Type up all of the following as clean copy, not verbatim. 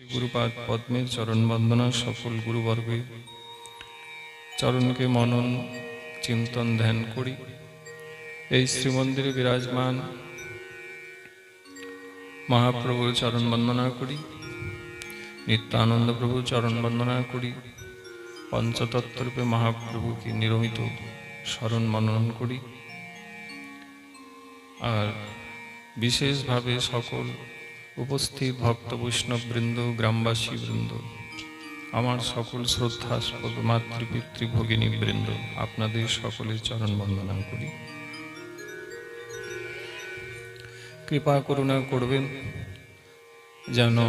गुरुपाद पद्मेर चरण वंदना सफल गुरुवर्गे चरण के मनन चिंतन ध्यान करी श्रीमंदिरे विराजमान महाप्रभुर चरण वंदना करी नित्यानंद प्रभु चरण वंदना करी पंचतत्वरूपे महाप्रभु की निरमित स्मरण मनन करी और विशेष भावे सकल उपस्थित भक्त वैष्णव बृंद ग्रामवासी बृंद आमार सकल श्रद्धास्पद मातृपितृ भगिनी बृंद आपनादेर सकलेर चरण वंदना करी। कृपा करुणा करबेन जेन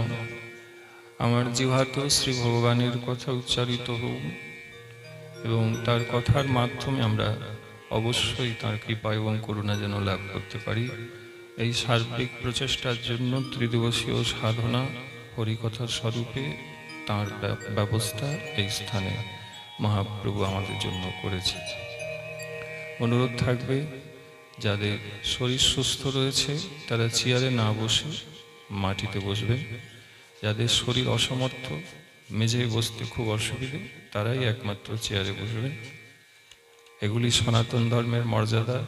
आमार जिह्वातेও श्री भगवानेर कथा उच्चारित होक एवं तार कथार माध्यमे आमरा अवश्यई तार कृपा एवं करुणा जेन लाभ करते पारी এই সার্বিক প্রচেষ্টার জন্য ত্রিদিবসীয় সাধনা হরিকথার স্বরূপে তার ব্যবস্থা এই স্থানে মহাপ্রভু আমাদের জন্য করেছে। অনুরোধ থাকবে যাদের শরীর সুস্থ রয়েছে তারা চেয়ারে না বসে মাটিতে বসবে, যাদের শরীর অসমর্থ মেঝে বসতে খুব অসুবিধে তারাই একমাত্র চেয়ারে বসবে। এগুলি সনাতন ধর্মের মর্যাদা,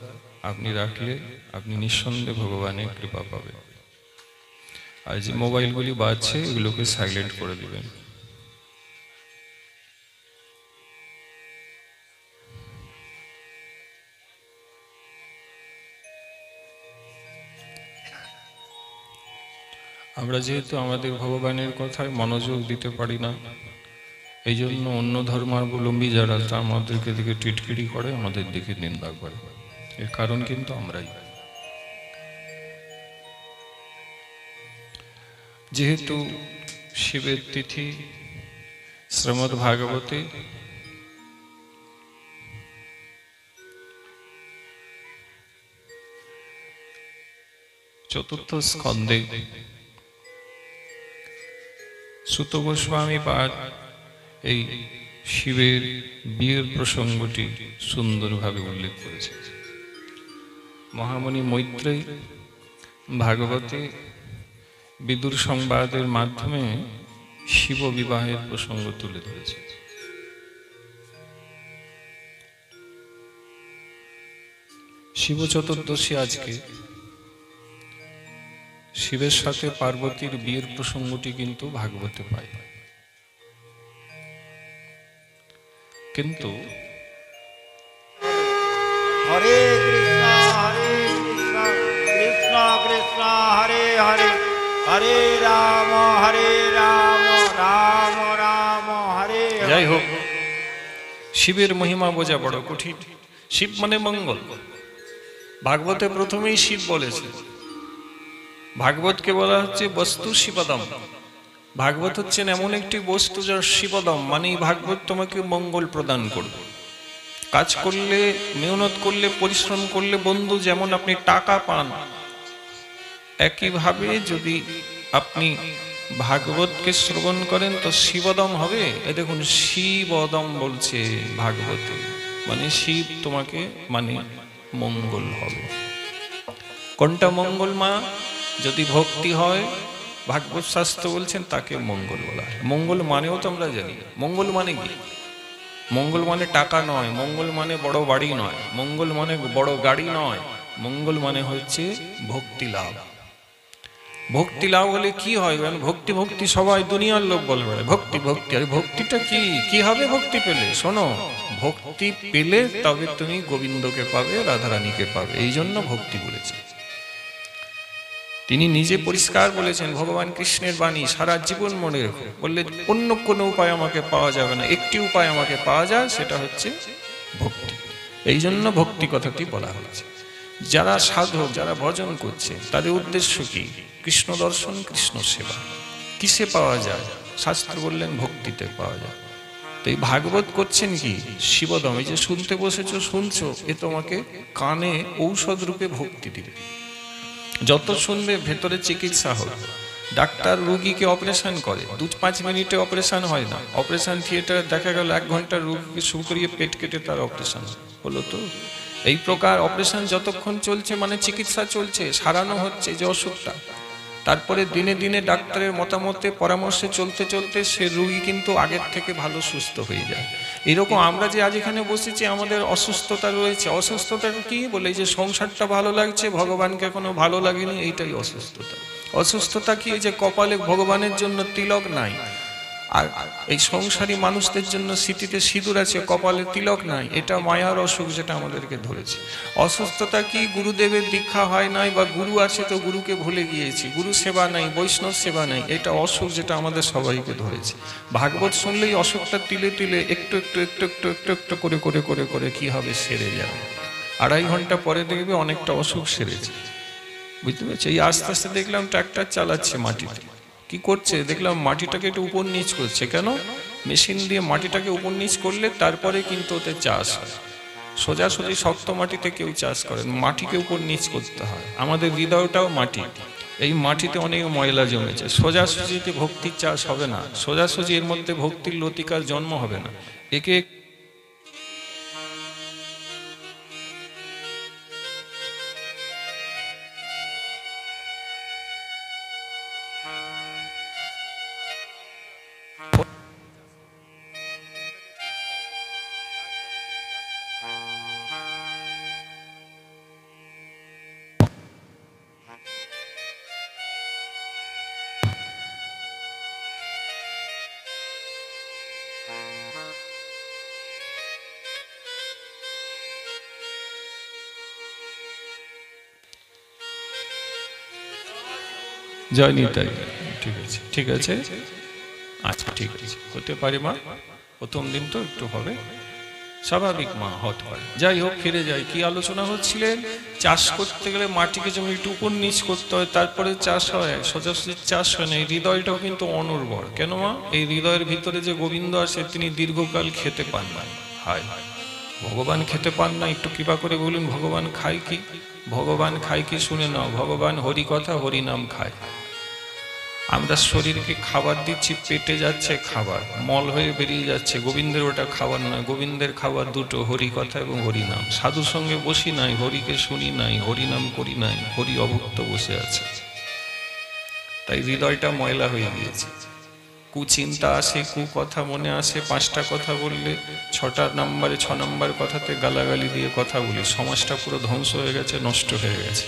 আপনি রাখলে আপনি নিঃসন্দেহে ভগবানের কৃপা পাবেন। আর যে মোবাইলগুলি বাজছে এগুলোকে সাইলেন্ট করে দিবেন। আমরা যেহেতু আমাদের ভগবানের কথায় মনোযোগ দিতে পারি না, এই জন্য অন্য ধর্মাবলম্বী যারা তা আমাদেরকে দিকে টিটকিরি করে, আমাদের দিকে নিন্দা করে। এর কারণ কিন্তু আমরাই। যেহেতু শিবের তিথি শ্রীমদ্ ভাগবতে চতুর্থ স্কন্ধে সুত গোস্বামী পাঠ এই শিবের বিয়ের প্রসঙ্গটি সুন্দরভাবে উল্লেখ করেছে। মহামণি মৈত্রেয়ী ভাগবতে বিদুর সংবাদের মাধ্যমে শিব বিবাহের প্রসঙ্গ তুলে ধরেছে। শিব চতুর্দশী আজকে শিবের সাথে পার্বতীর বিয়ের প্রসঙ্গটি কিন্তু ভাগবতে পাই, কিন্তু হরে কৃষ্ণ কৃষ্ণ কৃষ্ণ হরে হরে হরে রাম রাম রাম হরে। যাই হোক, শিবের মহিমা বোঝা বড় কঠিন। শিব মানে মঙ্গল। ভাগবতে প্রথমেই শিব বলেছে। ভাগবতকে বলা হচ্ছে বস্তু শিবদম। ভাগবত হচ্ছেন এমন একটি বস্তু যার শিবদম মানে ভাগবত তোমাকে মঙ্গল প্রদান করবে। কাজ করলে, মেহনত করলে, পরিশ্রম করলে বন্ধু যেমন আপনি টাকা পান, একইভাবে যদি আপনি ভাগবতকে শ্রবণ করেন তো শিবদম হবে। এ দেখুন, শিবদম বলছে ভাগবতে, মানে শিব তোমাকে মানে মঙ্গল হবে। কোনটা মঙ্গল মা? যদি ভক্তি হয়, ভাগবত শাস্ত্র বলছেন তাকে মঙ্গল বলা হয়। মঙ্গল মানেও তো আমরা জানি। মঙ্গল মানে কি? মঙ্গল মানে টাকা নয়, মঙ্গল মানে বড় বাড়ি নয়, মঙ্গল মানে বড় গাড়ি নয়, মঙ্গল মানে হচ্ছে ভক্তি লাভ। ভক্তি লাভ হলে কি হয়? ভক্তি ভক্তি সবাই দুনিয়ার লোক বলে বেড়ায় ভক্তি ভক্তি। আর ভক্তিটা কি? কি হবে ভক্তি পেলে? শোনো, ভক্তি পেলে তবে তুমি গোবিন্দকে পাবে, রাধারানীকে পাবে। এই জন্য ভক্তি বলেছে। তিনি নিজে পরিষ্কার বলেছেন, ভগবান কৃষ্ণের বাণী সারা জীবন মনে রেখো। বললে অন্য কোনো উপায় আমাকে পাওয়া যাবে না, একটি উপায় আমাকে পাওয়া যায়, সেটা হচ্ছে ভক্তি। এই জন্য ভক্তি কথাটি বলা হয়েছে। যারা সাধক, যারা ভজন করছে তাদের উদ্দেশ্য কি? কৃষ্ণ দর্শন, কৃষ্ণ সেবা। কিসে পাওয়া যায়? শাস্ত্র বললেন ভক্তিতে পাওয়া যায়। তো এই ভাগবত করছেন কি? শিবদম। এই যে শুনতে বসেছো, শুনছো, এ তোমাকে কানে ঔষধ রূপে ভক্তি দিবে। যত শুনবে ভেতরে চিকিৎসা হবে। ডাক্তার রোগীকে অপারেশন করে, 2-5 মিনিটে অপারেশন হয় না। অপারেশন থিয়েটারে দেখা গেল 1 ঘন্টা রোগীকে শুরু করিয়ে পেট কেটে তার অপারেশন হলো। তো এই প্রকার অপারেশন যতক্ষণ চলছে মানে চিকিৎসা চলছে, সারানো হচ্ছে যে অসুখটা। তারপরে দিনে দিনে ডাক্তারের মতামতে পরামর্শে চলতে চলতে সে রোগী কিন্তু আগের থেকে ভালো সুস্থ হয়ে যায়। এরকম আমরা যে আজ এখানে বসেছি আমাদের অসুস্থতা রয়েছে, অসুস্থতাটা কি বলে যে সংসারটা ভালো লাগছে ভগবানকে এখনো ভালো লাগেনি, এইটাই অসুস্থতা। অসুস্থতা কি যে কপালে ভগবানের জন্য তিলক নাই, আর এই সংসারী মানুষদের জন্য স্মৃতিতে সিঁদুর আছে কপালে তিলক নাই, এটা মায়ার অসুখ যেটা আমাদেরকে ধরেছে। অসুস্থতা কি গুরুদেবের দীক্ষা হয় নাই, বা গুরু আছে তো গুরুকে ভুলে গিয়েছি, গুরু সেবা নাই, বৈষ্ণব সেবা নাই, এটা অসুখ যেটা আমাদের সবাইকে ধরেছে। ভাগবত শুনলেই অসুখটা তিলে তিলে একটু একটু একটু একটু একটু একটু করে করে করে করে কি হবে সেরে যাবে। 2.5 ঘন্টা পরে দেখবে অনেকটা অসুখ সেরেছে, বুঝতে পারছি। এই আস্তে আস্তে দেখলাম ট্র্যাক্টর চালাচ্ছে মাটিতে, কি করছে দেখলাম মাটিটাকে একটু উপর নিচ করছে। কেন? মেশিন দিয়ে মাটিটাকে উপর নিচ করলে তারপরে কিন্তু ওতে চাষ হয়। সোজাসুজি শক্ত মাটিতে কেউ চাষ করে, মাটিকে উপর নিচ করতে হয়। আমাদের হৃদয়টাও মাটি, এই মাটিতে অনেক ময়লা জমেছে। সোজাসুজিতে ভক্তির চাষ হবে না, সোজাসুজি এর মধ্যে ভক্তির লতিকার জন্ম হবে না। একে জয় নিতাই। ঠিক আছে ঠিক আছে, আচ্ছা ঠিক আছে, হতে পারে মা, প্রথম দিন তো একটু হবে, স্বাভাবিক মা, হতে পারে। যাই হোক, ফিরে যাই। কি আলোচনা হচ্ছিলেন? চাষ করতে গেলে মাটিকে যেমন একটু উপর নিচ করতে হয়, তারপরে চাষ হয়, সোজাসুজি চাষ হয় না। এই হৃদয়টাও কিন্তু অনুর্বর। কেন মা? এই হৃদয়ের ভিতরে যে গোবিন্দ আছে তিনি দীর্ঘকাল খেতে পান না। হায়, ভগবান খেতে পান না, একটু কৃপা করে বলুন ভগবান খায় কি? ভগবান খায় কি শুনে নাও, ভগবান হরি কথা হরি নাম খায়। আমরা শরীরকে খাবার দিচ্ছি, পেটে যাচ্ছে খাবার, মল হয়ে বেরিয়ে যাচ্ছে, গোবিন্দের ওটা খাবার নয়। গোবিন্দের খাবার দুটো, হরি কথা এবং হরিনাম। সাধুর সঙ্গে বসি নাই, হরিকে শুনি নাই, হরিনাম করি নাই, হরি অভুক্ত বসে আছে। তাই হৃদয়টা ময়লা হয়ে গিয়েছে। কুচিন্তা আসে, কুকথা মনে আসে, 5টা কথা বললে 6 নম্বর কথাতে গালাগালি দিয়ে কথা বলি। সমাজটা পুরো ধ্বংস হয়ে গেছে, নষ্ট হয়ে গেছে।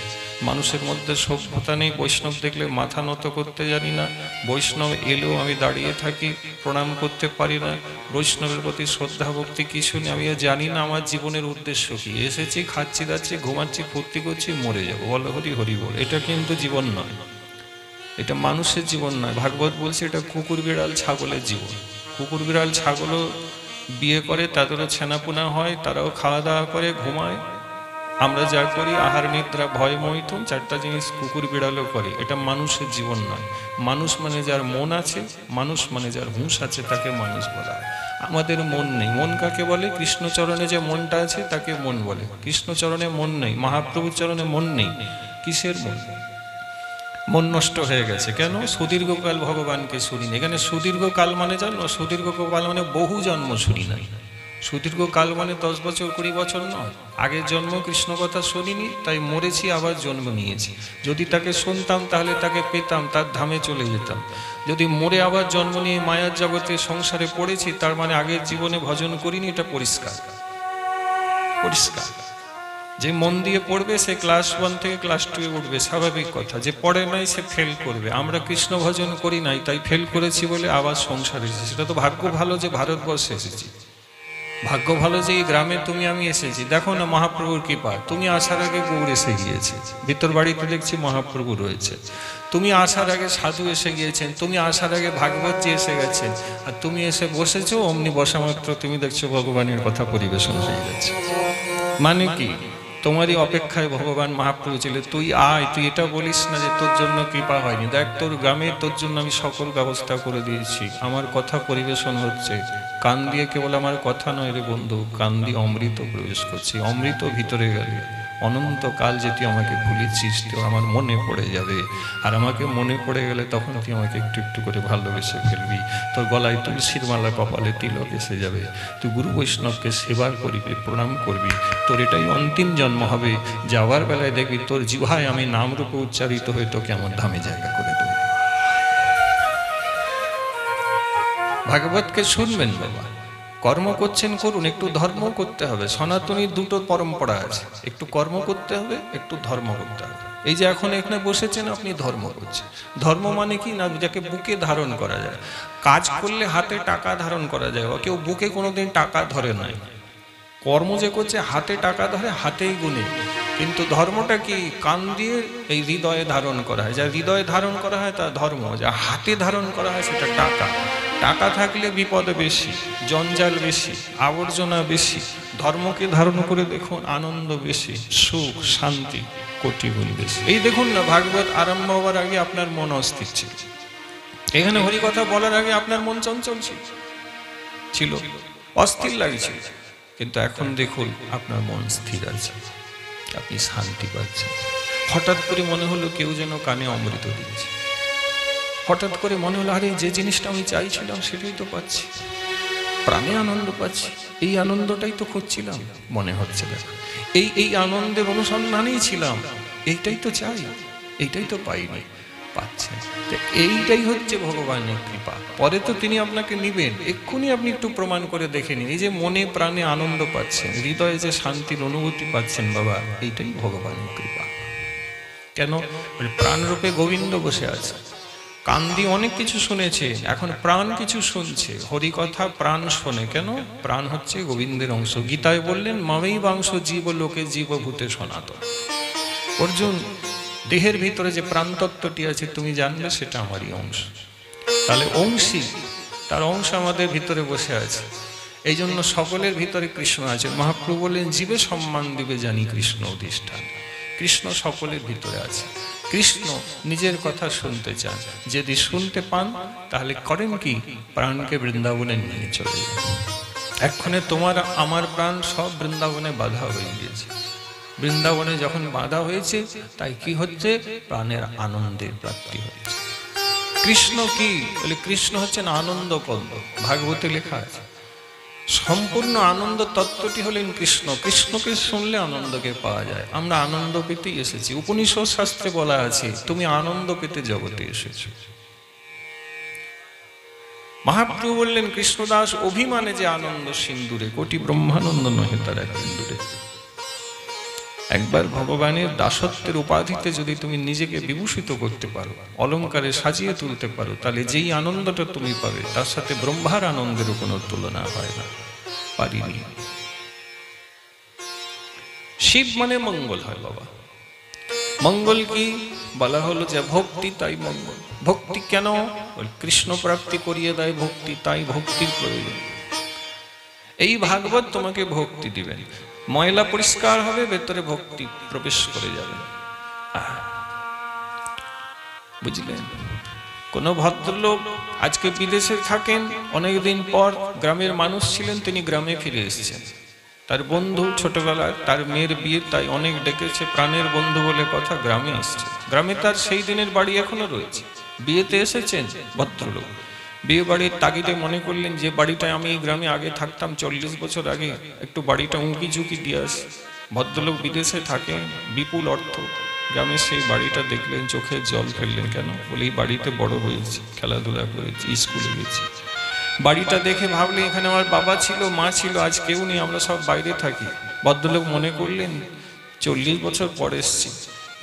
মানুষের মধ্যে সভ্যতা নেই। বৈষ্ণব দেখলে মাথা নত করতে জানি না। বৈষ্ণব এলেও আমি দাঁড়িয়ে থাকি, প্রণাম করতে পারি না। বৈষ্ণবের প্রতি শ্রদ্ধা ভক্তি কিছু নেই। আমি জানি না আমার জীবনের উদ্দেশ্য কি। এসেছি, খাচ্ছি দাচ্ছি, ঘুমাচ্ছি, ফুর্তি করছি, মরে যাবো, বলো হরি হরি বল। এটা কিন্তু জীবন নয়, এটা মানুষের জীবন নয়। ভাগবত বলছে এটা কুকুর বিড়াল ছাগলের জীবন। কুকুর বিড়াল ছাগলও বিয়ে করে, তাদেরও ছেনাপোনা হয়, তারাও খাওয়া দাওয়া করে, ঘুমায়। আমরা যা করি আহার নিদ্রা ভয় মৈথুন, 4টা জিনিস কুকুর বিড়ালও করে। এটা মানুষের জীবন নয়। মানুষ মানে যার মন আছে, মানুষ মানে যার হুঁশ আছে, তাকে মানুষ বলা হয়। আমাদের মন নেই। মন কাকে বলে? কৃষ্ণচরণে যে মনটা আছে তাকে মন বলে। কৃষ্ণচরণে মন নেই, মহাপ্রভুর চরণে মন নেই। কিসের মন? মন নষ্ট হয়ে গেছে। কেন? সুদীর্ঘকাল ভগবানকে শুনি। এখানে সুদীর্ঘকাল মানে জানো, সুদীর্ঘকাল মানে বহু জন্ম শুনি নাই। সুদীর্ঘকাল মানে 10 বছর 20 বছর নয়। আগের জন্ম কৃষ্ণ কথা শুনিনি, তাই মরেছি, আবার জন্ম নিয়েছি। যদি তাকে শুনতাম তাহলে তাকে পেতাম, তার ধামে চলে যেতাম। যদি মরে আবার জন্ম নিয়ে মায়ার জগতে সংসারে পড়েছি, তার মানে আগের জীবনে ভজন করিনি। এটা পরিষ্কার পরিষ্কার। যে মন দিয়ে পড়বে সে ক্লাস 1 থেকে ক্লাস 2 এ উঠবে, স্বাভাবিক কথা। যে পড়ে নাই সে ফেল করবে। আমরা কৃষ্ণ ভজন করি নাই, তাই ফেল করেছি বলে আবার সংসারে এসেছি। সেটা তো ভাগ্য ভালো যে ভারতবর্ষে এসেছি, ভাগ্য ভালো যে এই গ্রামে তুমি আমি এসেছি। দেখো না মহাপ্রভুর কৃপা, তুমি আসার আগে গৌড় এসে গিয়েছে, ভিতর বাড়িতে দেখছি মহাপ্রভু রয়েছে। তুমি আসার আগে সাধু এসে গিয়েছেন, তুমি আসার আগে ভাগবতজি এসে গেছেন, আর তুমি এসে বসেছো, অমনি বসা মাত্র তুমি দেখছো ভগবানের কথা পরিবেশন হয়ে যাচ্ছে। মানে কি? তোমারই অপেক্ষায় ভগবান মহাপ্রভু ছিল। তুই আয়, তুই এটা বলিস না যে তোর জন্য কৃপা হয়নি। দেখ তোর গ্রামে তোর জন্য আমি সকল ব্যবস্থা করে দিয়েছি, আমার কথা পরিবেশন হচ্ছে। কান দিয়ে কেবল আমার কথা নয় রে বন্ধু, কান দিয়ে অমৃত প্রবেশ করছি। অমৃত ভিতরে গেলে অনন্তকাল যে তুই আমাকে ভুলেছিস, তুই আমার মনে পড়ে যাবে, আর আমাকে মনে পড়ে গেলে তখন তুই আমাকে একটু একটু করে ভালোবেসে ফেলবি, তোর গলায় তুলসীর মালা, কপালে তিলক এসে যাবে, তুই গুরু বৈষ্ণবকে সেবা করবি, প্রণাম করবি, তোর এটাই অন্তিম জন্ম হবে, যাওয়ার বেলায় দেখবি তোর জিহ্বায় আমি নামরূপে উচ্চারিত হয়ে তোকে আমার ধামে জায়গা করে দেব। ভাগবতকে শুনবেন বাবা, কর্ম করছেন করুন, একটু ধর্ম করতে হবে। সনাতনী দুটো পরম্পরা আছে, একটু কর্ম করতে হবে, একটু ধর্ম করতে হবে। এই যে এখন এখানে বসেছেন আপনি ধর্ম করছেন। ধর্ম মানে কি না, যাকে বুকে ধারণ করা যায়। কাজ করলে হাতে টাকা ধারণ করা যায়, কেউ বুকে কোনোদিন টাকা ধরে নাই। কর্ম যে করছে হাতে টাকা ধরে, হাতেই গুনে। কিন্তু ধর্মটা কি, কান দিয়ে এই হৃদয়ে ধারণ করা হয়। যা হৃদয়ে ধারণ করা হয় তা ধর্ম, যা হাতে ধারণ করা হয় সেটা টাকা। টাকা থাকলে বিপদ বেশি, জঞ্জাল বেশি, আবর্জনা বেশি। ধর্মকে ধারণ করে দেখুন আনন্দ বেশি, সুখ শান্তি কোটি গুণ বেশি। এই দেখুন না, ভাগবত আরম্ভ হওয়ার আগে আপনার মন অস্থির ছিল, এখানে হরিকথা বলার আগে আপনার মন চঞ্চল ছিল, অস্থির লাগছিল, কিন্তু এখন দেখুন আপনার মন স্থির আছে, আপনি শান্তি পাচ্ছেন। হঠাৎ করে মনে হলো কেউ যেন কানে অমৃত দিচ্ছে, হঠাৎ করে মনে হলো আরে যে জিনিসটা আমি চাইছিলাম সেটাই তো পাচ্ছি, প্রাণে আনন্দ পাচ্ছি, এই আনন্দটাই তো খুঁজছিলাম, মনে হচ্ছে দেখো এই আনন্দের অনুসন্ধানেই ছিলাম, এইটাই তো চাই, এইটাই তো পাইনি, পাচ্ছেন। এইটাই হচ্ছে ভগবানের কৃপা। পরে তো তিনি আপনাকে নিবেন, এক্ষুনি আপনি একটু প্রমাণ করে দেখে নিন, এই যে মনে প্রাণে আনন্দ পাচ্ছেন, হৃদয়ে যে শান্তির অনুভূতি পাচ্ছেন বাবা, এইটাই ভগবানের কৃপা। কেন? প্রাণরূপে গোবিন্দ বসে আছে, কান দিয়ে অনেক কিছু শুনেছে, এখন প্রাণ কিছু শুনছে, হরিকথা প্রাণ শোনে। কেন? প্রাণ হচ্ছে গোবিন্দের অংশ। গীতায় বললেন মামেই বাংশ জীব লোকে জীবভূতে সনাতন। অর্জুন, দেহের ভিতরে যে প্রাণতত্ত্বটি আছে তুমি জানলে সেটা আমারই অংশ। তাহলে অংশী, তার অংশ আমাদের ভিতরে বসে আছে। এই জন্য সকলের ভিতরে কৃষ্ণ আছে। মহাপ্রভু বললেন জীবে সম্মান দিবে জানি কৃষ্ণ অধিষ্ঠান। কৃষ্ণ সকলের ভিতরে আছে। কৃষ্ণ নিজের কথা শুনতে চান, যদি শুনতে পান তাহলে করেন কি, প্রাণকে বৃন্দাবনে নিয়ে চলে যান। এক্ষণে তোমার আমার প্রাণ সব বৃন্দাবনে বাধা হয়ে গিয়েছে। বৃন্দাবনে যখন বাধা হয়েছে তাই কি হচ্ছে, প্রাণের আনন্দের প্রাপ্তি হচ্ছে। কৃষ্ণ কি বলে, কৃষ্ণ হচ্ছেন আনন্দ পদ্ম, ভাগবতে লেখা আছে। সম্পূর্ণ আনন্দ তত্ত্বটি হলেন কৃষ্ণ। কৃষ্ণকে শুনলে আনন্দকে পাওয়া যায়। আমরা আনন্দ পেতেই এসেছি। উপনিষদ শাস্ত্রে বলা আছে তুমি আনন্দ পেতে জগতে এসেছো। মহাপ্রভু বললেন কৃষ্ণদাস অভিমানে যে আনন্দ সিন্দুরে, কোটি ব্রহ্মানন্দ নহে তার এক বিন্দুরে। একবার ভগবানের দাসত্বের উপাধিতে যদি তুমি নিজেকে বিভূষিত করতে পারো, অলঙ্কারে সাজিয়ে তুলতে পারো, তাহলে যেই আনন্দটা তুমি পাবে তার সাথে ব্রহ্মার আনন্দের কোনো তুলনা হয় না। পারিনি। শিব মানে মঙ্গল হয় বাবা। মঙ্গল কি বলা হলো, যে ভক্তি তাই মঙ্গল। ভক্তি কেন? কৃষ্ণ প্রাপ্তি করিয়ে দেয় ভক্তি, তাই ভক্তির প্রয়োজন। এই ভাগবত তোমাকে ভক্তি দিবেন, ময়লা পরিষ্কার হবে, ভেতরে ভক্তি প্রবেশ করে যাবে। বুঝলেন? কোন ভদ্রলোক আজকে বিদেশে থাকেন, অনেকদিন পর গ্রামের মানুষ ছিলেন, তিনি গ্রামে ফিরে এসেছেন। তার বন্ধু ছোটবেলায় তার মেয়ের বিয়ে, তাই অনেক ডেকেছে, প্রাণের বন্ধু বলে কথা, গ্রামে আসছে। গ্রামে তার সেই দিনের বাড়ি এখনো রয়েছে। বিয়েতে এসেছেন ভদ্রলোক, বিয়ে বাড়ির তাগিদে মনে করলেন যে বাড়িটায় আমি এই গ্রামে আগে থাকতাম 40 বছর আগে, একটু বাড়িটা উঁকি ঝুঁকি দিয়ে আসি। ভদ্রলোক বিদেশে থাকেন, বিপুল অর্থ, গ্রামে সেই বাড়িটা দেখলেন, চোখে জল ফেললেন। কেন? বলে এই বাড়িতে বড় হয়েছি, খেলাধুলা করেছি, স্কুলে গেছি। বাড়িটা দেখে ভাবলেন এখানে আমার বাবা ছিল, মা ছিল, আজ কেউ নেই, আমরা সব বাইরে থাকি। ভদ্রলোক মনে করলেন 40 বছর পরে এসছি।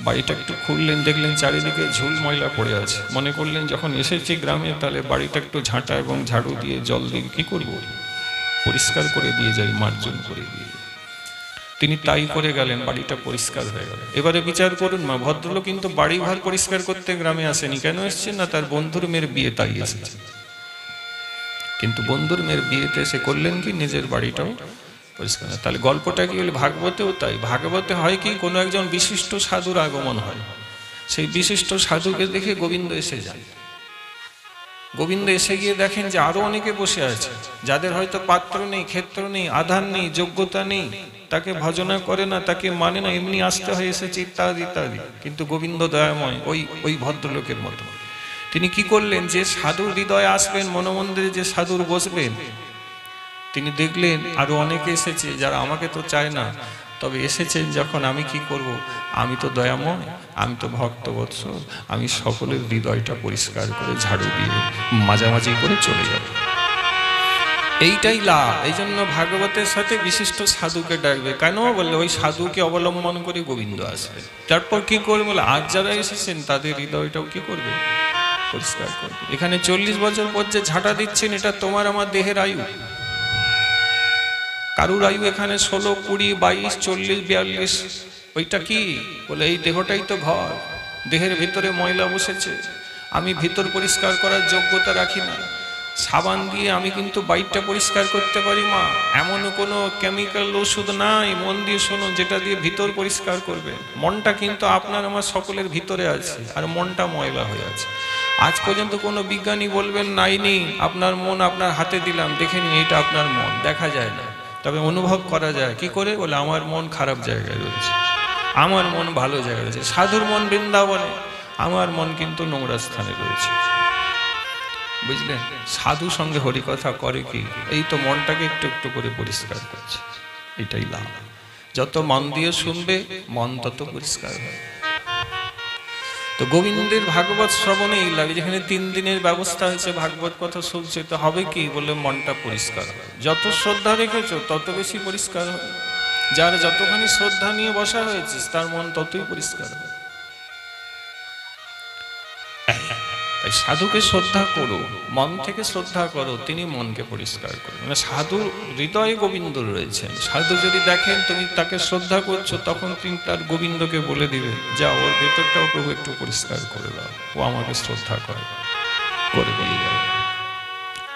বাড়িটা একটু খুললেন, দেখলেন চারিদিকে ঝুল ময়লা পড়ে আছে। মনে করলেন যখন এসেছি গ্রামে, তাহলে বাড়িটা একটু ঝাঁটা এবং ঝাড়ু দিয়ে জল দিয়ে কি করব, পরিষ্কার করে দিয়ে যাই, মার্জন করে দিয়ে। তিনি তাই করে গেলেন, বাড়িটা পরিষ্কার হয়ে গেল। এবারে বিচার করুন মা, ভদ্রলোক কিন্তু বাড়ি ঘর পরিষ্কার করতে গ্রামে আসেনি। কেন এসছেন না, তার বন্ধুর মেয়ের বিয়ে, তাই এসেছে। কিন্তু বন্ধুর মেয়ের বিয়েতে এসে করলেন কি, নিজের বাড়িটাও পরিষ্কার। তাহলে গল্পটা কি হলো, ভাগবতেও তাই। ভাগবতে হয় কি, কোনো একজন বিশিষ্ট সাধুর আগমন হয়, সেই বিশিষ্ট সাধুকে দেখে গোবিন্দ এসে যান। গোবিন্দ এসে গিয়ে দেখেন যে আরো অনেকে বসে আছে, যাদের হয়তো পাত্র নেই, ক্ষেত্র নেই, আধার নেই, যোগ্যতা নেই, তাকে ভজনা করে না, তাকে মানে না, এমনি আসতে হয়ে এসেছে ইত্যাদি ইত্যাদি। কিন্তু গোবিন্দ দয়াময় ওই ভদ্রলোকের মতো। তিনি কি করলেন, যে সাধুর হৃদয়ে আসবেন, মনোমন্দিরে যে সাধুর বসবেন, তিনি দেখলেন আরো অনেকে এসেছে যারা আমাকে তো চায় না, তবে এসেছেন যখন আমি কি করব, আমি তো দয়াময়, আমি তো ভক্তবৎসল, আমি সকলের হৃদয়টা পরিষ্কার করে ঝাড়ু দিয়ে মাঝামাঝি করে চলে যাব। এইটাই লাভ। এই জন্য ভাগবতের সাথে বিশিষ্ট সাধুকে ডাকবে। কেন বললে, ওই সাধুকে অবলম্বন করে গোবিন্দ আসবে। তারপর কি করবে বলে, আজ যারা এসেছেন তাদের হৃদয়টাও কি করবে, পরিষ্কার করবে। এখানে 40 বছর পর যে ঝাঁটা দিচ্ছেন, এটা তোমার আমার দেহের আয়ু। কারুর আয়ু এখানে 16, 20, 22, 40, 42। ওইটা কি বলে, এই দেহটাই তো ঘর, দেহের ভিতরে ময়লা বসেছে, আমি ভিতর পরিষ্কার করার যোগ্যতা রাখি না। সাবান দিয়ে আমি কিন্তু বাইরটা পরিষ্কার করতে পারি মা, এমন কোনো কেমিক্যাল ওষুধ নাই, মন দিয়ে শোনো, যেটা দিয়ে ভিতর পরিষ্কার করবে। মনটা কিন্তু আপনার আমার সকলের ভিতরে আছে, আর মনটা ময়লা হয়ে আছে। আজ পর্যন্ত কোনো বিজ্ঞানী বলবেন নাইনি, আপনার মন আপনার হাতে দিলাম, দেখে নিন এটা আপনার মন, দেখা যায় না, তবে অনুভব করা যায়। কি করে বলে, আমার মন খারাপ জায়গায় রয়েছে, আমার মন ভালো জায়গায় রয়েছে। সাধুর মন বৃন্দাবনে, আমার মন কিন্তু নোংরা স্থানে রয়েছে। বুঝলেন? সাধু সঙ্গে হরিকথা করে কি, এই তো মনটাকে একটু একটু করে পরিষ্কার করছে। এটাই লাভ। যত মন দিয়ে শুনবে, মন তত পরিষ্কার হবে। তো গোবিন্দের ভাগবত শ্রবণে এই লাগে। যেখানে 3 দিনের ব্যবস্থা হয়েছে, ভাগবত কথা শুনছে, তো হবে কি বলে, মনটা পরিষ্কার হবে। যত শ্রদ্ধা রেখেছো তত বেশি পরিষ্কার হবে। যার যতখানি শ্রদ্ধা নিয়ে বসা হয়েছে, তার মন ততই পরিষ্কার হবে। তাই সাধুকে শ্রদ্ধা করো, মন থেকে শ্রদ্ধা করো, তিনি মনকে পরিষ্কার করুন। মানে সাধুর হৃদয়ে গোবিন্দ রয়েছেন। সাধু যদি দেখেন তুমি তাকে শ্রদ্ধা করছো, তখন তিনি তার গোবিন্দকে বলে দিবে, যা ওর ভেতরটাও প্রভু একটু পরিষ্কার করে দাও, ও আমাকে শ্রদ্ধা করে দিয়ে যাবে,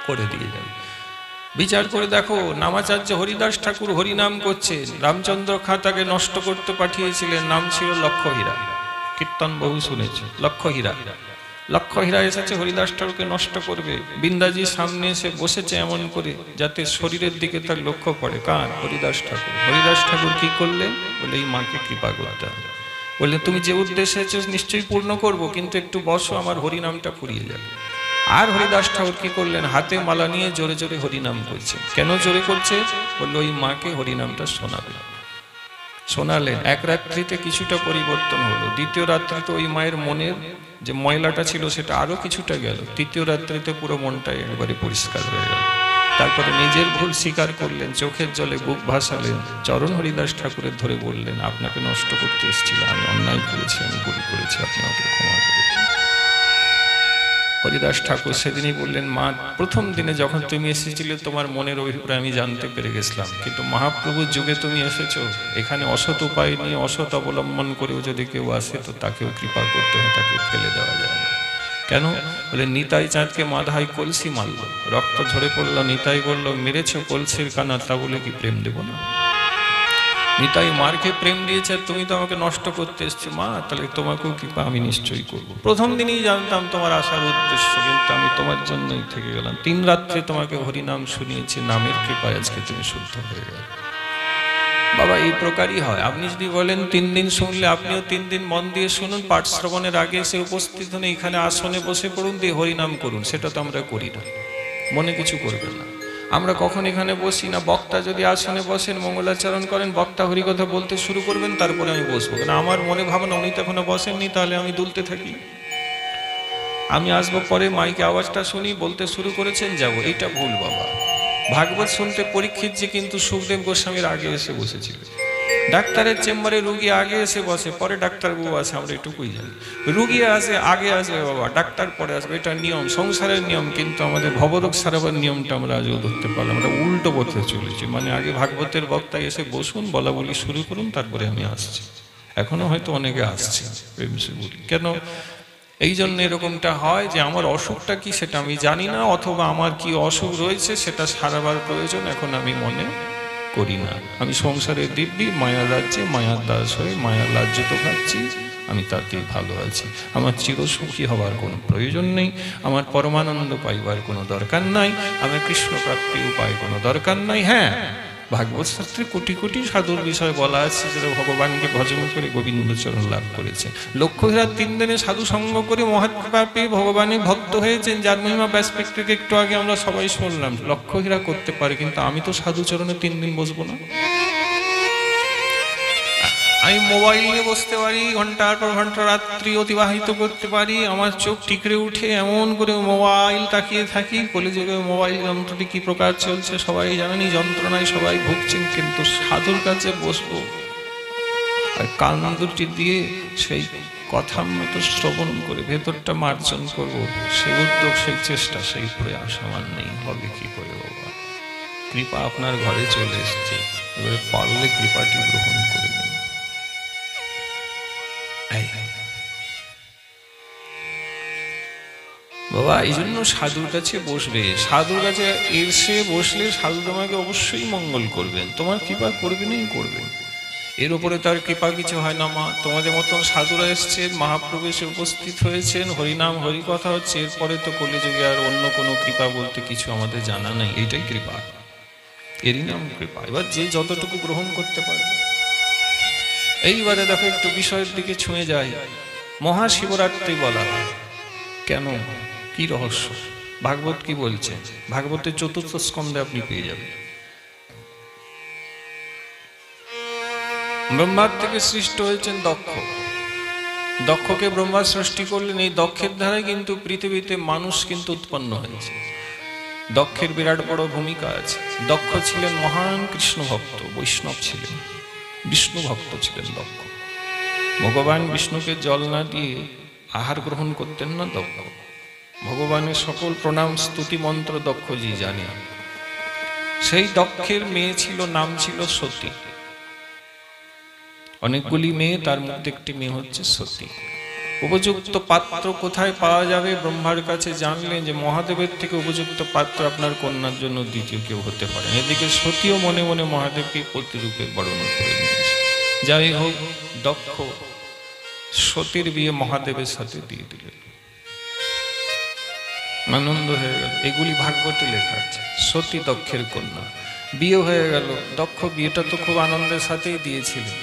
করে দিয়ে যাবে। বিচার করে দেখো, নামাচার্য হরিদাস ঠাকুর হরিনাম করছেন, রামচন্দ্র খাঁ তাকে নষ্ট করতে পাঠিয়েছিলেন, নাম ছিল লক্ষহীরা। কীর্তন বহু শুনেছে, লক্ষহীরা। লক্ষহীরা এসেছে হরিদাস ঠাকুরকে নষ্ট করবে। বৃন্দাজি সামনে এসে বসেছে এমন করে যাতে শরীরের দিকে তার লক্ষ্য পড়ে। কার? হরিদাস ঠাকুর। হরিদাস ঠাকুর কি করলেন বলে, এই মাকে কৃপা করতে হবে। বললেন, তুমি যে উদ্দেশ্যে এসেছো নিশ্চয়ই পূর্ণ করব, কিন্তু একটু বসো, আমার হরিনামটা ফুরিয়ে যাবে। আর হরিদাস ঠাকুর কি করলেন, হাতে মালা নিয়ে জোরে জোরে হরিনাম করছে। কেন জোরে করছে বললো, ওই মাকে হরিনামটা শোনাবে। শোনালেন। এক রাত্রিতে কিছুটা পরিবর্তন হলো, দ্বিতীয় রাত্রিতে ওই মায়ের মনের যে ময়লাটা ছিল সেটা আরো কিছুটা গেল, তৃতীয় রাত্রিতে পুরো মনটাই একবারে পরিষ্কার হয়ে গেল। তারপরে নিজের ভুল স্বীকার করলেন, চোখের জলে বুক ভাসালেন, চরণ হরিদাস ঠাকুরের ধরে বললেন, আপনাকে নষ্ট করতে এসেছিলাম, আমি অন্যায় করেছি, আমি ভুল করেছি, আপনি আমাকে ক্ষমা করুন। হরিদাস ঠাকুর সেদিনই বললেন, মা, প্রথম দিনে যখন তুমি এসেছিলে তোমার মনের অভিপ্রায় আমি জানতে পেরে গেছিলাম, কিন্তু মহাপ্রভুর যুগে তুমি এসেছো, এখানে অসৎ উপায় নিয়ে অসৎ অবলম্বন করেও যদি কেউ আসে তো তাকেও কৃপা করতে হয়, তাকে ফেলে দেওয়া যায় না। কেন বলে, নিতাই চাঁদকে মাধাই কলসি মারল, রক্ত ঝরে পড়লো, নিতাই বলল, মেরেছ কলসির কানা, তা বলে কি প্রেম দেব না? নিতাই মারকে প্রেম দিয়েছে, তুমি তো আমাকে নষ্ট করতে এসছো মা, তাহলে তোমাকেও কৃপা আমি নিশ্চয়ই করবো। প্রথম দিনই জানতাম তোমার আসার উদ্দেশ্য, কিন্তু আমি তোমার জন্যই থেকে গেলাম। 3 রাত্রে তোমাকে হরিনাম শুনিয়েছি, নামের কৃপায় আজকে তুমি শুদ্ধ হয়ে গেলে। বাবা, এই প্রকারই হয়। আপনি যদি বলেন 3 দিন শুনলে, আপনিও 3 দিন মন দিয়ে শুনুন, পাঠ শ্রবণের আগে এসে উপস্থিত হন, এখানে আসনে বসে পড়ুন, দিয়ে হরিনাম করুন। সেটা তো আমরা করি না, মনে কিছু করবেন না। আমরা কখন এখানে বসি না, বক্তা যদি আসনে বসেন, মঙ্গলাচরণ করেন, বক্তা হরিকথা বলতে শুরু করবেন, তারপরে আমি বসবো। কারণ আমার মনে ভাবনা উনি তো এখনো বসেননি, তাহলে আমি দুলতে থাকি। আমি আসবো পরে, মাইকে আওয়াজটা শুনি, বলতে শুরু করেছেন, যাব। এইটা ভুল বাবা। ভাগবত শুনতে পরীক্ষিত যে কিন্তু সুখদেব গোস্বামীর আগে এসে বসেছিল। ডাক্তারের চেম্বারে রুগী আগে এসে বসে, পরে ডাক্তারবাবু আসে, আমরা এটুকুই জানি। রুগী আসে আগে আসবে বাবা, ডাক্তার পরে আসবে, এটা নিয়ম, সংসারের নিয়ম। কিন্তু আমাদের ভবরোগ সারাবার নিয়মটা আমরা আজও ধরতে পারলাম, আমরা উল্টো পথে চলেছি। মানে আগে ভাগবতের বক্তায় এসে বসুন, বলা বলি শুরু করুন, তারপরে আমি আসছি। এখনো হয়তো অনেকে আসছে কেন? এই জন্য এরকমটা হয় যে আমার অসুখটা কি সেটা আমি জানি না, অথবা আমার কি অসুখ রয়েছে সেটা সারাবার প্রয়োজন এখন আমি মনে করি না। আমি সংসারের দিব্যি মায়ার রাজ্যে মায়ার দাস হয়ে মায়ার রাজ্য তো খাচ্ছি, আমি তাতেই ভালো আছি। আমার চিরসুখী হওয়ার কোনো প্রয়োজন নেই, আমার পরমানন্দ পাইবার কোনো দরকার নাই, আমার কৃষ্ণ প্রাপ্তির উপায় কোনো দরকার নাই। হ্যাঁ, ভাগবত শাস্ত্রে কোটি কোটি সাধুর বিষয় বলা আছে যারা ভগবানকে ভজন করে গোবিন্দচরণ লাভ করেছে। লক্ষ্মীরা 3 দিনে সাধু সঙ্গ করে মহাত্মা পেয়ে ভগবানের ভক্ত হয়েছেন, যার মহিমা ব্যাসপীঠ থেকে একটু আগে আমরা সবাই শুনলাম। লক্ষ্মীরা করতে পারে, কিন্তু আমি তো সাধুচরণে 3 দিন বসবো না। আমি মোবাইল নিয়ে বসতে পারি, ঘন্টার পর ঘন্টা রাত্রি অতিবাহিত করতে পারি, আমার চোখ টিকরে উঠে এমন করে মোবাইল তাকিয়ে থাকি। কলিযুগে মোবাইল যন্ত্রটি কি প্রকার চলছে সবাই জানেন, যন্ত্রণায় সবাই ভুগছেন, কিন্তু সাধুর কাছে বসবো আর কান দুটি দিয়ে সেই কথা মতো শ্রবণ করে ভেতরটা মার্জন করবো, সেই উদ্যোগ, সেই চেষ্টা, সেই প্রয়াস আমার নেই। হবে কি করে বাবা? কৃপা আপনার ঘরে চলে এসছে, এবারে পারলে কৃপাটি গ্রহণ করে নিন। বাবা এই জন্য সাধুর কাছে বসবে, সাধুর কাছে এসে বসলে সাধু তোমাকে অবশ্যই মঙ্গল করবেন, তোমার কৃপা করবেনই করবেন। এর উপরে তার কৃপা কিছু হয় না মা। তোমাদের মতন সাধুরা এসছেন, মহাপ্রভু এসে উপস্থিত হয়েছেন, হরিনাম হরিকথা হচ্ছে, এরপরে তো কলিযুগে আর অন্য কোনো কৃপা বলতে কিছু আমাদের জানা নেই। এইটাই কৃপা, এরই নাম কৃপা। এবার যে যতটুকু গ্রহণ করতে পারবে। এইবারে দেখো একটু বিষয়ের দিকে ছুঁয়ে যায়। মহাশিবরাত্রি বলা হয় কেন, কি রহস্য? ভাগবত কি বলছে? ভাগবতের 4র্থ স্কন্ধে আপনি পেয়ে যাবেন। ব্রহ্মার থেকে সৃষ্টি হয়েছেন দক্ষ। দক্ষকে ব্রহ্মা সৃষ্টি করলেন, এই দক্ষের দ্বারাই কিন্তু পৃথিবীতে মানুষ কিন্তু উৎপন্ন হয়েছে। দক্ষের বিরাট বড় ভূমিকা আছে। দক্ষ ছিলেন মহান কৃষ্ণ ভক্ত, বৈষ্ণব ছিলেন, বিষ্ণু ভক্ত ছিলেন দক্ষ। ভগবান বিষ্ণুকে জল না দিয়ে আহার গ্রহণ করতেন না দক্ষ। ভগবানের সকল প্রণাম স্তুতি মন্ত্র দক্ষজি জানেন। সেই দক্ষের মেয়ে ছিল, নাম ছিল সতী। অনেকগুলি মেয়ে, তার মধ্যে একটি মেয়ে হচ্ছে সতী। উপযুক্ত পাত্র কোথায় পাওয়া যাবে? ব্রহ্মার কাছে জানলেন যে মহাদেবের থেকে উপযুক্ত পাত্র আপনার কন্যার জন্য দ্বিতীয় কেউ হতে পারে। এদিকে সতীও মনে মনে মহাদেবকে প্রতিরূপে বরণ করে নিয়েছে। যাই হোক, দক্ষ সতীর বিয়ে মহাদেবের সাথে দিয়ে দিলেন। আনন্দ হয়ে গেল। এগুলি ভাগবতে লেখা আছে। সতী দক্ষের কন্যা, বিয়ে হয়ে গেল। দক্ষ বিয়েটা তো খুব আনন্দের সাথেই দিয়েছিলেন,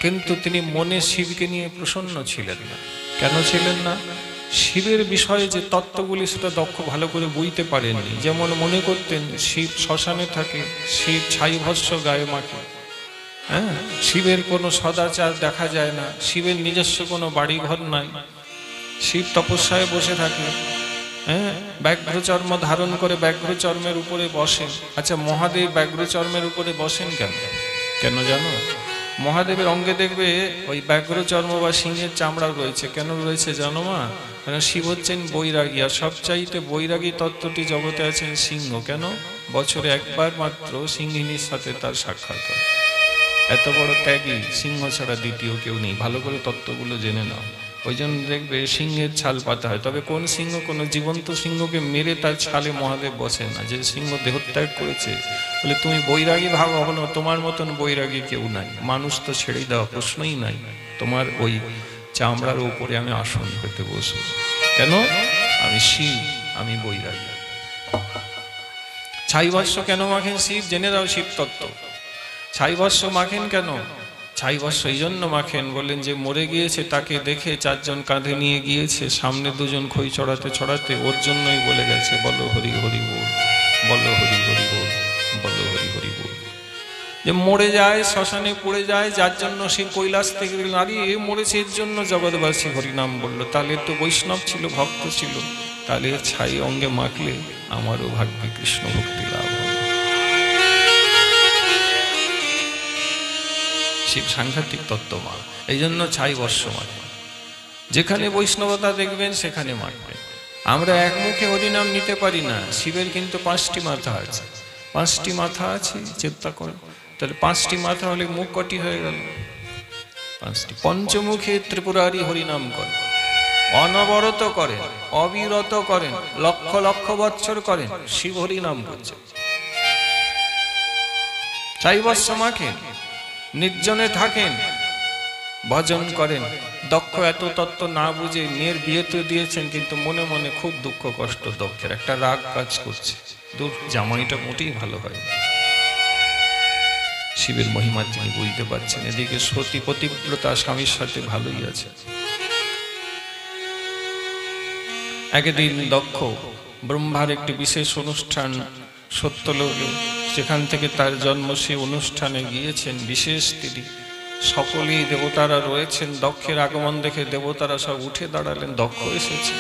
কিন্তু তিনি মনে শিবকে নিয়ে প্রসন্ন ছিলেন না। কেন ছিলেন না? শিবের বিষয়ে যে তত্ত্বগুলি সেটা দক্ষ ভালো করে বুঝতে পারেননি। যেমন মনে করতেন শিব শ্মশানে থাকে, শিব ছাই ভস্য গায়ে মাখে, হ্যাঁ, শিবের কোনো সদাচার দেখা যায় না, শিবের নিজস্ব কোনো বাড়ি ঘর নাই, শিব তপস্যায় বসে থাকে, হ্যাঁ, ব্যাঘ্র চর্ম ধারণ করে ব্যাঘ্র চর্মের উপরে বসেন। আচ্ছা, মহাদেব ব্যাঘ্র চর্মের উপরে বসেন কেন? কেন জানো? মহাদেবের অঙ্গে দেখবে ওই ব্যাঘ্র চর্ম বা সিংহের চামড়া রয়েছে। কেন রয়েছে জানো মা? কারণ শিব হচ্ছেন বৈরাগী, আর সবচাইতে বৈরাগী তত্ত্বটি জগতে আছেন সিংহ। কেন? বছরে একবার মাত্র সিংহিনীর সাথে তার সাক্ষাৎ হয়। এত বড় ত্যাগী সিংহ ছাড়া দ্বিতীয় কেউ নেই। ভালো করে তত্ত্বগুলো জেনে নাও। ওই জন্য দেখবে সিংহের ছাল পাতা হয়, তবে কোন সিংহ? কোনো জীবন্ত সিংহকে মেরে তার ছালে মহাদেব বসে না। যে সিংহ দেহত্যাগ করেছে, বলে তুমি বৈরাগী ভাবো, হলো তোমার মতন বৈরাগী কেউ নাই। মানুষ তো ছেড়েই দেওয়া, প্রশ্নই নাই। তোমার ওই চামড়ার উপরে আমি আসন পেতে বসবো। কেন? আমি শিব, আমি বৈরাগী। ছাই ভস্য কেন মাখেন শিব? জেনে দাও শিব তত্ত্ব। ছাই ভস্য মাখেন কেন? ছাই ভস্য এই জন্য মাখেন, বললেন যে মরে গিয়েছে তাকে দেখে 4 জন কাঁধে নিয়ে গিয়েছে, সামনে 2 জন খই চড়াতে চড়াতে ওর জন্যই বলে গেছে বলো হরি হরি বল, বলো হরি হরি বল, বলো হরি হরি বল। যে মরে যায়, শ্মশানে পড়ে যায়, যার জন্য সে কৈলাস থেকে নারী মরেছে, এর জন্য জগৎবাসী হরিনাম বলল। তাহলে তো বৈষ্ণব ছিল, ভক্ত ছিল, তাহলে ছাই অঙ্গে মাখলে আমারও ভাগ্যে কৃষ্ণ ভক্তি লাভ হবে। শিব সাংঘাতিক তত্ত্ব মা, এই জন্য ছাই বর্ষ মাখে। যেখানে বৈষ্ণবতা দেখবেন সেখানে মাখবেন। আমরা একমুখে হরিনাম নিতে পারি না। শিবের কিন্তু 5টি মাথা আছে। 5টি মাথা আছে, চিন্তা করো। তাহলে 5টি মাথা হলে মুখ কটি হয়ে গেল? 5টি। পঞ্চমুখে ত্রিপুরারি হরিনাম করে, অনবরত করেন, অবিরত করেন, লক্ষ লক্ষ বৎসর করেন, শিব হরিনাম করছে। ছাই বর্ষ মাখেন, নির্জনে থাকেন, ভজন করেন। দক্ষ এত তত্ত্ব না বুঝে মেয়ের বিয়ে তো দিয়েছেন, কিন্তু মনে মনে খুব দুঃখ কষ্ট দক্ষের, একটা রাগ কাজ করছে। দূর, জামাইটা মোটেই ভালো হয়। শিবের মহিমা তিনি বুঝতে পারছেন। এদিকে সতী পতিব্রতা স্বামীর সাথে ভালোই আছে। একদিন দক্ষ ব্রহ্মার একটি বিশেষ অনুষ্ঠান সত্যলোকে, সেখান থেকে তার জন্ম, সে অনুষ্ঠানে গিয়েছেন। বিশেষ তিনি সকলেই দেবতারা রয়েছেন। দক্ষের আগমন দেখে দেবতারা সব উঠে দাঁড়ালেন, দক্ষ এসেছে।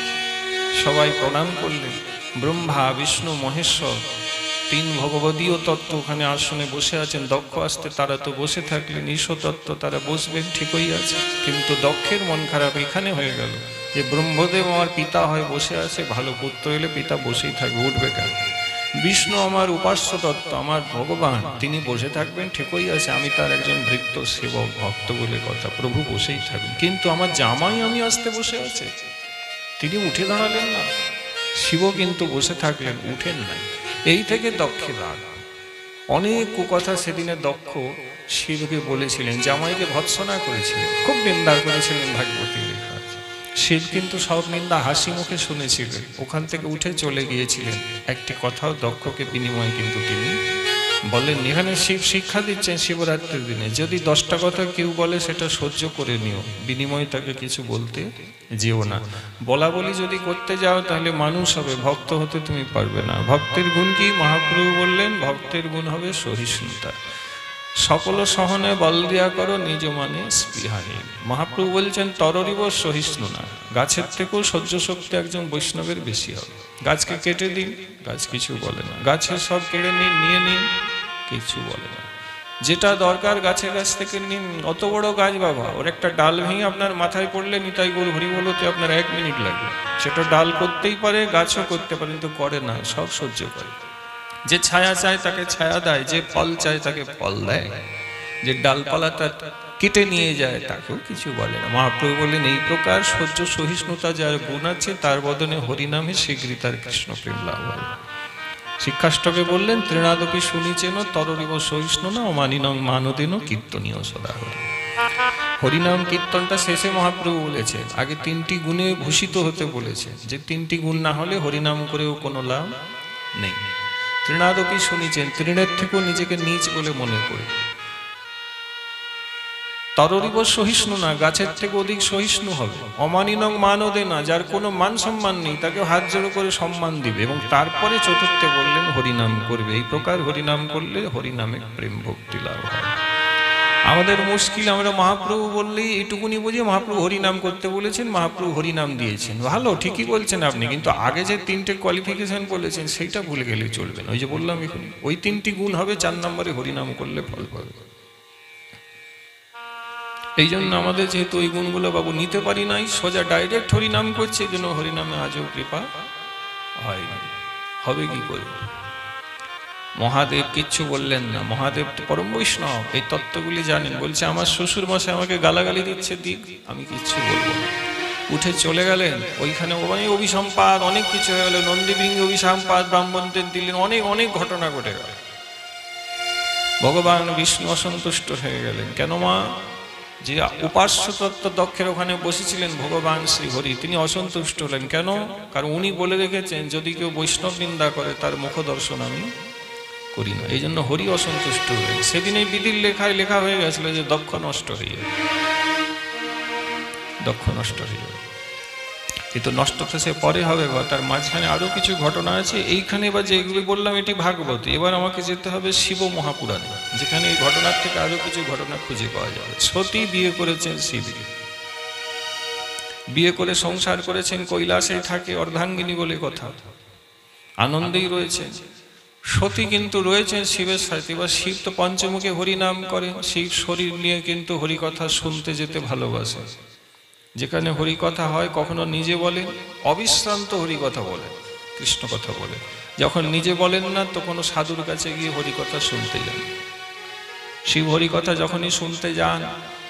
সবাই প্রণাম করলেন। ব্রহ্মা, বিষ্ণু, মহেশ্বর, তিন ভগবদীয় তত্ত্ব ওখানে আসনে বসে আছেন। দক্ষ আসতে তারা তো বসে থাকলেন, ঈশ্বর তত্ত্ব তারা বসবেন, ঠিকই আছে। কিন্তু দক্ষের মন খারাপ এখানে হয়ে গেল যে ব্রহ্মদেব আমার পিতা হয়ে বসে আছে, ভালো পুত্র এলে পিতা বসেই থাকবে, উঠবে কেন? বিষ্ণু আমার উপাস্য তত্ত্ব, আমার ভগবান, তিনি বসে থাকবেন, ঠিকই আছে, আমি তার একজন ভৃত্য সেবক ভক্ত বলে কথা, প্রভু বসেই থাকবেন। কিন্তু আমার জামাই আমি আসতে বসে আছে, তিনি উঠে দাঁড়ালেন না। শিব কিন্তু বসে থাকলেন, উঠেন নাই। এই থেকে দক্ষের রাগ। অনেক কুকথা সেদিনে দক্ষ শিবকে বলেছিলেন, জামাইকে ভৎসনা করেছিলেন, খুব নিন্দা করেছিলেন, ভাগবতী লেখা আছে। শিব কিন্তু সব নিন্দা হাসি মুখে শুনেছিলেন, ওখান থেকে উঠে চলে গিয়েছিলেন। একটি কথাও দক্ষকে বিনিময় কিন্তু তিনি বলেন। এখানে শিব শিক্ষা দিচ্ছেন শিবরাত্রির দিনে, যদি 10টা কথা কেউ বলে সেটা সহ্য করে নিও, বিনিময়ে তাকে কিছু বলতে যেও না। বলা বলি যদি করতে যাও তাহলে মানুষ হবে, ভক্ত হতে তুমি পারবে না। ভক্তের গুণ কি? মহাপ্রভু বললেন, ভক্তের গুণ হবে সহিষ্ণুতা। সকল সহনে বল দিয়া করো, নিজ মানে স্পৃহাহীন। মহাপ্রভু বলছেন তররিব সহিষ্ণু না, গাছের থেকেও সহ্য শক্তি একজন বৈষ্ণবের বেশি হবে। গাছকে কেটে দিন, গাছ কিছু বলে না। গাছের সব কেড়ে নিন, নিয়ে নিন, কিছু বলে না। যেটা দরকার গাছের কাছ থেকে নিন। অত বড় গাছ বাবা, ওর একটা ডাল ভেঙে আপনার মাথায় পড়লে নিতাই গৌর হরি বলতে আপনার 1 মিনিট লাগবে। সেটা ডাল করতেই পারে, গাছও করতে পারে, কিন্তু করে না, সব সহ্য করে। যে ছায়া চায় তাকে ছায়া দেয়, যে ফল চায় তাকে ফল দেয়, যে ডালপালাটা কেটে নিয়ে যায় তাকেও কিছু বলে না। মহাপ্রভু বললেন, এই প্রকার সহ্য সহিষ্ণুতা যার গুণ আছে, তার বদনে হরিনামে শীঘ্রই তার কৃষ্ণ প্রেম লাভ হয়। শিক্ষাষ্টকে বললেন, তৃণাদপি শুনিছেন তররিব সহিষ্ণু না, অমানিনং মানদেন কীর্তনীয় সদা হরি। হরিনাম কীর্তনটা শেষে মহাপ্রভু বলেছেন, আগে 3টি গুণে ভূষিত হতে বলেছে, যে 3টি গুণ না হলে হরিনাম করেও কোনো লাভ নেই। তৃণাদপি শুনিছেন, তৃণের থেকেও নিজেকে নীচ বলে মনে করে। তররিব সহিষ্ণু না, গাছের থেকে অধিক সহিষ্ণু হবে। অমানিনং মানদে না, যার কোনো মান সম্মান নেই তাকে হাত জোড়ো করে সম্মান দিবে। এবং তারপরে চতুর্থে বললেন হরিনাম করবে। এই প্রকার হরিনাম করলে হরিনামে প্রেম ভক্তি লাভ হয়। আমাদের মুশকিল, আমরা মহাপ্রভু বললেই এইটুকুনি বুঝি মহাপ্রভু হরিনাম করতে বলেছেন, মহাপ্রভু হরিনাম দিয়েছেন, ভালো ঠিকই বলছেন আপনি, কিন্তু আগে যে 3টে কোয়ালিফিকেশন বলেছেন সেইটা ভুলে গেলে চলবে না। ওই যে বললাম এখন, ওই 3টি গুণ হবে, 4 নম্বরে হরিনাম করলে ফল পাবে। এই জন্য আমাদের যেহেতু ওই গুণগুলো বাবু নিতে পারি নাই, সোজা ডাইরেক্ট হরিনাম করছে, এই জন্য হরিনামে আজও কৃপা হয়নি। হবে কি করে? মহাদেব কিচ্ছু বললেন না। মহাদেব তো পরম বৈষ্ণব, এই তত্ত্বগুলি জানেন। বলছে, আমার শ্বশুর মশাই আমাকে গালাগালি দিচ্ছে, দিক, আমি কিচ্ছু বলবো না। উঠে চলে গেলেন। ওইখানে অনেক অভিসম্পাদ, অনেক কিছু হয়ে গেল। নন্দীবৃঙ্গে অভিসম্পাদ ব্রাহ্মণদের দিলেন, অনেক অনেক ঘটনা ঘটে গেল। ভগবান বিষ্ণু অসন্তুষ্ট হয়ে গেলেন। কেন মা? যে উপাস্য তত্ত্ব দক্ষের ওখানে বসেছিলেন ভগবান শ্রী হরি, তিনি অসন্তুষ্ট হলেন। কেন? কারণ উনি বলে রেখেছেন, যদি কেউ বৈষ্ণব নিন্দা করে তার মুখ দর্শন আমি করি না। এই জন্য হরি অসন্তুষ্ট হলেন। সেদিন এই বিধির লেখায় লেখা হয়ে গেছিল যে দক্ষ নষ্ট হয়ে যাবে, দক্ষ নষ্ট হয়ে যাবে। কিন্তু নষ্ট তো সে পরে হবে, বা তার মাঝখানে আরো কিছু ঘটনা আছে। এইখানে বা যেগুলি বললাম এটি ভাগবত, এবার আমাকে যেতে হবে শিব মহাপুরাণে, যেখানে এই ঘটনার থেকে আরো কিছু ঘটনা খুঁজে পাওয়া যাবে। সতী বিয়ে করেছেন শিবকে, বিয়ে করে সংসার করেছেন, কৈলাসে থাকে, অর্ধাঙ্গিনী বলে কথা, আনন্দেই রয়েছেন। সতী কিন্তু রয়েছেন শিবের সাথে। বা শিব তো পঞ্চমুখে হরিনাম করেন, শিব শরীর নিয়ে কিন্তু হরিকথা শুনতে যেতে ভালোবাসে। যেখানে হরিকথা হয় কখনো নিজে বলেন, অবিশ্রান্ত হরিকথা বলেন, কৃষ্ণ কথা বলেন। যখন নিজে বলেন না তো কোনো সাধুর কাছে গিয়ে হরিকথা শুনতে যান। শিব হরিকথা যখনই শুনতে যান,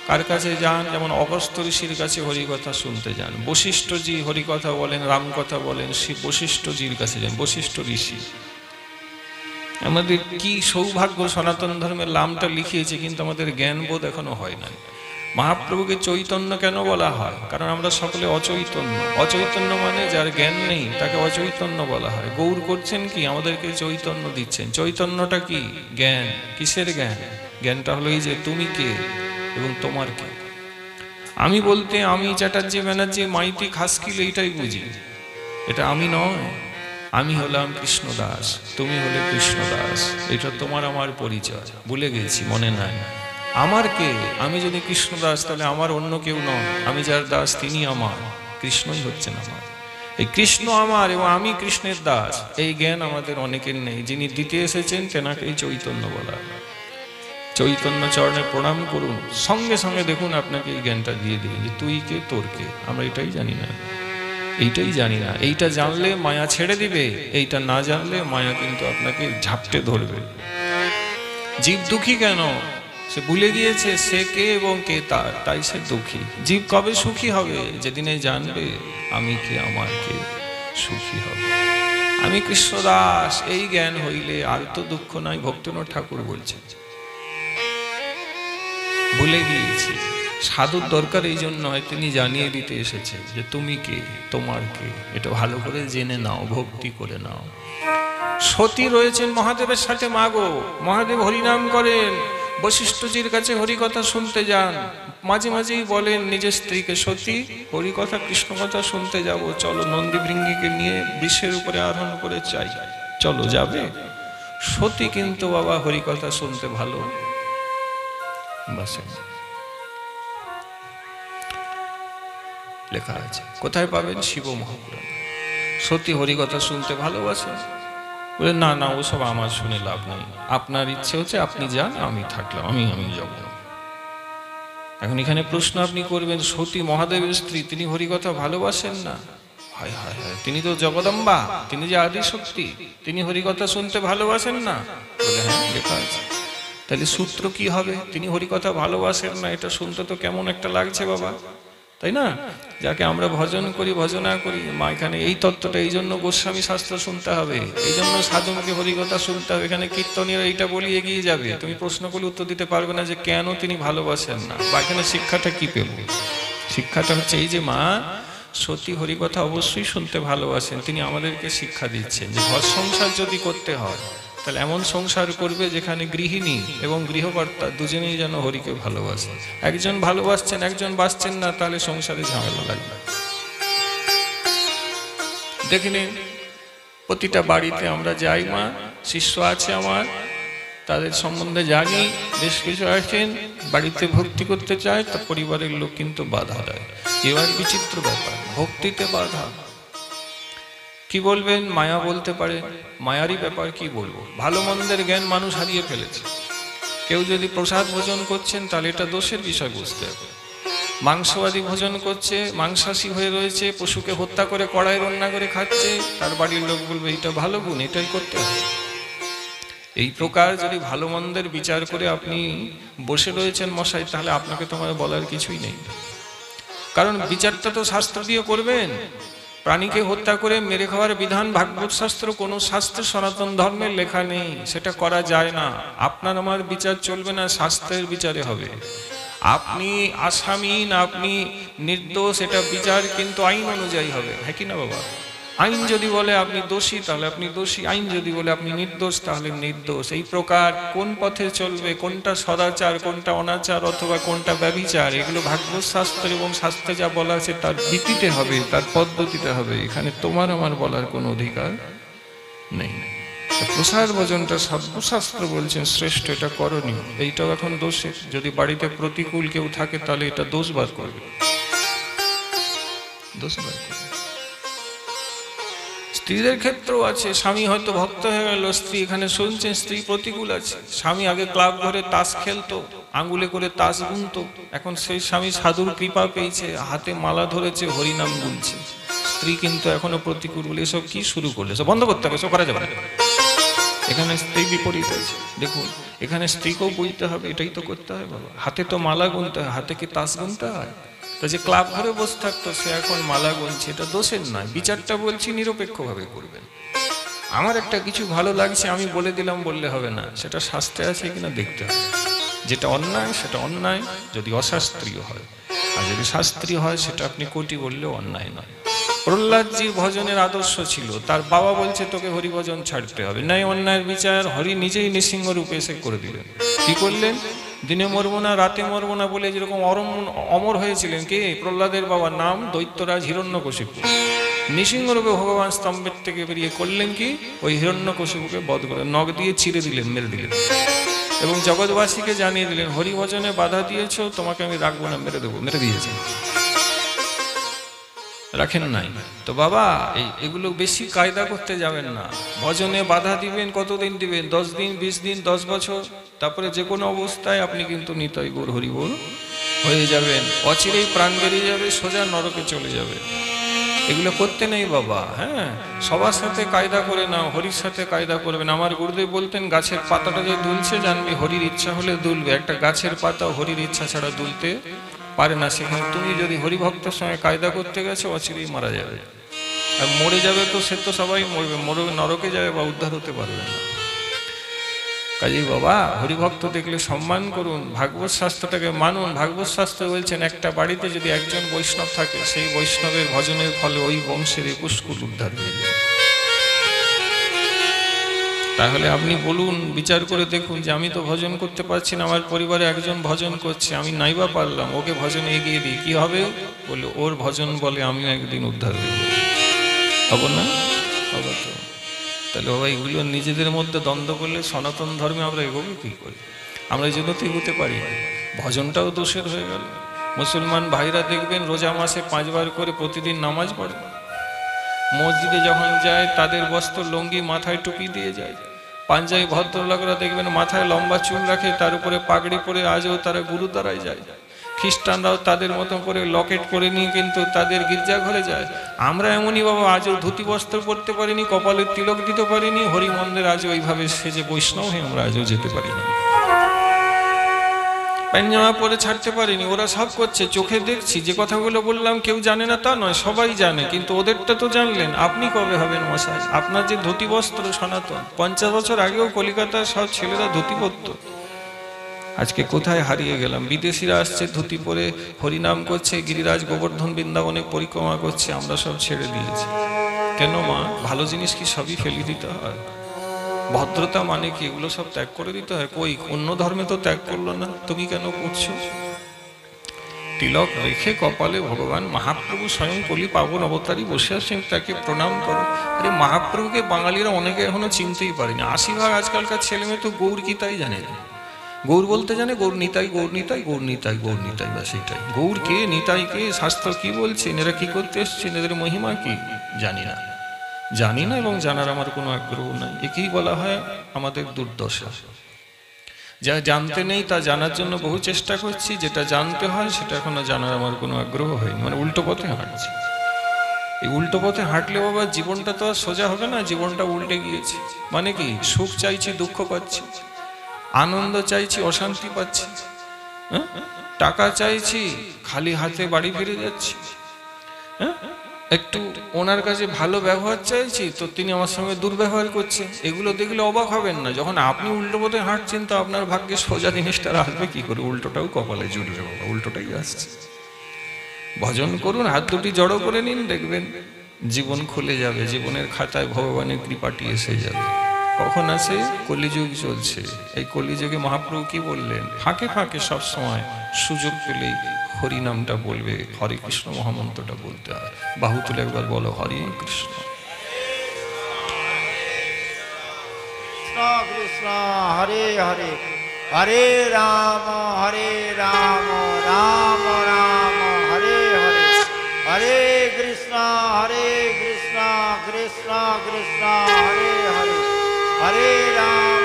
কার কাছে যান? যেমন অগস্ত্য ঋষির কাছে হরিকথা শুনতে যান। বশিষ্ঠজি হরিকথা বলেন, রামকথা বলেন, শিব বশিষ্ঠজির কাছে যান, বশিষ্ঠ ঋষি। আমাদের কি সৌভাগ্য, সনাতন ধর্মের নামটা লিখিয়েছে কিন্তু আমাদের জ্ঞানবোধ এখনো হয় না। মহাপ্রভুকে চৈতন্য কেন বলা হয়? কারণ আমরা সকলে অচৈতন্য। অচৈতন্য মানে যার জ্ঞান নেই তাকে অচৈতন্য বলা হয়। গৌর করছেন কি? আমাদেরকে চৈতন্য দিচ্ছেন। চৈতন্যটা কি? জ্ঞান। কিসের জ্ঞান? জ্ঞানটা হলো এই যে তুমি কে এবং তোমার কে। আমি বলতে আমি চ্যাটার্জি, ব্যানার্জি, মাইতি, খাসকিল এইটাই বুঝি, এটা আমি নয়। আমি হলাম কৃষ্ণদাস, তুমি হলে কৃষ্ণদাস, এটা তোমার আমার পরিচয়। ভুলে গেছি, মনে নাই। আমার কে? আমি যদি কৃষ্ণদাস তাহলে আমার অন্য কেউ নয়, আমি যার দাস তিনি আমার, কৃষ্ণই হচ্ছেন আমার। এই কৃষ্ণ আমার এবং আমি কৃষ্ণের দাস, এই জ্ঞান আমাদের অনেকের নেই। যিনি দিতে এসেছেন তেনাকেই চৈতন্য বলা। চৈতন্য চরণে প্রণাম করুন, সঙ্গে সঙ্গে দেখুন আপনাকে এই জ্ঞানটা দিয়ে দেবে যে তুই কে, তোর কে। আমরা এটাই জানি না, এইটাই জানি না। এইটা জানলে মায়া ছেড়ে দিবে, এইটা না জানলে মায়া কিন্তু আপনাকে ঝাপটে ধরবে। জীব দুঃখী কেন? সে ভুলে গিয়েছে সে কে এবং কে তার, তাই সে দুঃখী। জীব কবে সুখী হবে? যেদিনে জানবে আমি কে, আমার কে, সুখী হবে। আমি কৃষ্ণদাস, এই জ্ঞান হইলে আর তো দুঃখ নাই। ভক্তিনাথ ঠাকুর বলছেন ভুলে গিয়েছি। সাধুর দরকার এই জন্য হয়, তিনি জানিয়ে দিতে এসেছেন যে তুমি কে, তোমার কে, এটা ভালো করে জেনে নাও, ভক্তি করে নাও। সতী রয়েছেন মহাদেবের সাথে। মাগো, মহাদেব হরিনাম করেন, বশিষ্ঠজির কাছে হরিকথা শুনতে যান। মাঝে মাঝেই বলেন নিজের স্ত্রীকে, সতী হরিকথা কৃষ্ণ কথা শুনতে যাব, চলো নন্দী ভৃঙ্গিকে নিয়ে বৃষের উপরে আরোহণ করে চাই, চলো, যাবে? সতী কিন্তু বাবা হরিকথা শুনতে ভালো বাসেন। লেখা আছে, কোথায় পাবেন? শিব মহাপুরাণ। সতী হরিকথা শুনতে ভালোবাসেন? বলে না না, ওসব আমার শুনে লাভ নেই, আপনার ইচ্ছে হচ্ছে আপনি যান, আমি থাকলাম, আমি যাব। এখন এখানে প্রশ্ন আপনি করবেন, সতী মহাদেবের স্ত্রী, তিনি হরিকথা ভালোবাসেন না? হায় হায় হায়, তিনি তো জগদম্বা, তিনি যে আদি শক্তি, তিনি হরিকথা শুনতে ভালোবাসেন না? বলে হ্যাঁ, লেখা আছে। তাহলে সূত্র কি হবে? তিনি হরিকথা ভালোবাসেন না, এটা শুনতে তো কেমন একটা লাগছে বাবা, তাই না? যাকে আমরা ভজন করি, ভজনা করি, মা এখানে এই তত্ত্বটা, এই জন্য গোস্বামী শাস্ত্র শুনতে হবে, এই জন্য সাধুমুখে হরিকথা শুনতে হবে। এখানে কীর্তনীয় এইটা বলি এগিয়ে যাবে, তুমি প্রশ্ন করলে উত্তর দিতে পারবে না যে কেন তিনি ভালোবাসেন না, বা এখানে শিক্ষাটা কি পেব। শিক্ষাটা হচ্ছে এই যে মা সতী হরিকথা অবশ্যই শুনতে ভালোবাসেন, তিনি আমাদেরকে শিক্ষা দিচ্ছেন যে ঘর সংসার যদি করতে হয় তাহলে এমন সংসার করবে যেখানে গৃহিণী এবং গৃহকর্তা দুজনেই যেন হরিকে ভালোবাসে। একজন ভালোবাসছেন, একজন বাসছেন না, তাহলে সংসারে ঝামেলা লাগবে। দেখে নিন, প্রতিটা বাড়িতে আমরা যাই, মা শিষ্য আছে আমার, তাদের সম্বন্ধে জানি, বেশ কিছু আছেন বাড়িতে ভক্তি করতে চায়, তা পরিবারের লোক কিন্তু বাধা দেয়। এবার বিচিত্র ব্যাপার, ভক্তিতে বাধা। কি বলবেন? মায়া বলতে পারে, মায়ারই ব্যাপার কি বলবো। ভালো মন্দের জ্ঞান মানুষ হারিয়ে ফেলেছে। কেউ যদি প্রসাদ ভোজন করছেন তাহলে এটা দোষের বিষয় বুঝতে হবে। মাংসবাদী ভোজন করছে, মাংসাশী হয়ে রয়েছে, পশুকে হত্যা করে কড়াই রান্না করে খাচ্ছে, তার বাড়ির লোক বলবে এটা ভালো গুণ, এটাই করতে হবে। এই প্রকার যদি ভালো মন্দের বিচার করে আপনি বসে রয়েছেন মশাই, তাহলে আপনাকে তোমার বলার কিছুই নেই। কারণ বিচারটা তো শাস্ত্র দিয়ে করবেন। প্রাণীকে হত্যা করে মেরে খাওয়ার বিধান ভাগবত শাস্ত্র কোনো শাস্ত্রে সনাতন ধর্মের লেখা নেই, সেটা করা যায় না। আপনার আমার বিচার চলবে না, শাস্ত্রের বিচারে হবে। আপনি আসামি না আপনি নির্দোষ, এটা বিচার কিন্তু আইন অনুযায়ী হবে, হ্যাঁ কি না বাবা? আইন যদি বলে আপনি দোষী তাহলে আপনি দোষী, আইন যদি বলে আপনি নির্দোষ তাহলে নির্দোষ। এই প্রকার কোন পথে চলবে, কোনটা সদাচার, কোনটা অনাচার, অথবা কোনটা ব্যভিচার, এগুলো ভাগবত শাস্ত্র এবং শাস্ত্রে যা বলা আছে তার ভিত্তিতে হবে, তার পদ্ধতিতে হবে। এখানে তোমার আমার বলার কোনো অধিকার নেই। প্রসাদ ভোজনটা সর্বশাস্ত্র বলছেন শ্রেষ্ঠ, এটা করণীয়। এইটাও এখন দোষের। যদি বাড়িতে প্রতিকূল কেউ থাকে তাহলে এটা দোষ বার করবে, দোষ বার করবে। স্ত্রীদের ক্ষেত্রেও আছে, স্বামী হয়তো ভক্ত হয়ে গেল, স্ত্রী এখানে শুনছেন স্ত্রী প্রতিকূল আছে। স্বামী আগে ক্লাব ঘরে তাস খেলতো, আঙ্গুলে করে তাস গুনতো, এখন সেই স্বামী সাধুর কৃপা পেয়েছে, হাতে মালা ধরেছে, হরিনাম গুনছে, স্ত্রী কিন্তু এখনো প্রতিকূল। বলে এসব কি শুরু করলে, সব বন্ধ করতে হবে, সব করা যাবে না। এখানে স্ত্রী বিপরীত আছে। দেখুন, এখানে স্ত্রীকেও বুঝতে হবে, এটাই তো করতে হয় বাবা। হাতে তো মালা গুনতে হয়, হাতে কি তাস গুনতে হয়? তো যে ক্লাব ঘরে বসে থাকতো সে এখন মালা গুনছে, এটা দোষের নয়। বিচারটা বলছি নিরপেক্ষভাবে করবেন। আমার একটা কিছু ভালো লাগছে আমি বলে দিলাম বললে হবে না, সেটা শাস্ত্রে আছে কিনা দেখতে হবে। যেটা অন্যায় সেটা অন্যায়, যদি অশাস্ত্রীয় হয়, আর যদি শাস্ত্রীয় হয় সেটা আপনি কোটি বললেও অন্যায় নয়। প্রহ্লাদজির ভজনের আদর্শ ছিল, তার বাবা বলছে তোকে হরিভজন ছাড়তে হবে, ন্যায় অন্যায়ের বিচার হরি নিজেই নৃসিংহ রূপে এসে করে দিলেন। কি করলেন? দিনে মরবো না, রাতে মরবো না বলে যেরকম অমর হয়েছিলেন কে? প্রহ্লাদের বাবার নাম দৈত্যরাজ হিরণ্যকশিপু। নৃসিংহরূপে ভগবান স্তম্ভের থেকে বেরিয়ে করলেন কি? ওই হিরণ্যকশিপুকে বধ করে নখ দিয়ে চিরে দিলেন, মেরে দিলেন, এবং জগৎবাসীকে জানিয়ে দিলেন হরিভজনে বাধা দিয়েছ, তোমাকে আমি রাখবো না, মেরে দেবো। মেরে দিয়েছে, রাখেন নাই তো বাবা। এগুলো বেশি কায়দা করতে যাবেন না। ভজনে বাধা দিবেন, কতদিন দিবেন? 10 দিন, 20 দিন, 10 বছর, তারপরে যে কোনো অবস্থায় আপনি কিন্তু নিতাই গৌর হরিবোল হয়ে যাবেন। অচিরেই প্রাণ বেরিয়ে যাবে, সোজা নরকে চলে যাবে। এগুলো করতে নেই বাবা। হ্যাঁ, সবার সাথে কায়দা করে নাও, হরির সাথে কায়দা করবেন। আমার গুরুদেব বলতেন, গাছের পাতাটা যে দুলছে জানবি হরির ইচ্ছা হলে দুলবে। একটা গাছের পাতা হরির ইচ্ছা ছাড়া দুলতে পারে না। সেখানে তুমি যদি হরিভক্তের সঙ্গে কায়দা করতে গেছো, অচিরেই মারা যাবে। আর মরে যাবে তো সে তো সবাই মরবে, মরবে নরকে যাবে বা উদ্ধার হতে পারবে না। কাজেই বাবা, হরিভক্ত দেখলে সম্মান করুন, ভাগবত শাস্ত্রটাকে মানুন। ভাগবত শাস্ত্র বলছেন, একটা বাড়িতে যদি একজন বৈষ্ণব থাকে, সেই বৈষ্ণবের ভজনের ফলে ওই বংশের 21 কুল উদ্ধার হয়ে যায়। তাহলে আপনি বলুন, বিচার করে দেখুন যে আমি তো ভজন করতে পারছি না, আমার পরিবারে একজন ভজন করছে, আমি নাইবা পারলাম, ওকে ভজনে এগিয়ে দিই, কি হবে? বলে ওর ভজন বলে আমিও একদিন উদ্ধার হয়ে যাব। হবো না? হবো তো। তাহলে বাবা, এগুলো নিজেদের মধ্যে দ্বন্দ্ব করলে সনাতন ধর্মে আমরা এগোবো কি করে? আমরা এই জন্য তো এগোতে পারি না। ভজনটাও দোষের হয়ে গেল। মুসলমান ভাইরা দেখবেন রোজা মাসে 5 বার করে প্রতিদিন নামাজ পড়ে। মসজিদে যখন যায় তাদের বস্ত্র লুঙ্গি, মাথায় টুপি দিয়ে যায়। পাঞ্জাবি ভদ্রলোকরা দেখবেন মাথায় লম্বা চুল রাখে, তার উপরে পাগড়ি পরে আজও তারা গুরুদ্বারায় যায়। খ্রিস্টানরাও তাদের মতো করে লকেট করে নিয়ে কিন্তু তাদের গির্জাঘরে যায়। আমরা এমনই বাবা, আজও ধুতি বস্ত্র পরতে পারিনি, কপালে তিলক দিতে পারিনি, হরি মন্দির আজও ওইভাবে সেজে বৈষ্ণব হয়ে আমরা আজও যেতে পারিনি, পাঞ্জামা পরে ছাড়তে পারিনি। ওরা সব করছে, চোখে দেখছি। যে কথাগুলো বললাম কেউ জানে না তা নয়, সবাই জানে, কিন্তু ওদেরটা তো জানলেন। আপনি কবে হবেন মশাই? আপনার যে ধুতি বস্ত্র সনাতন, 50 বছর আগেও কলিকাতার সব ছেলেরা ধুতি পরত। আজকে কোথায় হারিয়ে গেলাম? বিদেশিরা আসছে ধুতি পরে হরিনাম করছে, গিরিরাজ গোবর্ধন বৃন্দাবনে পরিক্রমা করছে, আমরা সব ছেড়ে দিয়েছি। কেন মা? ভালো জিনিস কি সবই ফেলে দিতে হয়? ভদ্রতা মানে কি এগুলো সব ত্যাগ করে দিতে হয়? কই, অন্য ধর্মে তো ত্যাগ করলো না, তুমি কেন করছো? তিলক রেখে কপালে ভগবান মহাপ্রভু স্বয়ং কলি পাবন অবতারী বসে আছেন, তাকে প্রণাম করো। আরে মহাপ্রভুকে বাঙালিরা অনেকে এখনো চিনতেই পারেনি। 80% আজকালকার ছেলে মেয়ে তো গৌর কি তাই জানে না। গৌর বলতে জানে গৌর নিতাই, গৌর নিতাই, গৌর নিতাই, গৌর নিতাই, বা সেটাই। গৌর কে, নিতাই কে, শাস্ত্র কি বলছেন, এরা কি করতে এসছেন, এদের মহিমা কি জানি না, জানি না, এবং জানার আমার কোনো আগ্রহ নাই। একেই বলা হয় আমাদের দুর্দশা। যা জানতে নেই তা জানার জন্য বহু চেষ্টা করছি, যেটা জানতে হয় সেটা এখনো জানার আমার কোনো আগ্রহ হয়নি। মানে উল্টো পথে হাঁটছি। এই উল্টো পথে হাঁটলে বাবা জীবনটা তো আর সোজা হবে না, জীবনটা উল্টে গিয়েছে। মানে কি, সুখ চাইছি দুঃখ পাচ্ছি, আনন্দ চাইছি অশান্তি পাচ্ছি, টাকা চাইছি খালি হাতে বাড়ি ফিরে যাচ্ছি, একটু ওনার কাছে ভালো ব্যবহার চাইছি তো তিনি আমার সঙ্গে দুর্ব্যবহার করছেন। এগুলো দেখলে অবাক হবেন না। যখন আপনি উল্টো পথে হাঁটছেন তো আপনার ভাগ্যে সোজা জিনিসটা আসবে কি করে? উল্টোটাও কপালে জুড়বে বাবা, উল্টোটাই আসছে। ভজন করুন, হাত দুটি জড়ো করে নিন, দেখবেন জীবন খুলে যাবে, জীবনের খাতায় ভগবানের কৃপাটি এসে যাবে। কখন আসে? কলিযুগ চলছে। এই কলিযুগে মহাপ্রভু কি বললেন? ফাঁকে ফাঁকে সব সময় সুযোগ পেলেই হরি নামটা বলবে, হরে কৃষ্ণ মহামন্ত্রটা বলতে হয়। বাহু তুলে একবার বলো, হরে কৃষ্ণ কৃষ্ণ হরে হরে, হরে রাম রাম রাম হরে হরে, হরে কৃষ্ণ কৃষ্ণ কৃষ্ণ হরে হরে, হরে রাম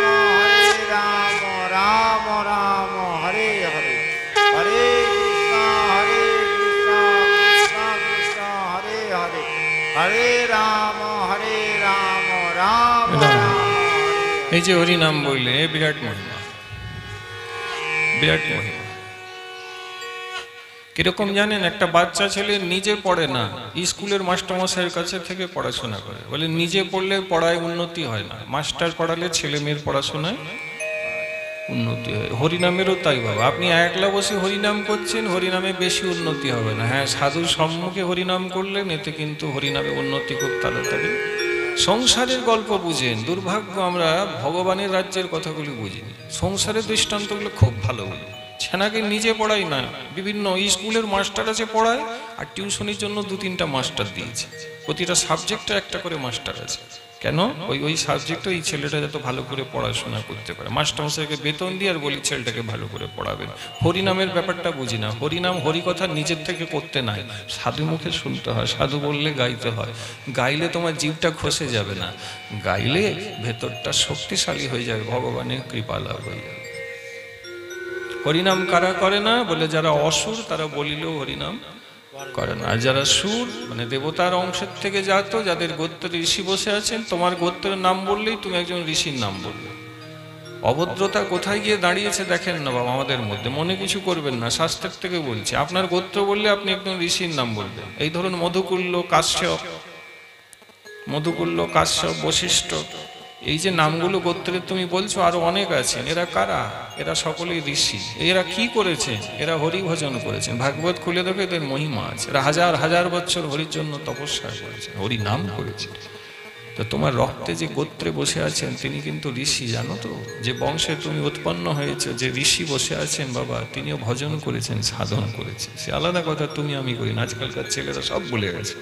রাম রাম হরে হরে, হরে কৃষ্ণ কৃষ্ণ কৃষ্ণ হরে হরে, হরে রাম রাম রাম। এই যে হরি নাম বললে বিরাট মহিমা, বিরাট মহিমা। কিরকম জানেন? একটা বাচ্চা ছেলে নিজে পড়ে না, স্কুলের মাস্টারমশাইয়ের কাছে থেকে পড়াশোনা করে। বলে নিজে পড়লে পড়ায় উন্নতি হয় না, মাস্টার পড়ালে ছেলে মেয়ের পড়াশোনায় উন্নতি হয়। হরিনামেরও তাই বাবা। আপনি একলা বসে হরিনাম করছেন, হরিনামে বেশি উন্নতি হবে না। হ্যাঁ, সাধুর সম্মুখে হরিনাম করলেন, এতে কিন্তু হরিনামে উন্নতি খুব তাড়াতাড়ি সংসারের গল্প বুঝেন, দুর্ভাগ্য আমরা ভগবানের রাজ্যের কথাগুলি বুঝিনি। সংসারের দৃষ্টান্তগুলো খুব ভালো বলি। ছেনাকে নিজে পড়াই না, বিভিন্ন স্কুলের মাস্টার আছে পড়ায়, আর টিউশনির জন্য 2-3টা মাস্টার দিয়েছে। প্রতিটা সাবজেক্টে একটা করে মাস্টার আছে। কেন? ওই সাবজেক্টে এই ছেলেটা যাতে ভালো করে পড়াশোনা করতে পারে। মাস্টারমশাইকে বেতন দিয়ে আর বলি ছেলেটাকে ভালো করে পড়াবেন। হরিনামের ব্যাপারটা বুঝি না। হরিনাম হরিকথা নিজের থেকে করতে নাই, সাধু মুখে শুনতে হয়, সাধু বললে গাইতে হয়। গাইলে তোমার জীবটা খসে যাবে না, গাইলে ভেতরটা শক্তিশালী হয়ে যাবে, ভগবানের কৃপা লাভ হয়ে যাবে। হরিনাম কারা করে না? বলে যারা অসুর তারা বলিলেও হরিনাম করে না। আর যারা সুর মানে দেবতার অংশের থেকে জাত, যাদের গোত্রে ঋষি বসে আছেন, তোমার গোত্রের নাম বললেই তুমি একজন ঋষির নাম বলবে। অভদ্রতা কোথায় গিয়ে দাঁড়িয়েছে দেখেন না বাবা আমাদের মধ্যে। মনে কিছু করবেন না, শাস্ত্রের থেকে বলছি। আপনার গোত্র বললে আপনি একজন ঋষির নাম বলবেন। এই ধরুন মধুকুল্ল, কাশ্যপ, বশিষ্ঠ, এই যে নামগুলো গোত্রের তুমি বলছো, আরো অনেক আছেন। এরা কারা? এরা সকলেই ঋষি। এরা কি করেছেন? এরা হরি ভজন করেছেন। ভাগবত খুলে দেখো, এদের মহিমা আছে। এরা হাজার হাজার বছর হরির জন্য তপস্যা করেছেন, হরি নাম করেছেন। তো তোমার রক্তে যে গোত্রে বসে আছেন তিনি কিন্তু ঋষি, জানো তো? যে বংশে তুমি উৎপন্ন হয়েছে, যে ঋষি বসে আছেন বাবা, তিনিও ভজন করেছেন, সাধন করেছেন। সে আলাদা কথা, তুমি আমি করি না। আজকালকার ছেলেরা সব ভুলে গেছে।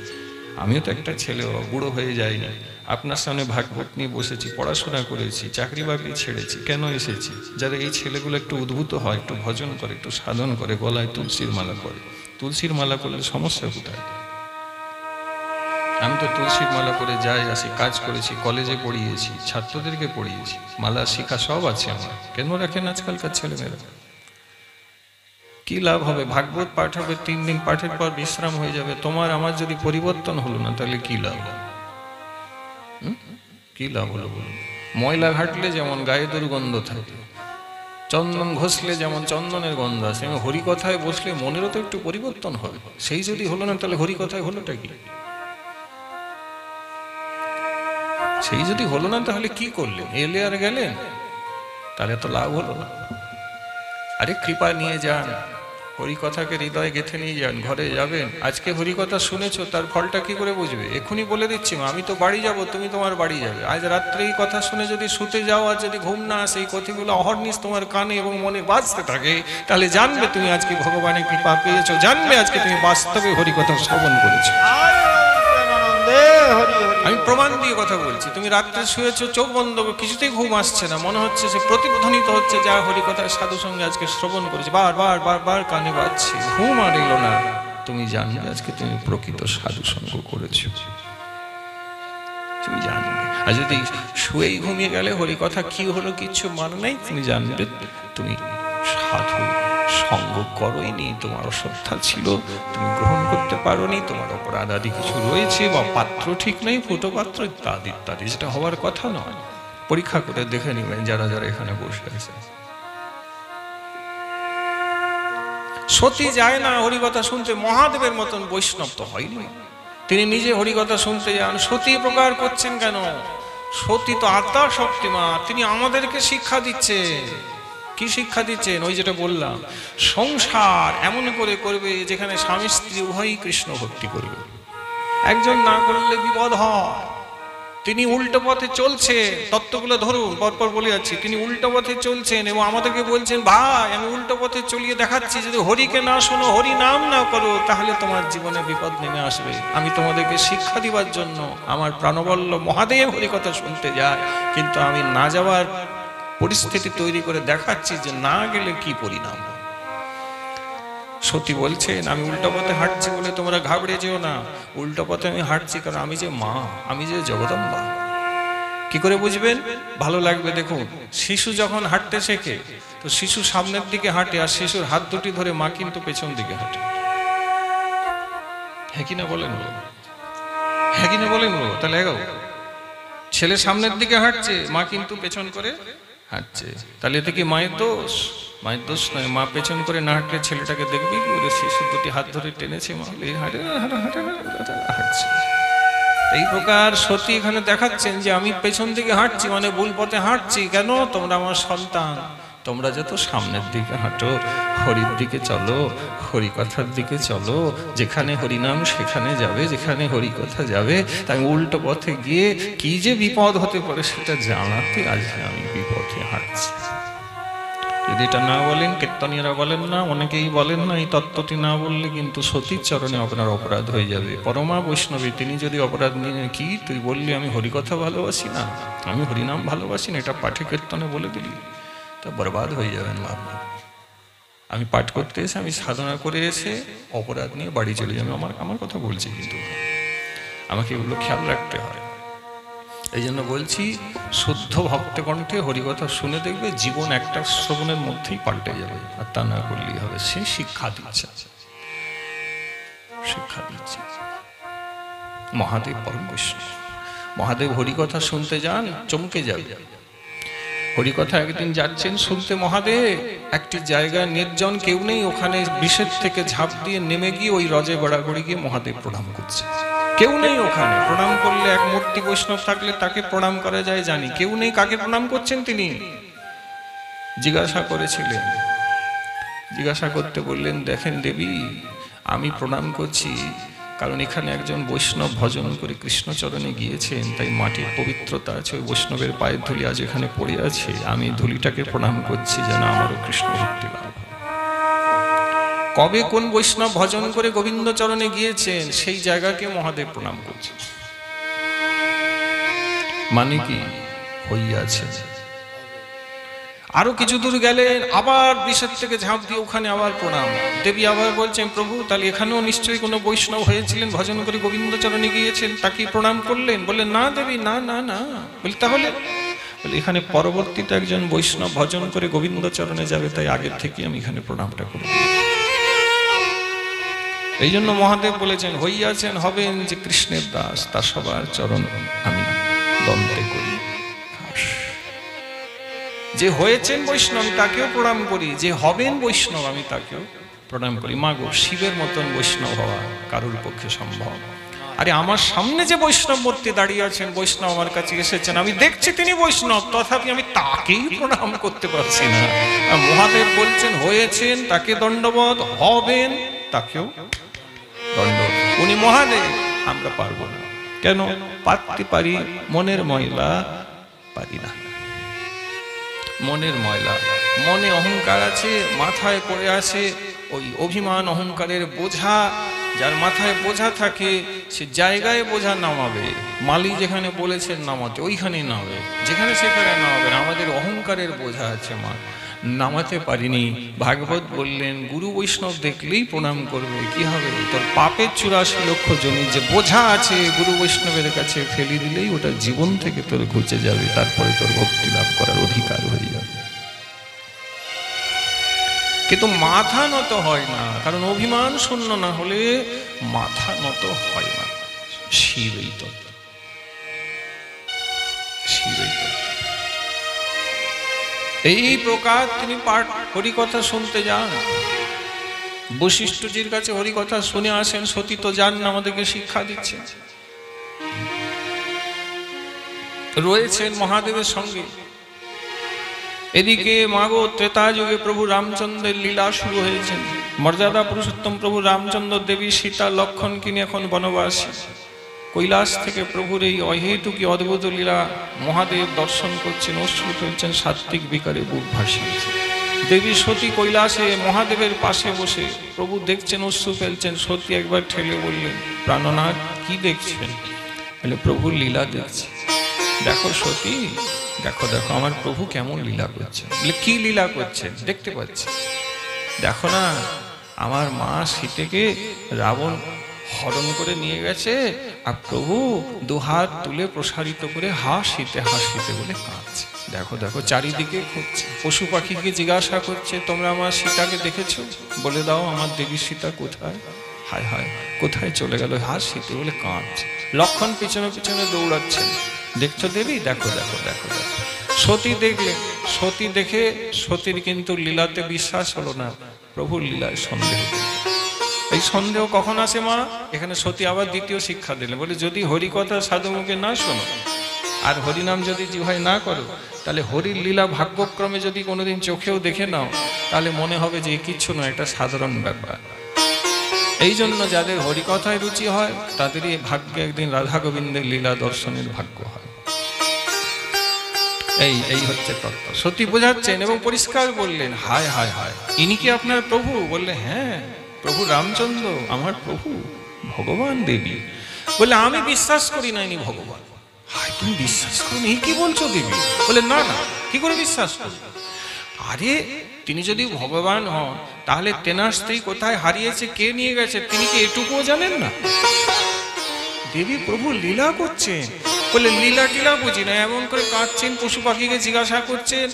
আমিও তো একটা ছেলে, বুড়ো হয়ে যাইনি। আপনার সামনে ভাগবত নিয়ে বসেছি, পড়াশোনা করেছি, চাকরি বাকরি ছেড়েছি। কেন এসেছি? যারা এই ছেলেগুলো একটু উদ্ভূত হয়, একটু ভজন করে, একটু সাধন করে, গলায় তুলসীর মালা করে। তুলসীর মালা করলে সমস্যা কোথায়? আমি তো তুলসীর মালা করে যাই আসি, কাজ করেছি, কলেজে পড়িয়েছি, ছাত্রদেরকে পড়িয়েছি, মালা শিখা সব আছে আমার। কেন রাখেন আজকালকার ছেলেমেয়েরা? কি লাভ হবে? ভাগবত পাঠ হবে, 3 দিন পাঠের পর বিশ্রাম হয়ে যাবে। তোমার আমার যদি পরিবর্তন হলো না, তাহলে কি লাভ? কি লাভ হলো বলুন? ময়লা ঘাটলে যেমন গায়ে দুর্গন্ধ থাকে, চন্দন ঘষলে যেমন চন্দনের গন্ধ আছে, হরিকথায় বসলে মনেরও তো একটু পরিবর্তন হবে। সেই যদি হলো না, তাহলে হরিকথায় হলোটা কি? সেই যদি হলো না, তাহলে কি করলেন? এলে আর গেলেন, তাহলে তো লাভ হলো না। আরে কৃপা নিয়ে যান, হরিকথাকে হৃদয়ে গেঁথে নিয়ে যান। ঘরে যাবেন, আজকে হরিকথা শুনেছো, তার ফলটা কি করে বুঝবে? এখনই বলে দিচ্ছি, আমি তো বাড়ি যাব, তুমি তোমার বাড়ি যাবে। আজ রাত্রে এই কথা শুনে যদি শুতে যাও, আর যদি ঘুম না আসে, এই কথাগুলো অহর্নিশ তোমার কানে এবং মনে বাজতে থাকে, তাহলে জানবে তুমি আজকে ভগবানের কৃপা পেয়েছো, জানবে আজকে তুমি বাস্তবে হরিকথা শ্রবণ করেছো। আমি প্রমাণ দিয়ে কথা বলছি। তুমি রাত্রে শুয়েছো, চোখ বন্ধ, কিছুতেই ঘুম আসছে না, মনে হচ্ছে সে প্রতিধ্বনিত হচ্ছে, যা হরিকথার সাধু সঙ্গে আজকে শ্রবণ করেছে, বারবার কানে বাজছে, ঘুম আর এলো না। তুমি জানবে আজকে তুমি প্রকৃত সাধু সঙ্গ করেছো, তুমি জানবে। আর যদি শুয়েই ঘুমিয়ে গেলে হরিকথা কি হলো কিচ্ছু মানে নাই, তুমি জানবে তুমি সাধু সঙ্গ করোইনি, তোমার অশ্রদ্ধা ছিল, তুমি গ্রহণ করতে পারোনি, তোমার অপরাধ আদি কিছু রয়েছে, বা পাত্র ঠিক নেই, ফুটো পাত্র ইত্যাদি ইত্যাদি। যেটা হওয়ার কথা নয়। পরীক্ষা করে দেখে নিবেন যারা যারা এখানে বসে আছে। সতী যায় না হরিকথা শুনতে, মহাদেবের মতন বৈষ্ণব তো হয়নি। তিনি নিজে হরিকথা শুনতে যান। সতী প্রকার করছেন কেন? সতী তো আত্মা শক্তিমা, তিনি আমাদেরকে শিক্ষা দিচ্ছেন। কি শিক্ষা দিচ্ছেন? ওই যেটা বললাম, সংসার এমন করে করবে যেখানে স্বামী স্ত্রী উভয়ই কৃষ্ণ ভক্তি করবে। একজন না করলে বিপদ হয়। তিনি উল্টো পথে চলছে, তত্ত্বগুলো ধরুন, পরপর বলে যাচ্ছি। তিনি উল্টো পথে চলছেন এবং আমাদেরকে বলছেন, ভাই আমি উল্টো পথে চলিয়ে দেখাচ্ছি, যদি হরিকে না শোনো, হরি নাম না করো, তাহলে তোমার জীবনে বিপদ নেমে আসবে। আমি তোমাদেরকে শিক্ষা দিবার জন্য আমার প্রাণবল্ল মহাদেব হরিকথা শুনতে যায়, কিন্তু আমি না যাওয়ার পরিস্থিতি তৈরি করে দেখাচ্ছি যে না গেলে কি পরিণাম। সতী বলছেন, আমি উল্টো পথে হাঁটছি বলে তোমরা ঘাবড়ে যেও না। উল্টো পথে আমি হাঁটছি কারণ আমি যে মা, আমি যে জগদম্বা। কি করে বুঝবেন? ভালো লাগবে দেখুন। শিশু যখন হাঁটতে শেখে, তো শিশু সামনের দিকে হাঁটে, আর শিশুর হাত দুটি ধরে মা কিন্তু পেছন দিকে হাঁটে। হ্যাঁ কিনা বলেন? হ্যাঁ কিনা বলেন? তাহলে এগাও, ছেলে সামনের দিকে হাঁটছে, মা কিন্তু পেছন করে হাঁটছে। তাহলে এতে কি মায়ের দোষ? মায়ের দোষ নয়। মা পেছন করে না হাঁটলে ছেলেটাকে দেখবি কি করে? শিশু দুটি হাত ধরে টেনেছে, মা হাঁটছে। এই প্রকার সতী এখানে দেখাচ্ছেন যে আমি পেছন দিকে হাঁটছি, মানে ভুল পথে হাঁটছি। কেন? তোমরা আমার সন্তান, তোমরা যত সামনের দিকে হাঁটো, হরির দিকে চলো, হরিকথার দিকে চলো, যেখানে হরিনাম সেখানে যাবে, যেখানে হরিকথা যাবে। তাই উল্টো পথে গিয়ে কি যে বিপদ হতে পারে সেটা জানাতে আজকে আমি বিপথে হাঁটছি। যদি এটা না বলেন, কীর্তনীয়রা বলেন না, অনেকেই বলেন না, এই তত্ত্বটি না বললে কিন্তু সতীর চরণে আপনার অপরাধ হয়ে যাবে। পরমা বৈষ্ণবী তিনি যদি অপরাধ নিয়ে, কি তুই বললি আমি হরিকথা ভালোবাসি না, আমি হরিনাম ভালোবাসি না, এটা পাঠে কীর্তনে বলে দিলি, তা বরবাদ হয়ে যাবেন বাবা। আমি পাঠ করতে এসে, আমি সাধনা করে এসে অপরাধ নিয়ে বাড়ি চলে যাবে, আমার কথা বলছি, কিন্তু আমাকে এগুলো খেয়াল রাখতে হয়। এই জন্য বলছি, শুদ্ধ ভক্তকণ্ঠে হরিকথা শুনে দেখবে জীবন একটা শ্রবণের মধ্যেই পাল্টে যাবে। আর তা না করলেই হবে। সে শিক্ষা দিচ্ছে, শিক্ষা দিচ্ছে। মহাদেব পরম বৈষ্ণব, মহাদেব হরিকথা শুনতে যান, চমকে যাবে। হরিকথা একদিন যাচ্ছেন শুনতে মহাদেব, একটি জায়গায় নির্জন, কেউ নেই, ওখানে বিষের থেকে ঝাঁপ দিয়ে নেমে গিয়ে ওই রজে গড়াগড়ি গিয়ে মহাদেব প্রণাম করছে। কেউ নেই ওখানে। প্রণাম করলে এক মূর্তি বৈষ্ণব থাকলে তাকে প্রণাম করা যায় জানি, কেউ নেই। কাকে প্রণাম করছেন তিনি? জিজ্ঞাসা করেছিলেন, জিজ্ঞাসা করতে বললেন, দেখেন দেবী, আমি প্রণাম করছি কারণ এখানে একজন বৈষ্ণব ভজন করে কৃষ্ণচরণে গিয়েছেন, তাই মাটির পবিত্রতা আছে, ওই বৈষ্ণবের পায়ের ধুলি আজ এখানে পড়ে আছে, আমি ধুলিটাকে প্রণাম করছি যেন আমারও কৃষ্ণ ভক্তি লাভ। কবে কোন বৈষ্ণব ভজন করে গোবিন্দ চরণে গিয়েছেন সেই জায়গাকে মহাদেব প্রণাম করছে। মানে কি হইয়াছে। আরো কিছু দূর গেলেন, আবার বিষের থেকে ঝাঁপ দিয়ে ওখানে আবার প্রণাম। দেবী আবার বলছেন, প্রভু তাহলে এখানেও নিশ্চয়ই কোনো বৈষ্ণব হয়েছিলেন, ভজন করে গোবিন্দ চরণে গিয়েছেন, তাকে প্রণাম করলেন? বললেন না দেবী, না না না। বলি তাহলে? বলে এখানে পরবর্তীতে একজন বৈষ্ণব ভজন করে গোবিন্দ চরণে যাবে, তাই আগের থেকে আমি এখানে প্রণামটা করব। এই জন্য মহাদেব বলেছেন, হইয়াছেন হবেন যে কৃষ্ণের দাস, তা সবার চরণ আমি দন্তে করি। যে হয়েছেন বৈষ্ণব তাকেও প্রণাম করি, যে হবেন বৈষ্ণব আমি তাকেও প্রণাম করি। মাগো, শিবের মতন বৈষ্ণব হওয়া কারোর পক্ষে সম্ভব? আরে আমার সামনে যে বৈষ্ণব মূর্তি দাঁড়িয়ে আছেন, বৈষ্ণব আমার কাছে এসেছেন, আমি দেখছি তিনি বৈষ্ণব, তথাপি আমি তাকেই প্রণাম করতে পারছি না। মহাদেব বলছেন, হয়েছেন তাকে দণ্ডবত, হবেন তাকেও দণ্ডবত। উনি মহাদেব, আমরা পারবো না। কেন? পারতে পারি, মনের ময়লা পারি না। মনের ময়লা, মনে অহংকার আছে, মাথায় পড়ে আছে ওই অভিমান অহংকারের বোঝা। যার মাথায় বোঝা থাকে সে জায়গায় বোঝা নামাবে, মালি যেখানে বলেছেন নামাতে ওইখানেই নামাবে, যেখানে সেখানে নামাবে। আমাদের অহংকারের বোঝা আছে, মা নামাতে পারিনি। ভাগবত বললেন, গুরু বৈষ্ণব দেখলেই প্রণাম করবে। কি হবে? তোর পাপের 84 লক্ষ জমি যে বোঝা আছে গুরু বৈষ্ণবের কাছে ফেলে দিলেই ওটা জীবন থেকে তোর ঘুচে যাবে, তারপরে তোর ভক্তি লাভ করার অধিকার হয়ে যাবে। কিন্তু মাথা নত হয় না, কারণ অভিমান শূন্য না হলে মাথা নত হয় না। শিবই তত্ত্ব, শিবই তত্ত্ব। এই প্রকার তিনি পাঠ হরিকথা শুনতে যান, বশিষ্ঠজির কাছে হরিকথা শুনে আসেন। সতী তো যান না, আমাদেরকে শিক্ষা দিচ্ছেন, রয়েছেন মহাদেবের সঙ্গে। এদিকে মাগো ত্রেতা যুগে প্রভু রামচন্দ্রের লীলা শুরু হয়েছেন। মর্যাদা পুরুষোত্তম প্রভু রামচন্দ্র, দেবী সীতা, লক্ষণ কিনে এখন বনবাসী। কৈলাস থেকে প্রভুর এই অহেতুকী অদ্ভুত লীলা মহাদেব দর্শন করছেন, অশ্রু ফেলছেন, সাত্বিক বিকারে বুক ভাসিয়েছে। দেবী সতী কৈলাসে মহাদেবের পাশে বসে প্রভু দেখছেন, অশ্রু ফেলছেন। সতী একবার ঠেলে বললেন, প্রাণনাথ কি দেখছেন? বলে প্রভুর লীলা দেখছি। দেখো সতী, দেখো দেখো আমার প্রভু কেমন লীলা করছে। বলে কি লীলা করছেন? দেখতে পাচ্ছি। দেখো না, আমার মা সীতাকে রাবণ হরণ করে নিয়ে গেছে, আর প্রভু দুহাত তুলে প্রসারিত করে হাসিতে হাসিতে বলে কাঁদছে। দেখো দেখো, চারিদিকে খুঁজছে, পশু পাখিকে জিজ্ঞাসা করছে, তোমরা আমার সীতাকে দেখেছো? বলে দাও আমার দেবী সীতা কোথায়? হায় হায়, কোথায় চলে গেল? হাসিতে বলে কাঁদছে। লক্ষণ পিছনে পিছনে দৌড়াচ্ছেন, দেখছো দেবী? দেখো দেখো দেখো দেখো। সতী দেখলেন, সতী দেখে সতীর কিন্তু লীলাতে বিশ্বাস হলো না, প্রভুর লীলায় সন্দেহ। এই সন্দেহ কখন আসে মা? এখানে সতী আবার দ্বিতীয় শিক্ষা দিলেন, বলে যদি হরিকথা সাধুমুখে না শোনো, আর হরিনাম যদি জিহ্বায় না করো, তাহলে হরির লীলা ভাগ্যক্রমে যদি কোনোদিন চোখেও দেখে নাও, তাহলে মনে হবে যে কিচ্ছু নয়, একটা সাধারণ ব্যাপার। এই জন্য যাদের হরিকথায় রুচি হয় তাদেরই ভাগ্যে একদিন রাধা গোবিন্দের লীলা দর্শনের ভাগ্য হয়। এই হচ্ছে তত্ত্ব। সতী বোঝাচ্ছেন এবং পরিষ্কার বললেন, হায় হায় হায়, ইনি কি আপনার প্রভু? বললে হ্যাঁ, প্রভু রামচন্দ্র আমার প্রভু, ভগবান দেবী। বললে আমি বিশ্বাস করি না ইনি ভগবান। হায়, তুমি বিশ্বাস করো? এই কি বলছো দেবী? বলে না না, কি করে বিশ্বাস করবে? আরে তিনি যদি ভগবান হন, তাহলে তেনার স্ত্রী কোথায় হারিয়েছে, কে নিয়ে গেছে, তিনি কি এটুকুও জানেন না? দেবী প্রভু লীলা করছেন। বলে লীলা টিলা বুঝি না, এমন করে কাঁদছেন, পশু পাখিকে জিজ্ঞাসা করছেন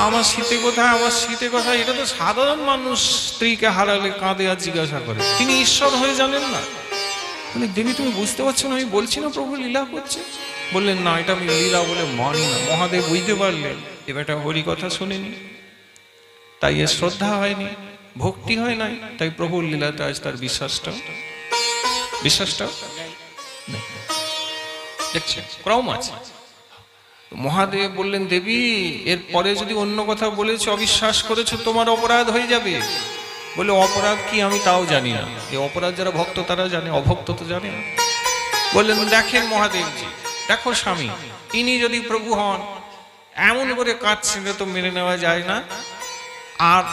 আমার শীতে কোথায়, আমার শীতে কোথায়। এটা তো সাধারণ মানুষ স্ত্রীকে হারালে কাঁদে আর জিজ্ঞাসা করে, তিনি ঈশ্বর হয়ে জানেন না? বলে দেবী তুমি বুঝতে পারছো না আমি বলছি না প্রভু লীলা করছে? বললেন না, এটা আমি লীলা বলে মানি না। মহাদেব বুঝতে পারলেন এবার হরি কথা শুনেনি, তাই এর শ্রদ্ধা হয়নি, ভক্তি হয় নাই, তাই প্রভুর লীলাতে আজ তার বিশ্বাসটা দেখছেন ক্রম আছে। মহাদেব বললেন দেবী এর পরে যদি অন্য কথা বলেছো, অবিশ্বাস করেছো, তোমার অপরাধ হয়ে যাবে। বলে অপরাধ কি আমি তাও জানি না। এই অপরাধ যারা ভক্ত তারা জানে, অভক্ত তো জানে না। বললেন দেখেন মহাদেবজি, দেখো স্বামী, ইনি যদি প্রভু হন, এমন করে কাঁদছেন তো মেনে নেওয়া যায় না। আর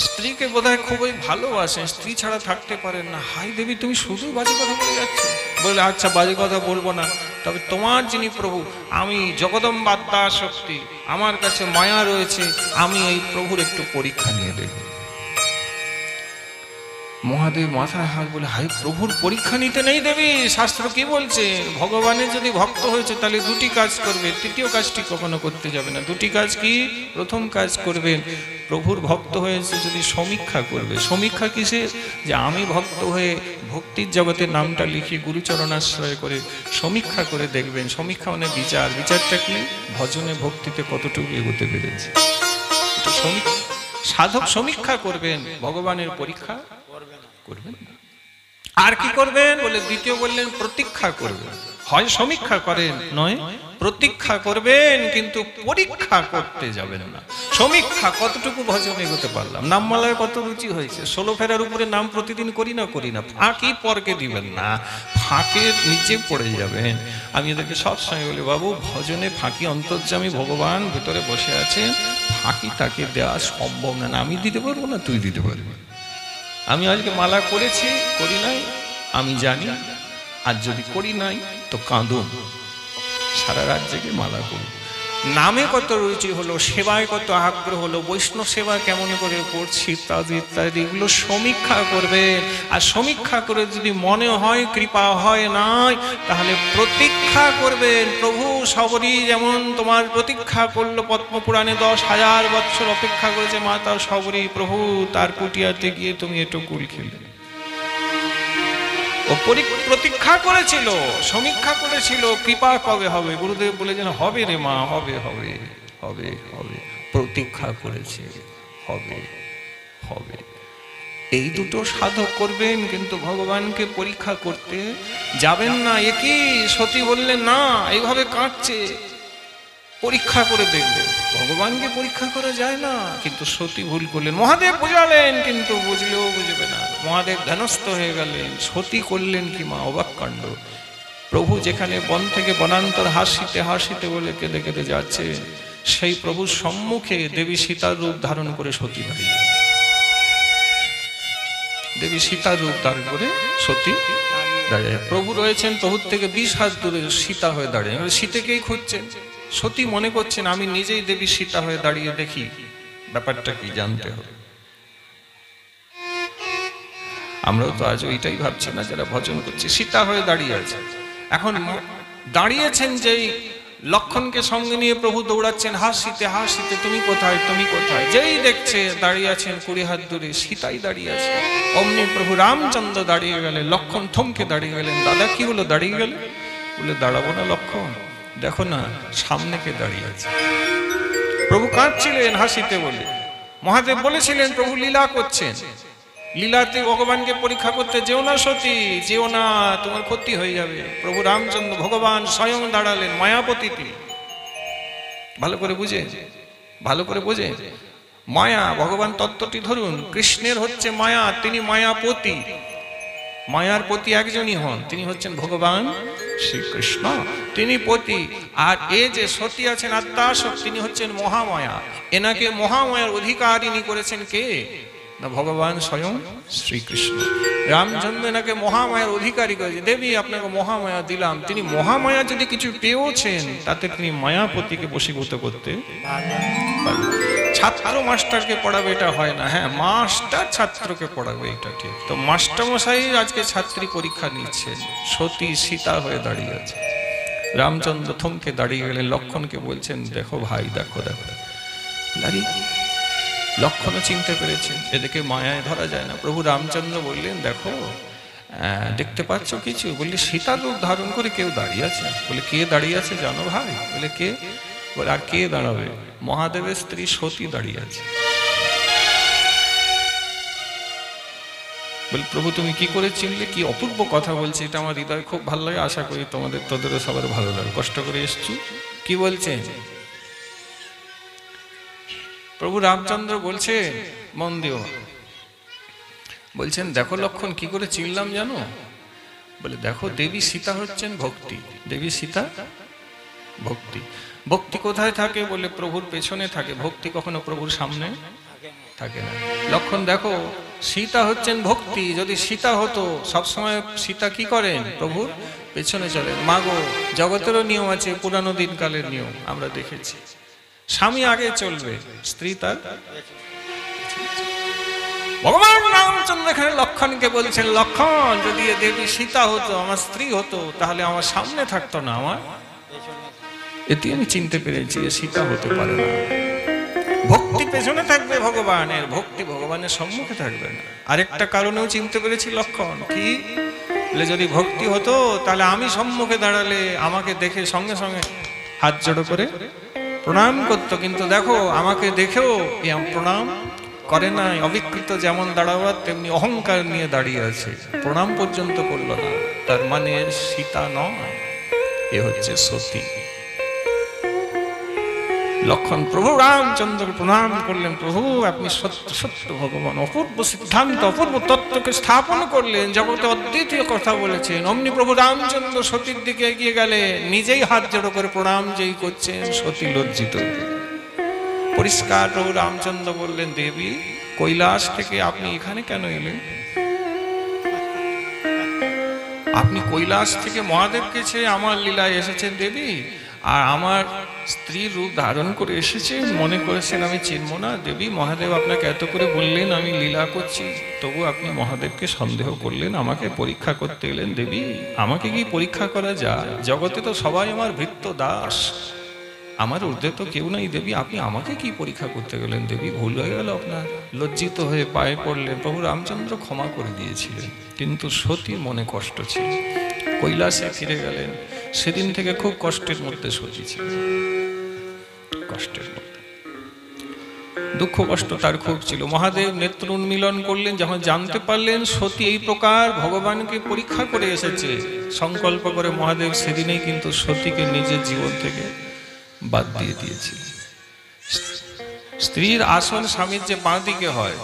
স্ত্রীকে বোধহয় খুবই ভালোবাসেন, স্ত্রী ছাড়া থাকতে পারেন না। হাই দেবী তুমি শুধু বাজে কথা বলে যাচ্ছ। বলে আচ্ছা বাজে কথা বলবো না, তবে তোমার যিনি প্রভু, আমি জগদম্বাদ্যা শক্তি, আমার কাছে মায়া রয়েছে, আমি এই প্রভুর একটু পরীক্ষা নিয়ে দেব। মহাদেব মাথায় হাত, বলে হাই প্রভুর পরীক্ষা নিতে নেই দেবী, শাস্ত্র কি বলছে? ভগবানের যদি ভক্ত হয়েছে তাহলে দুটি কাজ করবে, তৃতীয় কাজটি কখনো করতে যাবে না। দুটি কাজ কি? প্রথম কাজ করবেন, প্রভুর ভক্ত হয়েছে যদি সমীক্ষা করবে। সমীক্ষা কিসে? যে আমি ভক্ত হয়ে ভক্তির জগতে নামটা লিখে গুরুচরণাশ্রয় করে সমীক্ষা করে দেখবেন। সমীক্ষা মানে বিচার। বিচারটা কি? ভজনে ভক্তিতে কতটুকু এগোতে পেরেছে, এটা সমীক্ষা। সাধক সমীক্ষা করবেন, ভগবানের পরীক্ষা করবেন না। আর কি করবেন? বলে দ্বিতীয় বললেন প্রতীক্ষা করবেন। হয় সমীক্ষা করেন, নয় প্রতীক্ষা করবেন, কিন্তু পরীক্ষা করতে যাবেন না। সমীক্ষা কতটুকু ভজনে এগোতে পারলাম, নামমালায় কত রুচি হয়েছে, 16 ফেরার উপরে নাম প্রতিদিন করি না, ফাঁকি পরকে দিবেন না, ফাঁকের নিচে পড়ে যাবেন। আমি এদেরকে সবসময় বলি, বাবু ভজনে ফাঁকি অন্তর্যামী ভগবান ভেতরে বসে আছেন, ফাঁকি তাকে দেওয়া সম্ভব না। আমি দিতে পারবো না, তুই দিতে পারবি। আমি আজকে মালা করেছি, করি নাই, আমি জানি। আর যদি করি নাই তো কাঁদুন, সারা রাত জেগে মালা করুন। নামে কত রুচি হলো, সেবায় কত আগ্রহ হলো, বৈষ্ণব সেবা কেমন করে করছি ইত্যাদি ইত্যাদি, এগুলো সমীক্ষা করবেন। আর সমীক্ষা করে যদি মনে হয় কৃপা হয় নাই, তাহলে প্রতীক্ষা করবেন। প্রভু সবরী যেমন তোমার প্রতীক্ষা করলো, পদ্মপুরাণে 10,000 বৎসর অপেক্ষা করেছে মাতা সবরী, প্রভু তার কুটিয়াতে গিয়ে তুমি একটু কুল খেলে। ও প্রতীক্ষা করেছিল, সমীক্ষা করেছিল, কৃপা কবে হবে। গুরুদেব বলেছেন হবে রে মা, হবে হবে হবে হবে। প্রতীক্ষা করেছে, হবে হবে। এই দুটো সাধক করবেন, কিন্তু ভগবানকে পরীক্ষা করতে যাবেন না। একই সতী বললেন না, এইভাবে কাঁদছে, পরীক্ষা করে দেখবেন। ভগবানকে পরীক্ষা করা যায় না, কিন্তু সতী ভুল করলেন। মহাদেব বুঝালেন, কিন্তু বুঝলেও বুঝবে না। মহাদেব ধ্যানস্থ হয়ে গেলেন। সতী করলেন কি মা, অবাক কাণ্ড। প্রভু যেখানে বন থেকে বনান্তর হাসিতে হাসিতে বলে কেঁদে কেঁদে যাচ্ছে, সেই প্রভুর সম্মুখে দেবী সীতার রূপ ধারণ করে সতী দাঁড়িয়ে। দেবী সীতার রূপ ধারণ করে সতী দাঁড়িয়ে। প্রভু রয়েছেন, প্রভুর থেকে 20 হাত দূরে সীতা হয়ে দাঁড়িয়ে। সীতাকেই খুঁজছেন। সতী মনে করছেন আমি নিজেই দেবী সীতা হয়ে দাঁড়িয়ে, দেখি ব্যাপারটা কি, জানতে হবে। আমরাও তো আজ ওইটাই ভাবছি না, যারা ভজন করছি, সীতা হয়ে দাঁড়িয়ে আছে। এখন দাঁড়িয়েছেন যেই লক্ষণকে সঙ্গে নিয়ে প্রভু দৌড়াচ্ছেন, হাসিতে হাসিতে তুমি কোথায়, তুমি কোথায়। যেই দেখছে দাঁড়িয়ে আছেন 20 হাত দূরে, সীতাই দাঁড়িয়ে আছে। অমনি প্রভু রামচন্দ্র দাঁড়িয়ে গেলেন। লক্ষণ থমকে দাঁড়িয়ে গেলেন। দাদা কি হলো, দাঁড়িয়ে গেলে? বলে দাঁড়াবো না লক্ষণ, দেখো না সামনে কে দাঁড়িয়ে আছে। প্রভু কাঁদছিলেন হাসিতে বলে। মহাদেব বলেছিলেন প্রভু লীলা করছেন। লীলাতে ভগবানকে পরীক্ষা করতে যেও না সতী, যেও না, তোমার ক্ষতি হয়ে যাবে। প্রভু রামচন্দ্র ভগবান স্বয়ং দাঁড়ালেন মায়াপতিতে। ভালো করে বুঝে, ভালো করে বোঝে, মায়া ভগবান তত্ত্বটি ধরুন। কৃষ্ণের হচ্ছে মায়া, তিনি মায়াপতি। মায়ার পতি একজনই হন, তিনি হচ্ছেন ভগবান শ্রীকৃষ্ণ, তিনি পতি। আর এ যে সতী আছেন আত্মাসক, তিনি হচ্ছেন মহামায়া। এনাকে মহামায়ার অধিকারিণী করেছেন কে? না ভগবান স্বয়ং শ্রীকৃষ্ণ। রামচন্দ্র এনাকে মহামায়ার অধিকারী করেছে। দেবী আপনাকে মহামায়া দিলাম। তিনি মহামায়া যদি কিছু পেয়েছেন, তাতে তিনি মায়াপতিকে বশীভূত করতে পারবেন। ছাত্র মাস্টারকে পড়াবে এটা হয় না, হ্যাঁ মাস্টার ছাত্রকে পড়াবে এটা ঠিক। তো মাস্টারমশাই আজকে ছাত্রী পরীক্ষা নিচ্ছেন, সতী সীতা হয়ে দাঁড়িয়ে আছে। রামচন্দ্র থমকে দাঁড়িয়ে গেলেন, লক্ষণকে বলছেন দেখো ভাই, দেখো দেখো। লক্ষণও চিনতে পেরেছেন, এদিকে মায়ায় ধরা যায় না। প্রভু রামচন্দ্র বললেন দেখো, দেখতে পাচ্ছ কিছু? বললে সীতার রূপ ধারণ করে কেউ দাঁড়িয়ে আছে। বলে কে দাঁড়িয়ে আছে জানো ভাই? বলে কে? বলে আর কে দাঁড়াবে? মহাদেবের স্ত্রী সতী দাঁড়িয়ে আছে। বলে প্রভু তুমি কি করে চিনলে? কি অপূর্ব কথা বলছে, এটা আমার হৃদয় খুব ভালো লাগে, আশা করি তোদেরও সবার ভালো লাগে, কষ্ট করে এসছি। কি বলছেন? প্রভু রামচন্দ্র বলছে, মন দিও, বলছেন দেখো লক্ষণ কি করে চিনলাম জানো? বলে দেখো দেবী সীতা হচ্ছেন ভক্তি। দেবী সীতা ভক্তি। ভক্তি কোথায় থাকে? বলে প্রভুর পেছনে থাকে। ভক্তি কখনো প্রভুর সামনে থাকে না। লক্ষণ দেখো সীতা হচ্ছেন ভক্তি। যদি সীতা হতো, সবসময় সীতা কি করেন? প্রভুর পেছনে চলেন। মাগো, জগতেরও নিয়ম আছে, পুরানো দিনকালের নিয়ম আমরা দেখেছি। স্বামী আগে চলবে, স্ত্রী তার। ভগবান রামচন্দ্র এখানে লক্ষণকে বলছেন, লক্ষণ যদি দেবী সীতা হতো, আমার স্ত্রী হতো, তাহলে আমার সামনে থাকতো না, আমার এটি আমি চিনতে পেরেছি সীতা হতে পারে না। ভক্তি পেছনে থাকবে ভগবানের, ভক্তি ভগবানের সম্মুখে থাকবে না। আরেকটা কারণেও চিনতে পেরেছি লক্ষণ কি? যদি ভক্তি হতো, তাহলে আমি সম্মুখে দাঁড়ালে আমাকে দেখে সঙ্গে সঙ্গে হাত জড়ো করে প্রণাম করতো। কিন্তু দেখো আমাকে দেখেও প্রণাম করে নাই। অবিকৃত যেমন দাঁড়াবার তেমনি অহংকার নিয়ে দাঁড়িয়ে আছে, প্রণাম পর্যন্ত করলো না। তার মানে সীতা নয়, এ হচ্ছে সতী। লক্ষণ প্রভু রামচন্দ্রকে প্রণাম করলেন। প্রভু আপনি সত্য সত্য ভগবান, অপূর্ব সিদ্ধান্ত, অপূর্ব তত্ত্বকে স্থাপন করলেন, জগতে অদ্বিতীয় কথা বলেছেন। অমনি প্রভু রামচন্দ্র সতীর দিকে এগিয়ে গেলে, নিজেই হাত জড়ো করে প্রণাম যেই করছেন, সতী লজ্জিত। পরিষ্কার প্রভু রামচন্দ্র বললেন, দেবী কৈলাস থেকে আপনি এখানে কেন এলেন? আপনি কৈলাস থেকে মহাদেবকে ছেড়ে আমার লীলায় এসেছেন দেবী, আর আমার স্ত্রীর রূপ ধারণ করে এসেছেন, মনে করেছেন আমি চিনব না? দেবী মহাদেব আপনাকে এত করে বললেন আমি লীলা করছি, তবু আপনি মহাদেবকে সন্দেহ করলেন, আমাকে পরীক্ষা করতে এলেন। দেবী আমাকে কি পরীক্ষা করা যায়? জগতে তো সবাই আমার ভৃত্য দাস, আমার ঊর্ধ্বে তো কেউ নাই। দেবী আপনি আমাকে কি পরীক্ষা করতে গেলেন? দেবী ভুল হয়ে গেল আপনার। লজ্জিত হয়ে পায়ে পড়লেন। প্রভু রামচন্দ্র ক্ষমা করে দিয়েছিলেন, কিন্তু সতীর মনে কষ্ট ছিল। কৈলাসে ফিরে গেলেন। সেদিন থেকে খুব কষ্টের মধ্যে সতী ছিল, কষ্টের মধ্যে, দুঃখ কষ্ট তার খুব ছিল। মহাদেব নেত্র উন্মিলন করলেন, যখন জানতে পারলেন সতী এই প্রকার ভগবানকে পরীক্ষা করে এসেছে, সংকল্প করে মহাদেব সেদিনেই কিন্তু সতীকে নিজের জীবন থেকে বাদ দিয়ে দিয়েছিল। স্ত্রীর আসন স্বামীর যে বাঁ দিকে হয়,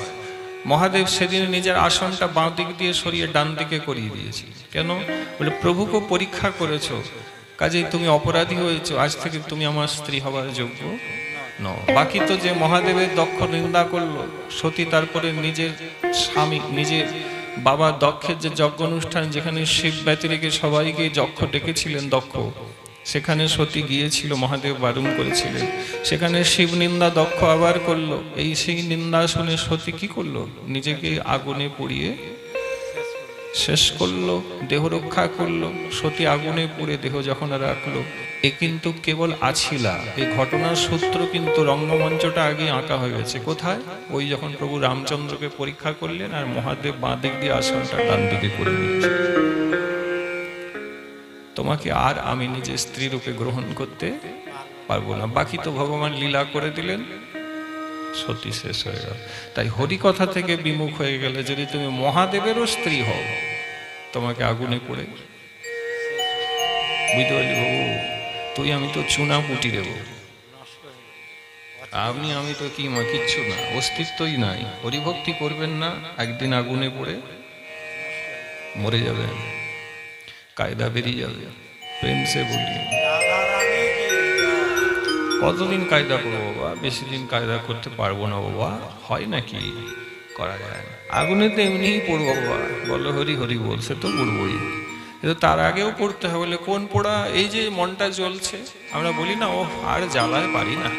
মহাদেব সেদিন নিজের আসনটা বাঁ দিক দিয়ে সরিয়ে ডান দিকে করিয়ে দিয়েছিল। কেন? বলে প্রভুকে পরীক্ষা করেছো, কাজেই তুমি অপরাধী হয়েছো, আজ থেকে তুমি আমার স্ত্রী হবার যোগ্য নও। বাকি তো যে মহাদেবের দক্ষ নিন্দা করলো, সতী তারপরে নিজের স্বামী, নিজের বাবা দক্ষের যে যজ্ঞ অনুষ্ঠান, যেখানে শিব ব্যতিরেকে সবাইকে যক্ষ ডেকেছিলেন দক্ষ, সেখানে সতী গিয়েছিল, মহাদেব বারণ করেছিলেন। সেখানে শিব নিন্দা দক্ষ আবার করলো। এই সেই নিন্দা শুনে সতী কি করলো? নিজেকে আগুনে পুড়িয়ে শেষ করলো, দেহ রক্ষা করলো। সতী আগুনে পুড়ে দেহ যখন রাখলো, এ কিন্তু কেবল আছিলা। এই ঘটনার সূত্র কিন্তু রঙ্গমঞ্চটা আগে আঁকা হয়ে গেছে। কোথায়? ওই যখন প্রভু রামচন্দ্রকে পরীক্ষা করলেন, আর মহাদেব বাঁ দিক দিয়ে আসনটা ডান দিকে করে দিচ্ছে। তোমাকে আর আমি নিজের স্ত্রী রূপে গ্রহণ করতে পারবো না। বাকি তো ভগবান লীলা করে দিলেন, সতী শেষ হয়ে গেল। তাই হরিকথা থেকে বিমুখ হয়ে গেলে যদি তুমি মহাদেবেরও স্ত্রী হও, তোমাকে আগুনে পড়ে বুঝতে পারলি বাবু, তুই আমি তো চুনা পুটি দেবো, আমি তো কিচ্ছু না, অস্তিত্বই নাই। হরিভক্তি করবেন না, একদিন আগুনে পড়ে মরে যাবে, কায়দা বেরিয়ে যাবে। প্রেম সে বলি, কতদিন কায়দা করবো বাবা? বেশি দিন কায়দা করতে পারবো না বাবা। হয় নাকি? করা যায় না। আগুনে তো এমনিই পড়বো বাবা, বলো হরি হরি বল, সে তো পড়বই। কিন্তু তার আগেও পড়তে হবে। বলে কোন পোড়া? এই যে মনটা জ্বলছে, আমরা বলি না ও আর জ্বালায় পারি না।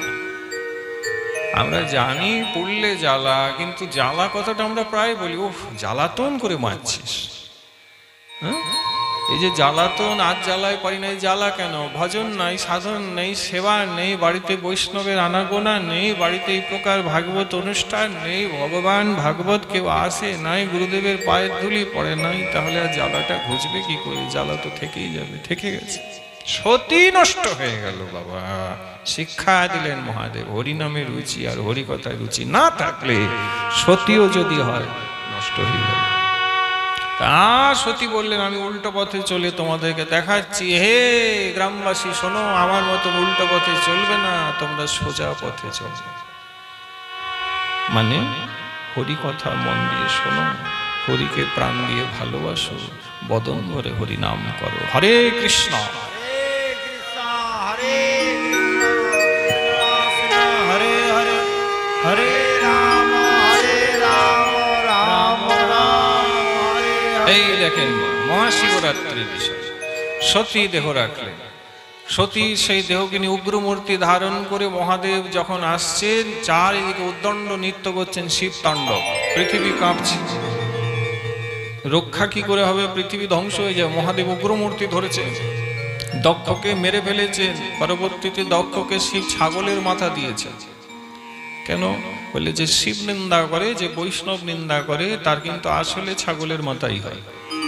আমরা জানি পড়লে জ্বালা, কিন্তু জ্বালা কথাটা আমরা প্রায় বলি, ও জ্বালাতন করে মারছিস। হ্যাঁ, এই যে জ্বালাতন, আজ জ্বালায় পারি না, এই জ্বালা কেন? ভজন নাই, সাধন নেই, সেবা নেই, বাড়িতে বৈষ্ণবের আনাগোনা নেই, বাড়িতে এই প্রকার ভাগবত অনুষ্ঠান নেই, ভগবান ভাগবত কেউ আসে নাই, গুরুদেবের পায়ের ধুলি পড়ে নাই, তাহলে আর জ্বালাটা ঘুচবে কি করে? জ্বালা তো থেকেই যাবে, থেকে গেছে। সতী নষ্ট হয়ে গেল বাবা। শিক্ষা দিলেন মহাদেব, হরিনামে রুচি আর হরিকথায় রুচি না থাকলে সতীও যদি হয় নষ্ট হয়ে যাবে। সতী বললেন, আমি উল্টো পথে চলে তোমাদেরকে দেখাচ্ছি, হে গ্রামবাসী শোনো, আমার মতন উল্টো পথে চলবে না, তোমরা সোজা পথে চলবে। মানে হরি কথা মন দিয়ে শোনো, হরিকে প্রাণ দিয়ে ভালোবাসো, বদন ভরে হরি নাম করো। হরে কৃষ্ণ হরে হরে, হরে রাম রাম রাম হরে হরে। এই দেখেন মহাশিবরাত্রির বিষয়। সতী দেহ রাখলেন। সতী সেই দেহকে নিয়ে উগ্রমূর্তি ধারণ করে মহাদেব যখন আসছেন, চারিদিকে উদ্দণ্ড নৃত্য করছেন শিব তাণ্ডব, পৃথিবী কাঁপছে। রক্ষা কি করে হবে? পৃথিবী ধ্বংস হয়ে যায়। মহাদেব উগ্রমূর্তি ধরেছেন, দক্ষকে মেরে ফেলেছেন। পরবর্তীতে দক্ষকে শিব ছাগলের মাথা দিয়েছে। কেন? বলে যে শিব নিন্দা করে, যে বৈষ্ণব নিন্দা করে, তার কিন্তু আসলে ছাগলের মাথাই হয়।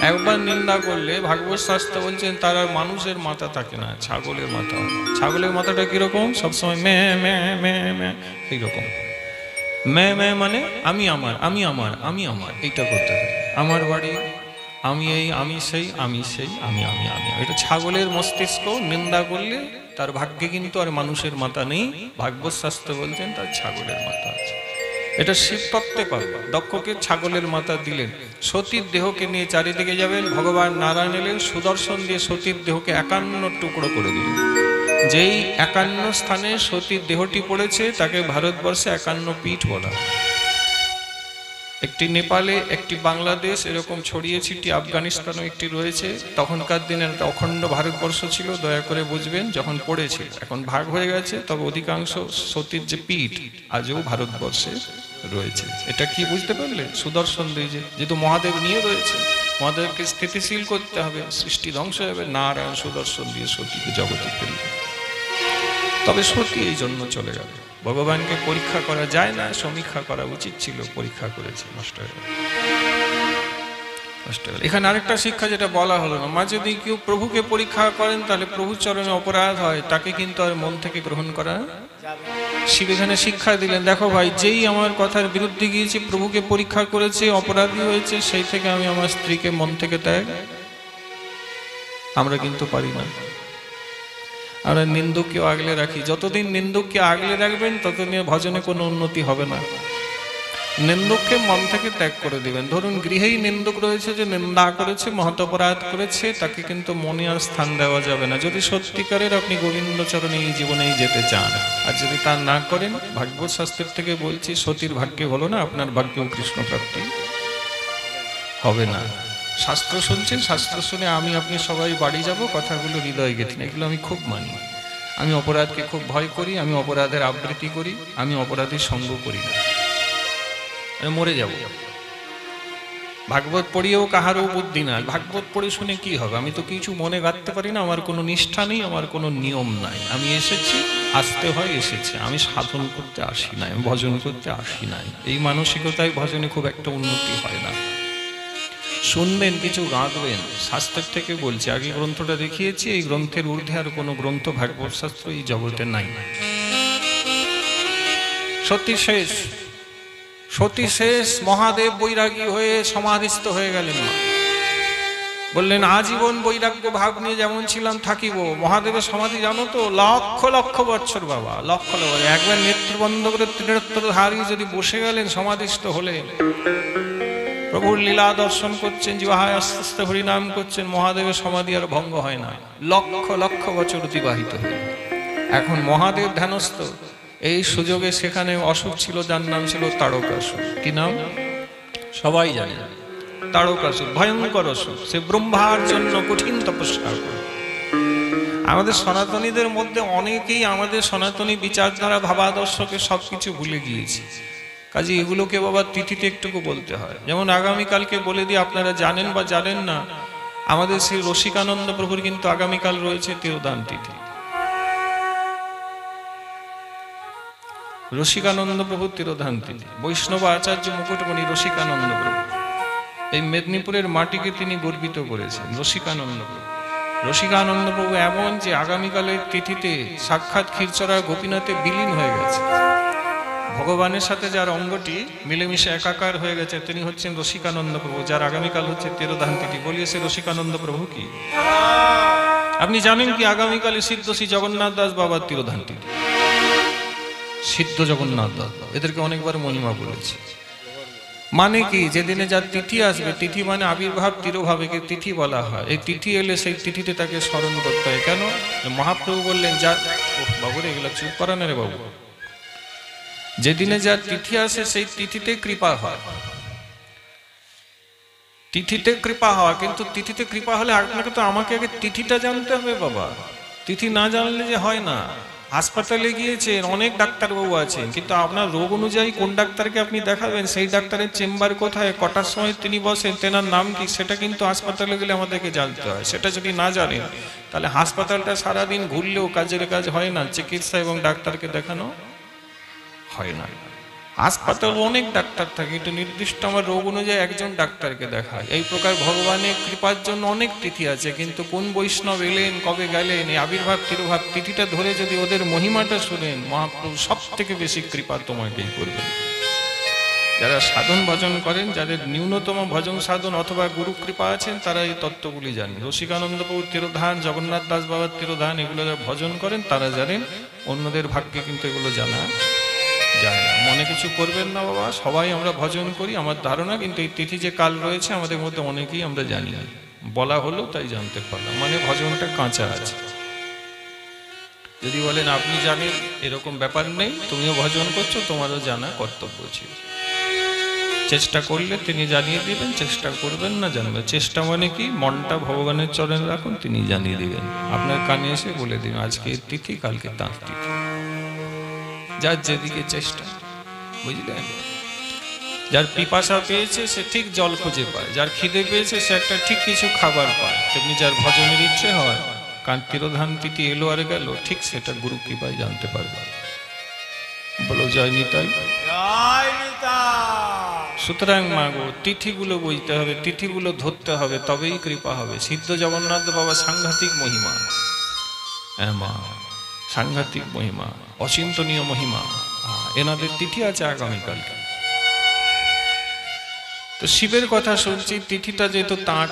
একবার নিন্দা করলে ভাগবত শাস্ত্র বলছেন তার আর মানুষের মাথা থাকে না, ছাগলের মাথা হয়। ছাগলের মাথাটা কিরকম? সবসময় মে মে মে মে এইরকম। মে মে মানে আমি আমার, আমি আমার, আমি আমার, এইটা করতে হবে। আমার বাড়ি, আমি এই, আমি সেই, আমি সেই, আমি আমি আমি। এটা ছাগলের মস্তিষ্ক। নিন্দা করলে তার ভাগ্যে কিন্তু আর মানুষের মাথা নেই। ভাগবত শাস্ত্র বলছেন তার ছাগলের মাথা আছে। এটা শিব তত্ত্বে পাবে। দক্ষকে ছাগলের মাথা দিলেন। সতীর দেহকে নিয়ে চারিদিকে যাবেন। ভগবান নারায়ণ এলেন, সুদর্শন দিয়ে সতীর দেহকে 51 টুকরো করে দিলেন। যেই 51 স্থানে সতীর দেহটি পড়েছে তাকে ভারতবর্ষে 51 পীঠ বলা। একটি নেপালে, একটি বাংলাদেশ, এরকম ছড়িয়ে ছিটিয়ে আফগানিস্তানও একটি রয়েছে। তখনকার দিনে একটা অখণ্ড ভারতবর্ষ ছিল, দয়া করে বুঝবেন। যখন পড়েছিল, এখন ভাগ হয়ে গেছে, তবে অধিকাংশ সতীর যে পীঠ আজও ভারতবর্ষে রয়েছে। এটা কি বুঝতে পারলে? সুদর্শন দিয়ে যেহেতু মহাদেব নিয়ে রয়েছে, মহাদেবকে স্থিতিশীল করতে হবে, সৃষ্টি ধ্বংস হবে। নারায়ণ সুদর্শন দিয়ে সতীকে জগতে ফেলবে। তবে সতী এই জন্য চলে গেল। ভগবানকে পরীক্ষা করা যায় না, সমীক্ষা করা উচিত ছিল, পরীক্ষা করেছে, নষ্ট হয়ে গেল। এখানে আরেকটা শিক্ষা যেটা বলা হলো না, মা যদি কেউ প্রভুকে পরীক্ষা করেন তাহলে প্রভু চরণে অপরাধ হয়, তাকে কিন্তু আর মন থেকে গ্রহণ করা। শিব এখানে শিক্ষা দিলেন, দেখো ভাই, যেই আমার কথার বিরুদ্ধে গিয়েছে, প্রভুকে পরীক্ষা করেছে, অপরাধী হয়েছে, সেই থেকে আমি আমার স্ত্রীকে মন থেকে ত্যাগ। আমরা কিন্তু পারি না। আমরা নিন্দুককে আগলে রাখি। যতদিন নিন্দুককে আগলে রাখবেন ততদিন ভজনে কোনো উন্নতি হবে না। নিন্দুককে মন থেকে ত্যাগ করে দিবেন। ধরুন গৃহেই নিন্দুক রয়েছে, যে নিন্দা করেছে, মহৎ অপরাধ করেছে, তাকে কিন্তু মনে আর স্থান দেওয়া যাবে না। যদি সত্যিকারের আপনি গোবিন্দচরণে এই জীবনেই যেতে চান, আর যদি তা না করেন, ভাগবত শাস্ত্রের থেকে বলছি, সতীর ভাগ্যে হলো না, আপনার ভাগ্যেও কৃষ্ণ প্রাপ্তি হবে না। শাস্ত্র শুনছেন, শাস্ত্র শুনে আমি আপনি সবাই বাড়ি যাব, কথাগুলো হৃদয়ে গেঁথে না। এগুলো আমি খুব মানি। আমি অপরাধকে খুব ভয় করি, আমি অপরাধের আবৃত্তি করি, আমি অপরাধীর সঙ্গ করি না, আমি মরে যাব। ভাগবত পড়িয়েও কাহারও বুদ্ধি না। ভাগবত পড়ে শুনে কি হবে? আমি তো কিছু মনে গাঁথতে পারি না, আমার কোনো নিষ্ঠা নেই, আমার কোনো নিয়ম নাই। আমি এসেছি, আসতে হয় এসেছে, আমি সাধন করতে আসি নাই, আমি ভজন করতে আসি নাই। এই মানসিকতায় ভজনে খুব একটা উন্নতি হয় না। শুনবেন, কিছু গাঁথবেন। শাস্ত্রের থেকে বলছি, আগে গ্রন্থটা দেখিয়েছি, এই গ্রন্থের ঊর্ধ্বে আর কোনো গ্রন্থ ভাগবত শাস্ত্র এই জগতে নাই। সতী শেষ, সতী শেষ। মহাদেব বৈরাগী হয়ে সমাধিস্থ হয়ে গেলেন। বললেন আজীবন বৈরাগ্য ভাব নিয়ে যেমন ছিলাম থাকিব। মহাদেবের সমাধি জানো তো লক্ষ লক্ষ বছর বাবা, লক্ষ লক্ষ। একবার নেত্র বন্ধ করে ত্রিনেত্র হারিয়ে যদি বসে গেলেন, সমাধিস্থ হলেন, প্রভুর লীলা দর্শন করছেন, জিহ্বায় আস্তে আস্তে হরিনাম করছেন, মহাদেবের সমাধি আর ভঙ্গ হয় না। লক্ষ লক্ষ বছর অতিবাহিত হল। এখন মহাদেব ধ্যানস্থ। এই সুযোগে সেখানে অসুর ছিল, যার নাম ছিল তারকাসুর। কি নাম সবাই জানে, তারকাসুর। ভয়ঙ্কর অসুর। সে ব্রহ্মার জন্য কঠিন তপস্যা করে। আমাদের সনাতনীদের মধ্যে অনেকেই আমাদের সনাতনী বিচারধারা ভাবাদর্শকে সবকিছু ভুলে গিয়েছে। কাজে এগুলোকে বাবা তিথিতে একটুকু বলতে হয়। যেমন আগামীকালকে বলে দিয়ে, আপনারা জানেন বা জানেন না, আমাদের সেই রসিকানন্দ প্রভুর কিন্তু আগামীকাল রয়েছে তিরোধান তিথি। রসিকানন্দ প্রভুর তিরোধান তিথি। বৈষ্ণব আচার্য মুকুটমণি রসিকানন্দ প্রভু এই মেদিনীপুরের মাটিকে তিনি গর্বিত করেছেন। রসিকানন্দ প্রভু, রসিকানন্দ প্রভু এমন যে আগামীকালের তিথিতে সাক্ষাৎ ক্ষীরচরা গোপীনাথে বিলীন হয়ে গেছে। ভগবানের সাথে যার অঙ্গটি মিলেমিশে একাকার হয়ে গেছে, তিনি হচ্ছেন রসিকানন্দ প্রভু, যার আগামীকাল হচ্ছে তিরোধান তিথি। বলিয়েছে রসিকানন্দ প্রভু কি? আপনি জানেন কি আগামীকালে সিদ্ধ শ্রী জগন্নাথ দাস বাবার তিরোধান তিথি। সিদ্ধ জগন্নাথ দাস এদেরকে অনেকবার মহিমা বলেছে। মানে কি, যেদিনে যার তিথি আসবে, তিথি মানে আবির্ভাব তিরোভাবেকে তিথি বলা হয়। এই তিথি এলে সেই তিথিতে তাকে স্মরণ করতে হয়। কেন? মহাপ্রভু বললেন যা, বাবুরে এগুলা চুপ করা না রে বাবু, যেদিনে যার তিথি আসে সেই তিথিতে কৃপা হয়। তিথিতে কৃপা হয়, কিন্তু তিথিতে কৃপা হলে আপনাকে তো আমাকে আগে তিথিটা জানতে হবে বাবা। তিথি না জানলে যে হয় না। হাসপাতালে গিয়েছেন, অনেক ডাক্তারবাবু আছেন, কিন্তু আপনার রোগ অনুযায়ী কোন ডাক্তারকে আপনি দেখাবেন, সেই ডাক্তারের চেম্বার কোথায়, কটার সময় তিনি বসেন, তেনার নাম কি, সেটা কিন্তু হাসপাতালে গেলে আমাদেরকে জানতে হয়। সেটা যদি না জানেন, তাহলে হাসপাতালটা সারাদিন ঘুরলেও কাজের কাজ হয় না, চিকিৎসা এবং ডাক্তারকে দেখানো হয় না। হাসপাতাল অনেক ডাক্তার থাকে, কিন্তু নির্দিষ্ট আমার রোগ অনুযায়ী একজন ডাক্তারকে দেখায়। এই প্রকার ভগবানের কৃপার জন্য অনেক তিথি আছে, কিন্তু কোন বৈষ্ণব এলেন, কবে গেলেন, এই আবির্ভাব তিরোভাব তিথিটা ধরে যদি ওদের মহিমাটা শুনেন, মহাপ্রভু সব থেকে বেশি কৃপা তোমাকেই করবেন। যারা সাধন ভজন করেন, যাদের ন্যূনতম ভজন সাধন অথবা গুরু কৃপা আছেন, তারা এই তত্ত্বগুলি জানেন। রসিকানন্দ প্রভুর তিরোধান, জগন্নাথ দাস বাবার তিরোধান, এগুলো যারা ভজন করেন তারা জানেন। অন্যদের ভাগ্যে কিন্তু এগুলো জানা যায় না। মনে কিছু করবেন না বাবা, সবাই আমরা ভজন করি। আমার ধারণা কিন্তু এই তিথি যে কাল রয়েছে, আমাদের মধ্যে অনেকেই আমরা জানি না, বলা হলো তাই জানতে পারলাম, মানে ভজনটা কাঁচা আছে। যদি বলেন আপনি জানেন, এরকম ব্যাপার নেই, তুমিও ভজন করছো, তোমারও জানা কর্তব্য ছিল। চেষ্টা করলে তিনি জানিয়ে দিবেন, চেষ্টা করবেন না জানবেন। চেষ্টা মানে কি, মনটা ভগবানের চরণে রাখুন, তিনি জানিয়ে দিবেন। আপনার কানে এসে বলে দিন আজকে এর তিথি, কালকে তাঁর তিথি। যার যেদিকে চেষ্টা, বুঝলেন? যার পিপাসা পেয়েছে সে ঠিক জল খুঁজে পায়, যার খিদে পেয়েছে সে একটা ঠিক কিছু খাবার পায়। তেমনি যার ভজনের ইচ্ছে হয়, কারণ তিরোধান তিথি এলো আর গেল, ঠিক সেটা গুরু কৃপায় জানতে পারবে। বলো জয় নিতাই। সুতরাং মাগো, তিথিগুলো বুঝতে হবে, তিথিগুলো ধরতে হবে, তবেই কৃপা হবে। সিদ্ধ জগন্নাথ বাবা সাংঘাতিক মহিমা, হ্যাঁ মা, সাংঘাতিক মহিমা, অচিন্তনীয় মহিমা। এনাদের তিথি আছে আগামীকালকে। তো শিবের কথা শুনছি, তিথিটা যেহেতু তাঁর,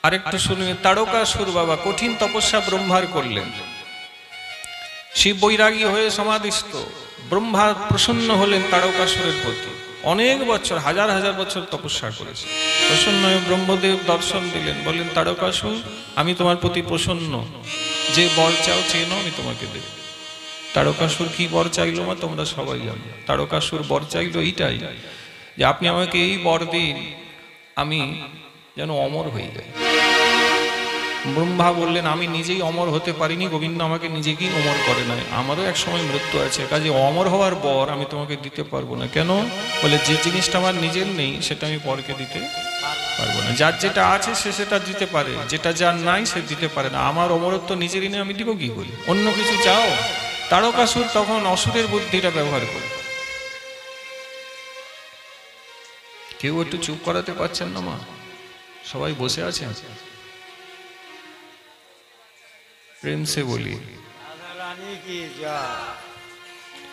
আরেকটু শুনে, তারকাসুর বাবা কঠিন তপস্যা ব্রহ্মার করলেন। শিব বৈরাগী হয়ে সমাধিস্থ। ব্রহ্মা প্রসন্ন হলেন তারকাসুরের প্রতি। অনেক বছর, হাজার হাজার বছর তপস্যা করেছে। প্রসন্ন হয়ে ব্রহ্মদেব দর্শন দিলেন, বললেন তারকাসুর, আমি তোমার প্রতি প্রসন্ন, যে বর চাও চেয়ে নাও, আমি তোমাকে দেব। তারকাসুর কি বর চাইলো মা, তোমরা সবাই জানো। তারকাসুর বর চাইলো এইটাই, যে আপনি আমাকে এই বর দিন, আমি যেন অমর হয়ে যাই। ব্রহ্মা বললেন আমি নিজেই অমর হতে পারিনি, গোবিন্দ আমাকে নিজেকেই অমর করে নাই, আমারও এক সময় মৃত্যু আছে, কাজে অমর হওয়ার বর আমি তোমাকে দিতে পারবো না। কেন? বলে যে জিনিসটা আমার নিজের নেই সেটা আমি পরকে দিতে পারবো না। যার যেটা আছে সে সেটা দিতে পারে, যেটা যার নাই সে দিতে পারে না। আমার অমরত্ব নিজেরই নেই, আমি দিব কি করি? অন্য কিছু চাও? তারকাসুর তখন অসুরের বুদ্ধিটা ব্যবহার করে। কেউ একটু চুপ করাতে পারছেন না মা? সবাই বসে আছেন, প্রেম সে বলি।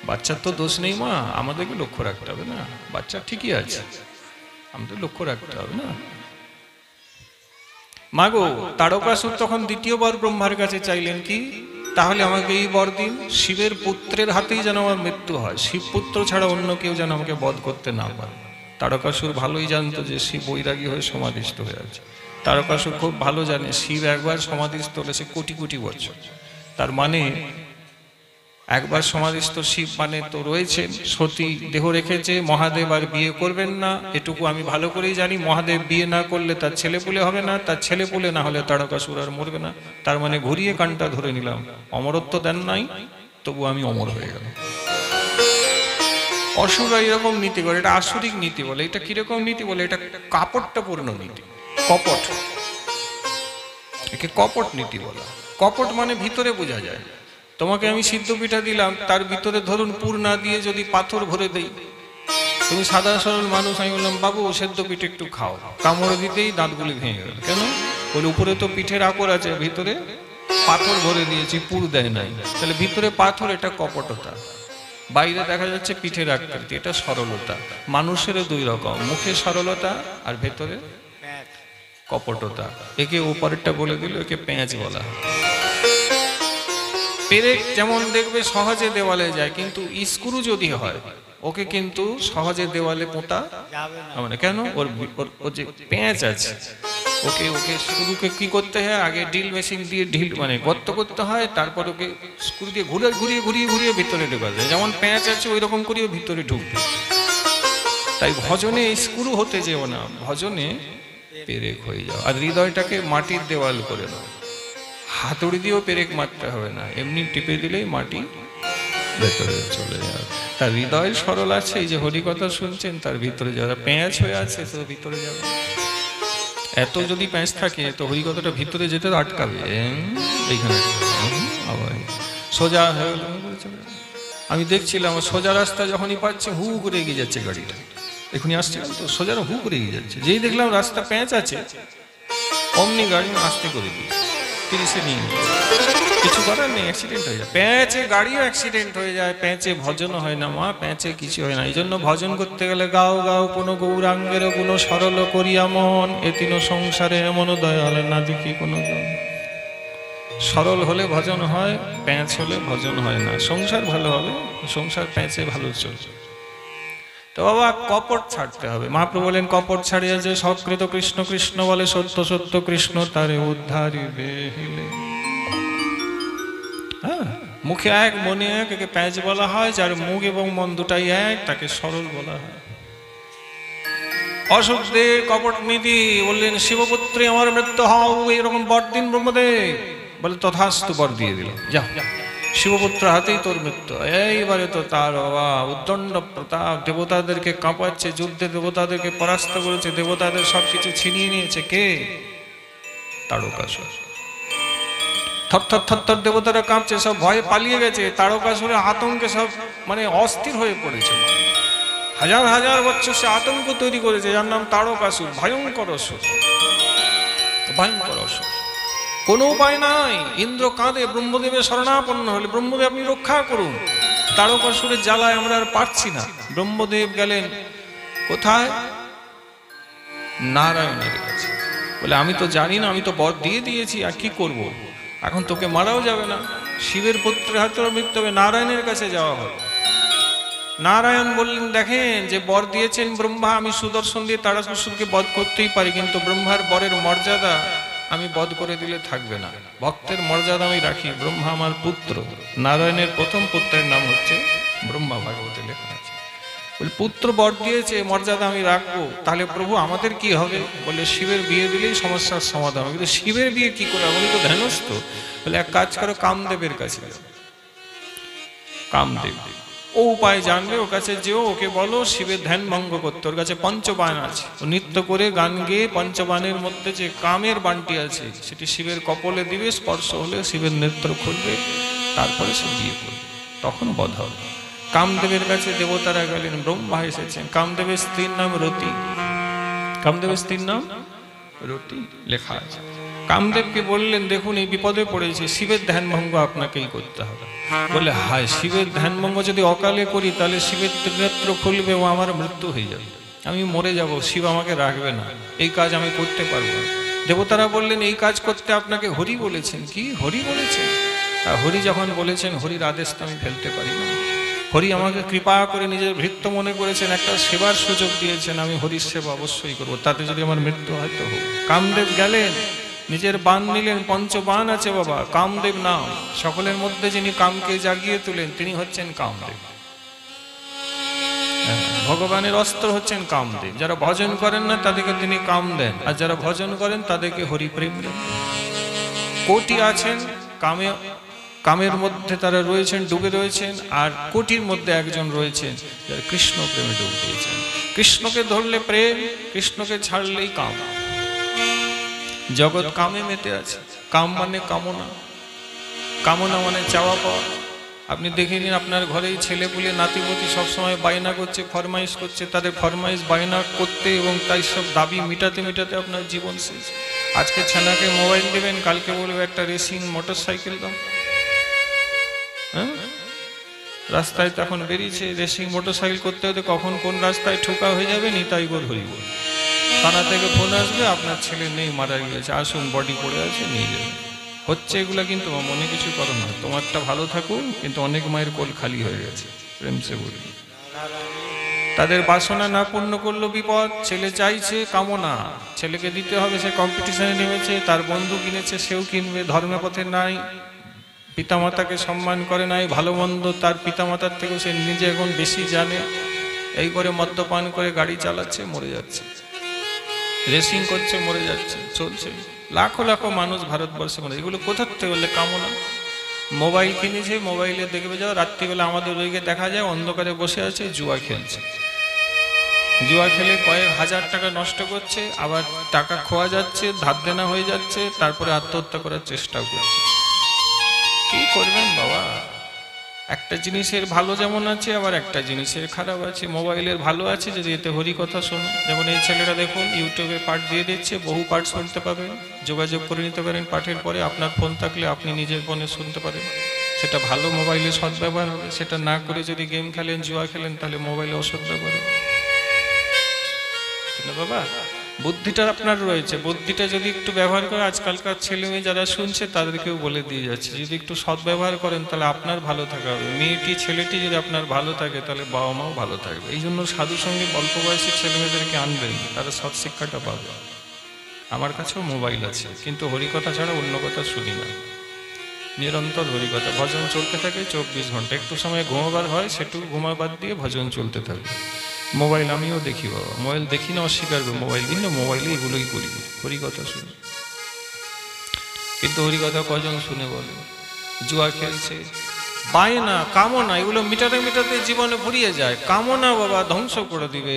বাচ্চার তো দোষ নেই মা, আমাদেরকে লক্ষ্য রাখতে হবে না, বাচ্চা ঠিকই আছে, আমাদের লক্ষ্য রাখতে হবে না। মাগো, তারকাসুর তখন দ্বিতীয়বার ব্রহ্মার কাছে চাইলেন কি, তাহলে আমাকে এই বর দিন, শিবের পুত্রের হাতেই যেন আমার মৃত্যু হয়, শিব পুত্র ছাড়া অন্য কেউ যেন আমাকে বধ করতে না পারে। তারকাসুর ভালোই জানতো যে শিব বৈরাগী হয়ে সমাধিস্থ হয়ে আছে। তারকাসুর খুব ভালো জানে শিব একবার সমাধিস্থ হলেছে কোটি কোটি বছর, তার মানে একবার সমাধিস্থ শিব মানে তো রয়েছে, সতী দেহ রেখেছে, মহাদেব আর বিয়ে করবেন না, এটুকু আমি ভালো করেই জানি। মহাদেব বিয়ে না করলে তার ছেলেপুলে হবে না, তার ছেলেপুলে না হলে তারকাসুর আর মরবে না। তার মানে ঘুরিয়ে কানটা ধরে নিলাম, অমরত্ব দেন নাই, তবু আমি অমর হয়ে গেলাম। অসুররা এরকম নীতি করে, এটা আসুরিক নীতি বলে। এটা কিরকম নীতি বলে? এটা কাপটপূর্ণ নীতি, কপট, একে কপট নীতি বলা। কপট মানে ভিতরে বোঝা যায়। তোমাকে আমি সিদ্ধ পিঠা দিলাম, তার ভিতরে ধরুন পুর না দিয়ে যদি পাথর ভরে দেই, তুমি সাদা সরল মানুষ, আমি বললাম বাবু সেদ্ধ পিঠে একটু খাও, কামড়ে দিতেই দাঁতগুলি ভেঙে গেল। কেন? বলে উপরে তো পিঠের আকর আছে, ভিতরে পাথর ভরে দিয়েছি, পুর দেয় নাই, তাহলে ভিতরে পাথর, এটা কপটতা। বাইরে দেখা যাচ্ছে পিঠের আকৃতি, এটা সরলতা। মানুষেরও দুই রকম, মুখে সরলতা আর ভেতরে কপটতা। একে ওপারেরটা বলে দিল, একে পেঁয়াজ বলা হয়। পেরেক যেমন দেখবে সহজে দেওয়ালে যায়, কিন্তু স্ক্রু যদি হয় ওকে কিন্তু সহজে দেওয়ালে পোঁতা যাবে না। কেন? ওর যে পেঁয়াজ আছে, ওকে স্ক্রুকে কি করতে হয়, আগে ড্রিল মেশিন দিয়ে মানে গর্ত করতে হয়, তারপর ওকে স্ক্রু দিয়ে ঘুরিয়ে ভিতরে ঢোকা যায়। যেমন পেঁয়াজ আছে ওই রকম করিও ভিতরে ঢুকবে। তাই ভজনে স্ক্রু হতে যেও না, ভজনে পেরেক হয়ে যাও। আর হৃদয়টাকে মাটির দেওয়াল করে নাও, হাতুড়ি দিয়েও পেরেক মারতে হবে না, এমনি টিপে দিলেই মাটি ভেতরে চলে যাবে। তার হৃদয় সরল আছে, এই যে হরিকথা শুনছেন তার ভিতরে যারা পেঁয়াজ হয়ে আছে সে ভিতরে যাবে। এত যদি পেঁয়াজ থাকে তো হরিকথাটা ভিতরে যেতে আটকাবে, এইখানে আবার সোজা হয়ে গেল। আমি দেখছিলাম সোজা রাস্তা যখনই পাচ্ছে হু করে এগিয়ে যাচ্ছে গাড়িটা, এখনই আসছে তো সোজা হু করে এগিয়ে যাচ্ছে। যেই দেখলাম রাস্তা পেঁয়াজ আছে, অমনি গাড়ি আস্তে করে দিয়েছে, 30-এ নিয়ে কিছু করার নেই, অ্যাক্সিডেন্ট হয়ে যায়। প্যাঁচে গাড়িও অ্যাক্সিডেন্ট হয়ে যায়, প্যাঁচে ভজনও হয় না মা, প্যাঁচে কিছু হয় না। এই জন্য ভজন করতে গেলে গাও গাও কোনো গৌরাঙ্গের কোনো সরল করিয়া মন, এ তিন সংসারে এমন দয়াল না দেখি কোনো জন। সরল হলে ভজন হয়, প্যাঁচ হলে ভজন হয় না। সংসার ভালো হবে, সংসার প্যাঁচে ভালো চলবে। তো বাবা কপট ছাড়তে হবে। মহাপ্রভু বলেন কপট ছাড়িয়া যে সকৃত কৃষ্ণ কৃষ্ণ বলে, সত্য সত্য কৃষ্ণ তারে উদ্ধারিবে। হ্যাঁ, মুখে এক মনে এক, একে প্যাঁচ বলা হয়। যার মুখ এবং মন দুটাই এক, তাকে সরল বলা হয়। অসুরদের কপট নীতি, বললেন শিবপুত্রী আমার মৃত্যু হও, এরকম বর দিন ব্রহ্মদেব। বলে তথাস্তু, বর দিয়ে দিল, যা শিবপুত্র হাতেই তোর মৃত্যু। এইবারে তো তার বাবা উদ্দণ্ড প্রতাপ, দেবতাদেরকে কাঁপাচ্ছে, যুদ্ধে দেবতাদেরকে পরাস্ত করেছে, দেবতাদের সবকিছু ছিনিয়ে নিয়েছে। কে? তারকাসুর। থর দেবতারা কাঁপছে, সব ভয়ে পালিয়ে গেছে। তারকাসুরের আতঙ্কে সব মানে অস্থির হয়ে পড়েছে। হাজার হাজার বছর সে আতঙ্ক তৈরি করেছে, যার নাম তারকাসুর। ভয়ঙ্কর অসুর, ভয়ঙ্কর অসুর। কোনো উপায় নাই, ইন্দ্র কাঁদে, ব্রহ্মদেবের শরণাপন্ন হলে ব্রহ্মদেব আপনি রক্ষা করুন, তারকাসুরের জ্বালায় আমরা আর পারছি না। ব্রহ্মদেব গেলেন কোথায়? নারায়ণের কাছে। বলে আমি তো জানি না, আমি তো বর দিয়ে দিয়েছি, আর কি করব? এখন তোকে মারাও যাবে না, শিবের পুত্রের হাতে মৃত্যু হবে, নারায়ণের কাছে যাওয়া হবে। নারায়ণ বললেন দেখেন, যে বর দিয়েছেন ব্রহ্মা, আমি সুদর্শন দিয়ে তারকাসুরকে বধ করতেই পারি, কিন্তু ব্রহ্মার বরের মর্যাদা আমি বধ করে দিলে থাকবে না। ভক্তের মর্যাদা আমি রাখি, ব্রহ্মা আমার পুত্র। নারায়ণের প্রথম পুত্রের নাম হচ্ছে ব্রহ্মা, ভাগবতে লেখা আছে। বলে পুত্র বর দিয়েছে, মর্যাদা আমি রাখবো, তাহলে প্রভু আমাদের কি হবে? বলে শিবের বিয়ে দিলেই সমস্যার সমাধান হবে। কিন্তু শিবের বিয়ে কি করে? আমি তো ধ্যানস্থ। বলে এক কাজ করো, কামদেবের কাছে যাও। কামদেব ও উপায় জানবে, ওর কাছে যেও, ওকে বলো শিবের ধ্যান ভঙ্গ করতে। ওর কাছে পঞ্চবান আছে, ও নৃত্য করে গান গেয়ে পঞ্চবানের মধ্যে যে কামের বানটি আছে সেটি শিবের কপলে দিবে, স্পর্শ হলে শিবের নেত্র খুলবে, তারপরে সে বিয়ে করবে, তখন বধ হবে। কামদেবের কাছে দেবতারা গেলেন, ব্রহ্মা এসেছেন। কামদেবের স্ত্রীর নাম রতি, কামদেবের স্ত্রীর নাম রতি লেখা আছে। কামদেবকে বললেন, দেখুন এই বিপদে পড়েছে, শিবের ধ্যান ভঙ্গ আপনাকেই করতে হবে। বলে, হায়, শিবের ধ্যান ভঙ্গ যদি অকালে করি তাহলে শিবের ত্রিনেত্র খুলবে ও আমার মৃত্যু হয়ে যাবে, আমি মরে যাব, শিব আমাকে রাখবে না, এই কাজ আমি করতে পারবো না। দেবতারা বললেন, এই কাজ করতে আপনাকে হরি বলেছেন। কি হরি বলেছেন? আর হরি যখন বলেছেন, হরির আদেশ তো আমি ফেলতে পারি না। হরি আমাকে কৃপা করে নিজের ভৃত্য মনে করেছেন, একটা সেবার সুযোগ দিয়েছেন, আমি হরির সেবা অবশ্যই করবো, তাতে যদি আমার মৃত্যু হয় তো হোক। কামদেব গেলেন, নিজের বান নিলেন, পঞ্চবান আছে বাবা, কামদেব নাম। সকলের মধ্যে যিনি কামকে জাগিয়ে তোলেন তিনি হচ্ছেন কামদেব। ভগবানের অস্ত্র হচ্ছেন কামদেব। যারা ভজন করেন না তাদেরকে তিনি কাম দেন, আর যারা ভজন করেন তাদেরকে হরিপ্রেম দেন। কোটি আছেন কামে, কামের মধ্যে তারা রয়েছেন, ডুবে রয়েছেন, আর কোটির মধ্যে একজন রয়েছেন যারা কৃষ্ণ প্রেমে ডুবে দিয়েছেন। কৃষ্ণকে ধরলে প্রেম, কৃষ্ণকে ছাড়লেই কাম। জগৎ কামে মেতে আছে। কাম মানে কামনা, কামনা মানে চাওয়া পাওয়া। আপনি দেখে নিন, আপনার ঘরেই ছেলে পুলে নাতিপতি সবসময় বায়না করছে, ফরমাইশ করছে, তাদের ফরমাইশ বায়না করতে এবং তাই সব দাবি মেটাতে মেটাতে আপনার জীবন শেষ। আজকে ছানাকে মোবাইল দেবেন, কালকে বলবে একটা রেসিং মোটর সাইকেল দাও। হ্যাঁ, রাস্তায় তখন বেরিয়েছে রেসিং মোটর সাইকেল করতে হতে, কখন কোন রাস্তায় ঠোকা হয়ে যাবে নিতাই গোর হরিব। থানা থেকে ফোন আসবে, আপনার ছেলে নেই, মারা গিয়েছে, আসুন, বডি পড়ে আছে, নিয়ে যাবে। হচ্ছে এগুলা, কিন্তু মনে কিছু করো না, তোমারটা ভালো থাকুক, কিন্তু অনেক মায়ের কোল খালি হয়ে গেছে, প্রেম সে বলি। তাদের বাসনা না পূর্ণ করলো বিপদ। ছেলে চাইছে, কামনা, ছেলেকে দিতে হবে, সে কম্পিটিশনে নেমেছে, তার বন্ধু কিনেছে, সেও কিনবে, ধর্মের পথে নাই, পিতামাতাকে সম্মান করে নাই, ভালো মন্দ তার পিতামাতার থেকে সে নিজে এখন বেশি জানে, এই করে মদ্যপান করে গাড়ি চালাচ্ছে, মরে যাচ্ছে, রেসিং করছে, মরে যাচ্ছে, চলছে। লাখো লাখো মানুষ ভারতবর্ষে মরে। এগুলো কোথার থেকে? বললে কামনা। মোবাইল কিনেছে, মোবাইলে দেখবে যাও, রাত্রিবেলা আমাদের ওইকে দেখা যায় অন্ধকারে বসে আছে, জুয়া খেলছে। জুয়া খেলে কয়েক হাজার টাকা নষ্ট করছে, আবার টাকা খোয়া যাচ্ছে, ধার দেনা হয়ে যাচ্ছে, তারপরে আত্মহত্যা করার চেষ্টাও করছে। কি করবেন বাবা? একটা জিনিসের ভালো যেমন আছে, আবার একটা জিনিসের খারাপ আছে। মোবাইলের ভালো আছে যদি এতে হরি কথা শোনো, যেমন এই ছেলেরা দেখুন ইউটিউবে পাঠ দিয়ে দিচ্ছে, বহু পাঠ শুনতে পাবেন, যোগাযোগ করে নিতে পারেন পাঠের পরে। আপনার ফোন থাকলে আপনি নিজের ফোনে শুনতে পারেন, সেটা ভালো মোবাইলে সদ্ব্যবহার হবে। সেটা না করে যদি গেম খেলেন, জুয়া খেলেন, তাহলে মোবাইলে অসদ্ব্যবহার হবে না বাবা। বুদ্ধিটা আপনার রয়েছে, বুদ্ধিটা যদি একটু ব্যবহার করে, আজকালকার ছেলে মেয়ে যারা শুনছে তাদেরকেও বলে দিয়ে যাচ্ছে, যদি একটু সদ্ব্যবহার করেন তাহলে আপনার ভালো থাকা হবে। মেয়েটি ছেলেটি যদি আপনার ভালো থাকে তাহলে বাবা মাও ভালো থাকবে। এই জন্য সাধু সঙ্গে অল্প বয়সী ছেলে মেয়েদেরকে আনবেন, তারা সৎ শিক্ষাটা পাবে। আমার কাছেও মোবাইল আছে, কিন্তু হরিকথা ছাড়া অন্য কথা শুনি না, নিরন্তর হরিকথা। ভজন চলতে থাকে 24 ঘন্টা। একটু সময় ঘুমাবার হয়, সেটুকু ঘুমাবার দিয়ে ভজন চলতে থাকে। মোবাইল আমিও দেখি বাবা, মোবাইল দেখি না অস্বীকার করবো, মোবাইল দিন না, মোবাইলে এগুলোই করি, হরিকথা শুনি। কিন্তু হরিকথা কজন শুনে বলে? জুয়া খেলছে, বায়না, কামনা, এগুলো মিটাতে মিটাতে জীবনে ফুরিয়ে যায়। কামনা বাবা ধ্বংস করে দিবে,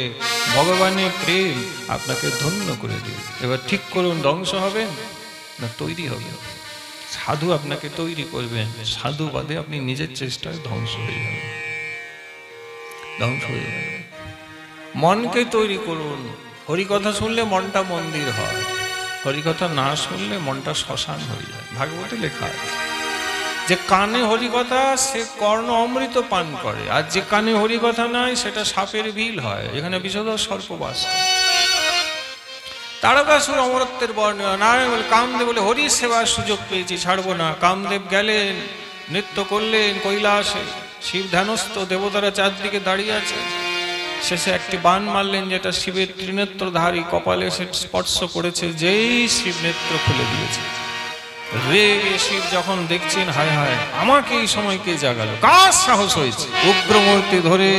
ভগবানের প্রেম আপনাকে ধন্য করে দিবে। এবার ঠিক করুন, ধ্বংস হবেন না তৈরি হবেন? সাধু আপনাকে তৈরি করবেন, সাধু বাদে আপনি নিজের চেষ্টায় ধ্বংস হয়ে যাবেন, ধ্বংস হয়ে যাবেন। মনকে তৈরি করুন। হরিকথা শুনলে মনটা মন্দির হয়, হরিকথা না শুনলে মনটা শ্মশান হয়ে যায়। ভাগবতে লেখা আছে যে কানে হরিকথা সে কর্ণ অমৃত পান করে, আর যে কানে হরিকথা নাই সেটা সাপের বিল হয়, এখানে বিষধর সর্প বাস করে। তারকাসুর অমরত্বের বর্ণনা। নারায়ণ বলে, কামদেব বলে হরির সেবার সুযোগ পেয়েছি, ছাড়বো না। কামদেব গেলেন, নৃত্য করলেন কৈলাসে, শিব ধ্যানস্থ, দেবতারা চারদিকে দাঁড়িয়ে আছে। শেষে একটি বান মারলেন, যেটা শিবের ত্রিনেত্রধারী, কপালে সে স্পর্শ করেছে, যেই শিব নেত্র খুলে দিয়েছে। রে শিব যখন দেখছেন, হায় হায়, আমাকে এই সময় কে জাগালো, কার সাহস হয়েছে? উগ্রমূর্তি ধরে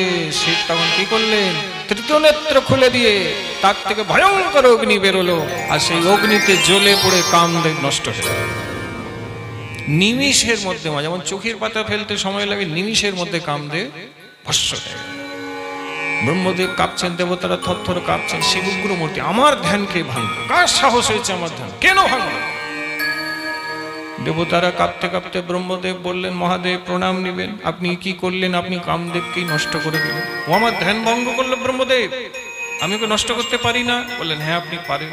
শিব তখন কি করলেন? তৃতীয় নেত্র খুলে দিয়ে তার থেকে ভয়ঙ্কর অগ্নি বেরোলো, আর সেই অগ্নিতে জ্বলে পড়ে কামদেব নষ্ট হয়ে গেল। নিমিষের মধ্যে, যেমন চোখের পাতা ফেলতে সময় লাগে, নিমিষের মধ্যে কামদেব ভস্ম হয়ে গেল। ব্রহ্মদেব কাঁপছেন, দেবতারা থরথর কাঁপছেন। শিব উগ্রমূর্তি, আমার ধ্যানকে ভাঙলো, কার সাহস হয়েছে আমার ধ্যান, কেন ভাঙলো? দেবতারা কাঁপতে কাঁপতে ব্রহ্মদেব বললেন, মহাদেব প্রণাম নিবেন, আপনি কি করলেন? আপনি কামদেবকেই নষ্ট করে দিলেন। ও আমার ধ্যান ভঙ্গ করলো ব্রহ্মদেব, আমি ওকে নষ্ট করতে পারি না? বললেন, হ্যাঁ আপনি পারেন।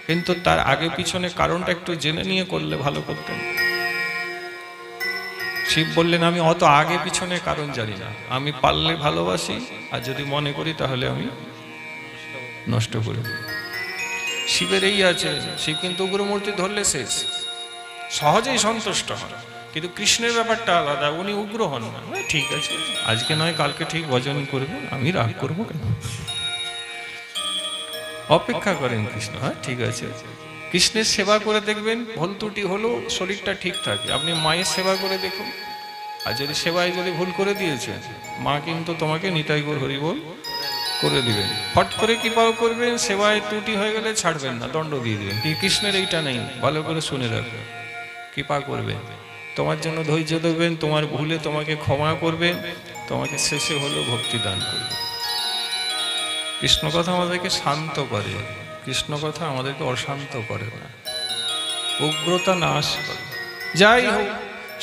কিন্তু তার আগে পিছনে কারণটা একটু জেনে নিয়ে করলে ভালো করতেন। শিব বললেন, আমি অত আগে পিছনে কারণ জানি না, আমি পারলে ভালোবাসি, আর যদি মনে করি তাহলে আমি নষ্ট করি। শিবের এই আছে, শিব কিন্তু উগ্রমূর্তি ধরলে শেষ, সহজেই সন্তুষ্ট হন। কিন্তু কৃষ্ণের ব্যাপারটা আলাদা, উনি উগ্র হন না। ঠিক আছে, আজকে নয় কালকে ঠিক ভজন করবে, আমি রাগ করবো কেন? অপেক্ষা করেন কৃষ্ণ। হ্যাঁ ঠিক আছে, কৃষ্ণের সেবা করে দেখবেন, ভুল ত্রুটি হলো শরীরটা ঠিক থাকে। আপনি মায়ের সেবা করে দেখুন, আর যদি সেবায় যদি ভুল করে দিয়েছে, মা কিন্তু তোমাকে নিতাই গৌর হরি বল করে দিবেন। ফট করে কৃপাও করবেন, সেবায় ত্রুটি হয়ে গেলে ছাড়বেন না, দণ্ড দিয়ে দিবেন। কি কৃষ্ণের এইটা নেই, ভালো করে শুনে রাখবেন। কৃপা করবেন, তোমার জন্য ধৈর্য দেবেন, তোমার ভুলে তোমাকে ক্ষমা করবেন, তোমাকে শেষে হলেও ভক্তি দান করবেন। কৃষ্ণ কথা আমাদেরকে শান্ত করে, কৃষ্ণ কথা আমাদেরকে অশান্ত করে না, উগ্রতা নাশ করে। যাই হোক,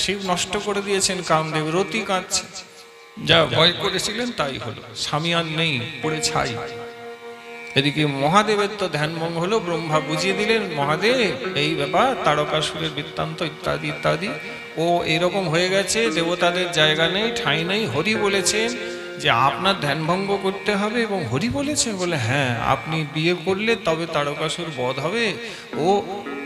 শিব নষ্ট করে দিয়েছেন কামদেব, রতি কাঁদছে, যা ভয় করেছিলেন তাই হলো, স্বামী আর নেই, পড়ে ছাই। এদিকে মহাদেবের তো ধ্যান ভঙ্গ হলো, ব্রহ্মা বুঝিয়ে দিলেন, মহাদেব এই ব্যাপার, তারকাসুরের বৃত্তান্ত ইত্যাদি ইত্যাদি, ও এরকম হয়ে গেছে, দেবতাদের জায়গা নেই, ঠাঁই নেই। হরি বলেছেন যে আপনার ধ্যান ভঙ্গ করতে হবে, এবং হরি বলেছেন বলে হ্যাঁ, আপনি বিয়ে করলে তবে তারকাসুর বধ হবে।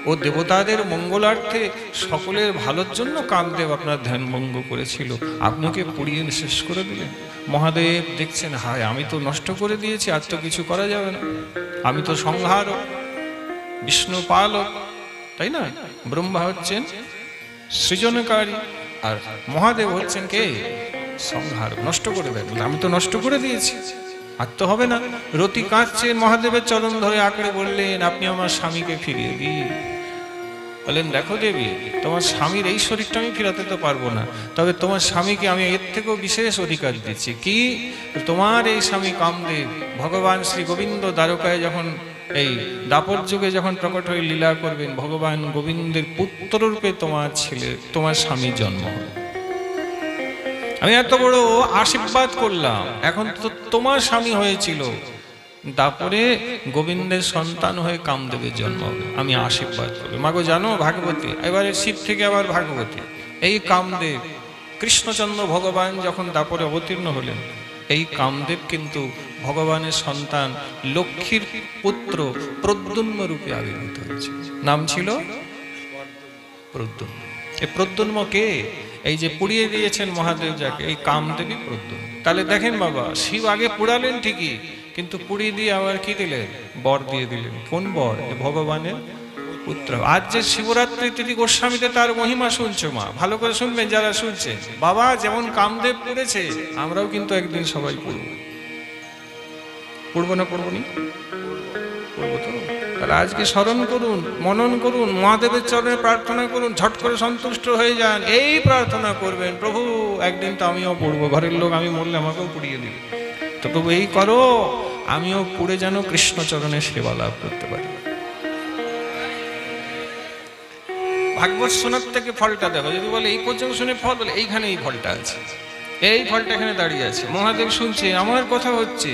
ও দেবতাদের মঙ্গলার্থে, সকলের ভালোর জন্য কামদেব আপনার ধ্যান ভঙ্গ করেছিল, আপনাকে পুড়িয়ে শেষ করে দিলেন। মহাদেব দেখছেন, হায় আমি তো নষ্ট করে দিয়েছি, আর তো কিছু করা যাবে না, আমি তো সংহারক, বিষ্ণু পালক, তাই না? ব্রহ্মা হচ্ছেন সৃজনকারী, আর মহাদেব হচ্ছেন কে? সংহারক, নষ্ট করে দেন। আমি তো নষ্ট করে দিয়েছি, আর তো হবে না। রতি কাঁদছেন, মহাদেবের চরণ ধরে আঁকড়ে বললেন, আপনি আমার স্বামীকে ফিরিয়ে দিন। বললেন, দেখো দেবী, তোমার স্বামীর এই শরীরটা আমি ফিরাতে তো পারবো না, তবে তোমার স্বামীকে আমি এর থেকেও বিশেষ অধিকার দিচ্ছি। কি? তোমার এই স্বামী কামদেব ভগবান শ্রী গোবিন্দ দ্বারকায় যখন এই দাপর যুগে যখন প্রকট হয়ে লীলা করবেন, ভগবান গোবিন্দের পুত্ররূপে তোমার ছেলে, তোমার স্বামীর জন্ম হবে। আমি এত বড় আশীর্বাদ করলাম, এখন তো তোমার স্বামী হয়েছিল, তারপরে গোবিন্দের সন্তান হয়ে কামদেবের জন্ম হবে, আমি আশীর্বাদ করবো। মাগো জানো ভাগবতী, এবারে শিব থেকে আবার ভাগবতী, এই কামদেব কৃষ্ণচন্দ্র ভগবান যখন দাপরে অবতীর্ণ হলেন, এই কামদেব কিন্তু ভগবানের সন্তান লক্ষ্মীর পুত্র প্রদ্যুম্ন রূপে আবির্ভূত হয়েছে। নাম ছিল প্রদ্যুম্ন। এই প্রদ্যুম্ন কে? এই যে পুড়িয়ে দিয়েছেন মহাদেব যাকে, এই কামদেবী প্রদ্যুম্ন। তাহলে দেখেন বাবা, শিব আগে পুড়ালেন ঠিকই, কিন্তু পুড়িয়ে দিয়ে আবার কি দিলেন? বর দিয়ে দিলেন। কোন বর? ভগবানের পুত্র। আজ যে শিবরাত্রি তিথি, গোস্বামীতে তার মহিমা শুনছো মা, ভালো করে শুনবেন যারা শুনছেন। বাবা যেমন কামদেব পড়েছে, আমরাও কিন্তু একদিন সবাই পড়ব। পড়বো না? পড়বো নি? পড়বো তো। তাহলে আজকে স্মরণ করুন, মনন করুন, মহাদেবের চরণে প্রার্থনা করুন, ঝট করে সন্তুষ্ট হয়ে যান, এই প্রার্থনা করবেন, প্রভু একদিন তো আমিও পড়বো, ঘরের লোক আমি মরলে আমাকেও পুড়িয়ে দিবে, তো প্রভু এই করো, আমিও পুড়ে যেন কৃষ্ণচরণে সেবা লাভ করতে পারি। ভাগবত শোনার থেকে ফলটা দেখো। যদি বলে এই পর্যন্ত শুনে ফল, বলে এইখানে এই ফলটা আছে, এই ফলটা এখানে দাঁড়িয়ে আছে। মহাদেব শুনছে, আমার কথা হচ্ছে,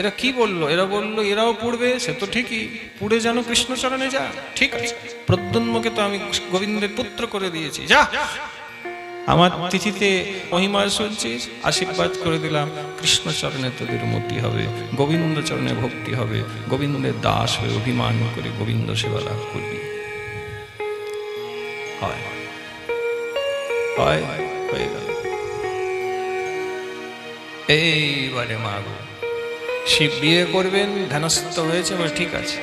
এরা কি বললো? এরা বললো এরাও পড়বে, সে তো ঠিকই, পুড়ে যেন কৃষ্ণচরণে যা। ঠিক আছে, প্রদ্যুম্নকে তো আমি গোবিন্দের পুত্র করে দিয়েছি, যা আমার তিথিতে মহিমা শুনছিস, আশীর্বাদ করে দিলাম, কৃষ্ণচরণে তোদের মতি হবে, গোবিন্দ চরণে ভক্তি হবে, গোবিন্দের দাস হয়ে অভিমান করে গোবিন্দ সেবা লাভ করবি। হয় হয়, হয়ে গেল। এইবারে মাগো, শিব বিয়ে করবেন, ধ্যানস্থ হয়েছে, ঠিক আছে,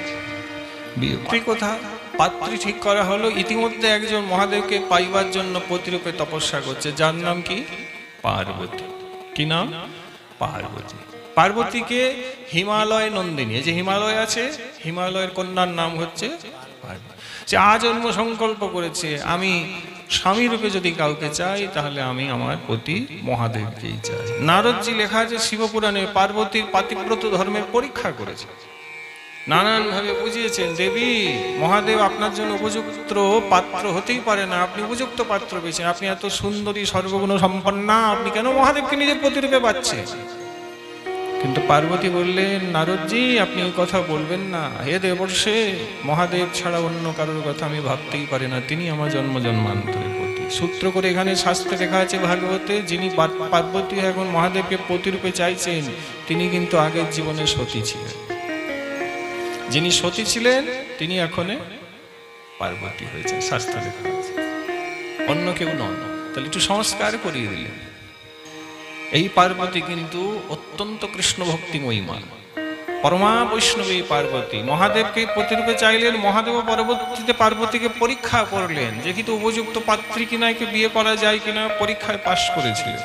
বিয়ে কথা পাত্রী ঠিক করা হলো। ইতিমধ্যে একজন মহাদেবকে পাইবার জন্য প্রতিরূপে তপস্যা করছে, যার নাম কি? পার্বতী। কি নাম? পার্বতী। পার্বতীকে হিমালয় নন্দিনী, এই যে হিমালয় আছে, হিমালয়ের কন্যার নাম হচ্ছে পার্বতী। সে আজন্ম সংকল্প করেছে, আমি স্বামী রূপে যদি কাউকে চাই, তাহলে আমি আমার পতি মহাদেবকেই চাই। নারদজি লেখা আছে শিবপুরাণে, পার্বতীর পাতিব্রত ধর্মের পরীক্ষা করেছে, নানানভাবে বুঝিয়েছেন, দেবী মহাদেব আপনার জন্য উপযুক্ত পাত্র হতেই পারে না, আপনি উপযুক্ত পাত্র পেয়েছেন, আপনি এত সুন্দরী সর্বগুণ সম্পন্না, আপনি কেন মহাদেবকে নিজের প্রতিরূপে পাচ্ছেন? কিন্তু পার্বতী বললেন, নারদজি আপনি এই কথা বলবেন না। হে দেবর্ষে, মহাদেব ছাড়া অন্য কারোর কথা আমি ভাবতেই পারি না, তিনি আমার জন্ম জন্মান্তরের পতি। সূত্র করে এখানে শাস্ত্রে লেখা আছে ভাগবতে, যিনি পার্বতী এখন মহাদেবকে পতিরূপে চাইছেন, তিনি কিন্তু আগের জীবনে সতী ছিলেন। যিনি সতী ছিলেন তিনি এখন পার্বতী হয়েছে, শাস্ত্রে লেখা আছে, অন্য কেউ নন। তাহলে একটু সংস্কার করিয়ে দিলেন। এই পার্বতী কিন্তু অত্যন্ত কৃষ্ণ ভক্তি মহিমা, পরমা বৈষ্ণবী পার্বতী। মহাদেবকে প্রতিরূপে চাইলেন, মহাদেব পরবর্তীতে পার্বতীকে পরীক্ষা করলেন যে কিন্তু উপযুক্ত পাত্রী কিনা, একে বিয়ে করা যায় কিনা, পরীক্ষায় পাশ করেছিলেন।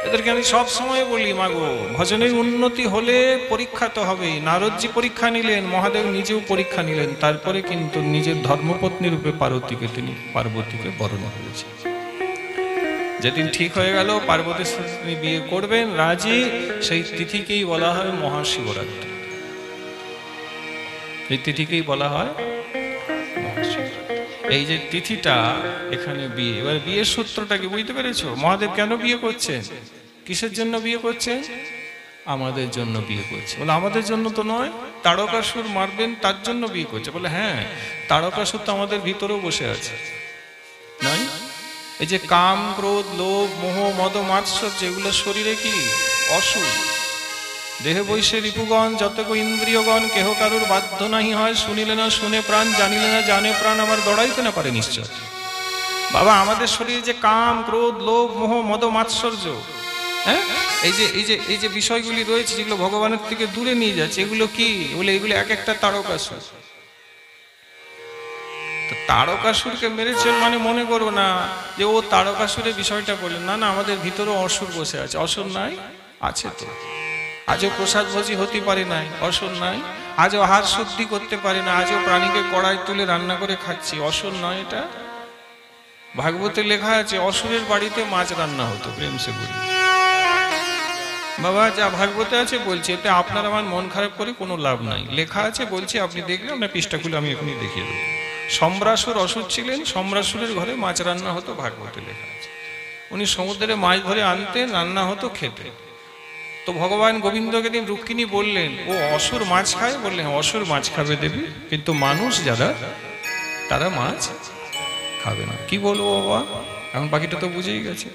এদেরকে আমি সব সময় বলি, মাগো ভজনের উন্নতি হলে পরীক্ষা তো হবেই। নারদজি পরীক্ষা নিলেন, মহাদেব নিজেও পরীক্ষা নিলেন, তারপরে কিন্তু নিজের ধর্মপত্নী রূপে পার্বতীকে বরণ করেছেন। যেদিন ঠিক হয়ে গেল পার্বতীর সাথে তিনি বিয়ে করবেন, রাজি, সেই তিথিকেই বলা হয় মহাশিবরাত্রি। এই তিথিকেই বলা হয় মহাশিবরাত্রি। এই যে তিথিটা এখানে বিয়ে, এবার বিয়ের সূত্রটা কি বুঝতে পেরেছো? মহাদেব কেন বিয়ে করছেন, কিসের জন্য বিয়ে করছেন? আমাদের জন্য বিয়ে করছে। বলে আমাদের জন্য তো নয়, তারকাসুর মারবেন তার জন্য বিয়ে করছে। বলে হ্যাঁ, তারকাসুর তো আমাদের ভিতরেও বসে আছে, নয়? এই যে কাম, ক্রোধ, লোভ, মোহ, মদ, মাৎসর্য, যেগুলো শরীরে কি অসুর। দেহে বৈশে রিপুগণ, যতক ইন্দ্রিয়গণ, কেহ কারুর বাধ্য নাহি হয়। শুনিলে না শুনে প্রাণ, জানিলে না জানে প্রাণ, আমার দড়াইতে না পারে নিশ্চয়। বাবা আমাদের শরীরে যে কাম, ক্রোধ, লোভ, মোহ, মদ, মাৎসর্য, হ্যাঁ, এই যে বিষয়গুলি রয়েছে, যেগুলো ভগবানের থেকে দূরে নিয়ে যাচ্ছে, এগুলো কি? বলে এগুলো এক একটা তারকাসুর। তারকাসুরকে মেরেছেন মানে মনে করো না যে ও তারকাসুরের বিষয়টা বললেন, না না, আমাদের ভিতরে অসুর বসে আছে। অসুর নাই? আছে তো। আজও প্রসাদ ভোজি হতে পারে নাই, অসুর নাই? আজও আহার শুদ্ধি করতে পারে না, আজও প্রাণীকে কড়াই তুলে রান্না করে খাচ্ছি, অসুর নয় এটা? ভাগবতে লেখা আছে অসুরের বাড়িতে মাছ রান্না হতো, প্রেম সে বলি। বাবা যা ভাগবতে আছে বলছি, এতে আপনার আমার মন খারাপ করে কোনো লাভ নাই। লেখা আছে বলছি, আপনি দেখলে আপনার পৃষ্ঠা খুলে আমি এখনই দেখিয়ে দেবো। সম্রাসুর অসুর ছিলেন, সম্রাসুরের ঘরে মাছ রান্না হতো, ভাগবতে লেখা আছে। উনি সমুদ্রে মাছ ধরে আনতেন, রান্না হতো, খেতে। তো ভগবান গোবিন্দকে দিন রুক্মিণী বললেন, ও অসুর মাছ খায়? বললেন অসুর মাছ খাবে দেবী, কিন্তু মানুষ যারা তারা মাছ খাবে না। কি বলবো বাবা, এখন বাকিটা তো বুঝেই গেছে।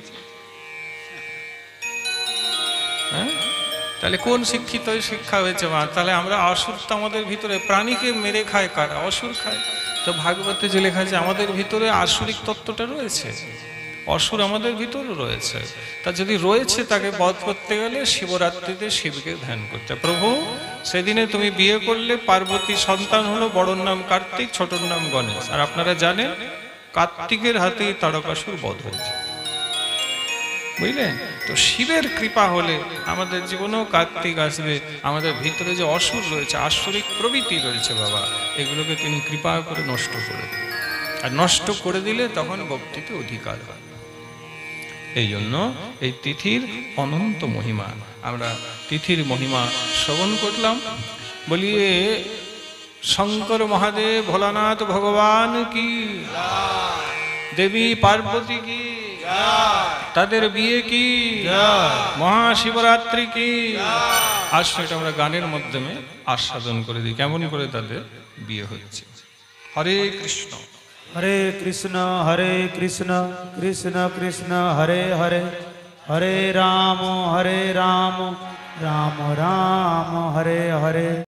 হ্যাঁ, তাহলে কোন শিক্ষিত শিক্ষা হয়েছে মা? তাহলে আমরা অসুর তো আমাদের ভিতরে, প্রাণীকে মেরে খায় কারা? অসুর খায়। তো ভাগবতে যে লেখা আছে আমাদের ভিতরে আসুরিক তত্ত্বটা রয়েছে, অসুর আমাদের ভিতরে রয়েছে। তা যদি রয়েছে, তাকে বধ করতে গেলে শিবরাত্রিতে শিবকে ধ্যান করতে। প্রভু সেদিনে তুমি বিয়ে করলে, পার্বতী সন্তান হলো, বড়র নাম কার্তিক, ছোটর নাম গণেশ। আর আপনারা জানেন কার্তিকের হাতেই তারকাসুর বধ হয়েছে, বুঝলেন? তো শিবের কৃপা হলে আমাদের জীবনেও কার্তিক আসবে। আমাদের ভিতরে যে অসুর রয়েছে, আসুরিক প্রবৃত্তি রয়েছে বাবা, এগুলোকে তিনি কৃপা করে নষ্ট করে দেন। আর নষ্ট করে দিলে তখন ভক্তিতে অধিকার হয়। এই জন্য এই তিথির অনন্ত মহিমা, আমরা তিথির মহিমা শ্রবণ করলাম। বলিয়ে শঙ্কর মহাদেব, ভোলানাথ ভগবান কি, দেবী পার্বতী কি, তাদের বিয়ে কি, মহাশিবরাত্রি কি। আসলে এটা আমরা গানের মাধ্যমে আস্বাদন করে দিই কেমন করে তাদের বিয়ে হচ্ছে। হরে কৃষ্ণ হরে কৃষ্ণ কৃষ্ণ কৃষ্ণ হরে হরে, হরে রাম রাম রাম হরে হরে।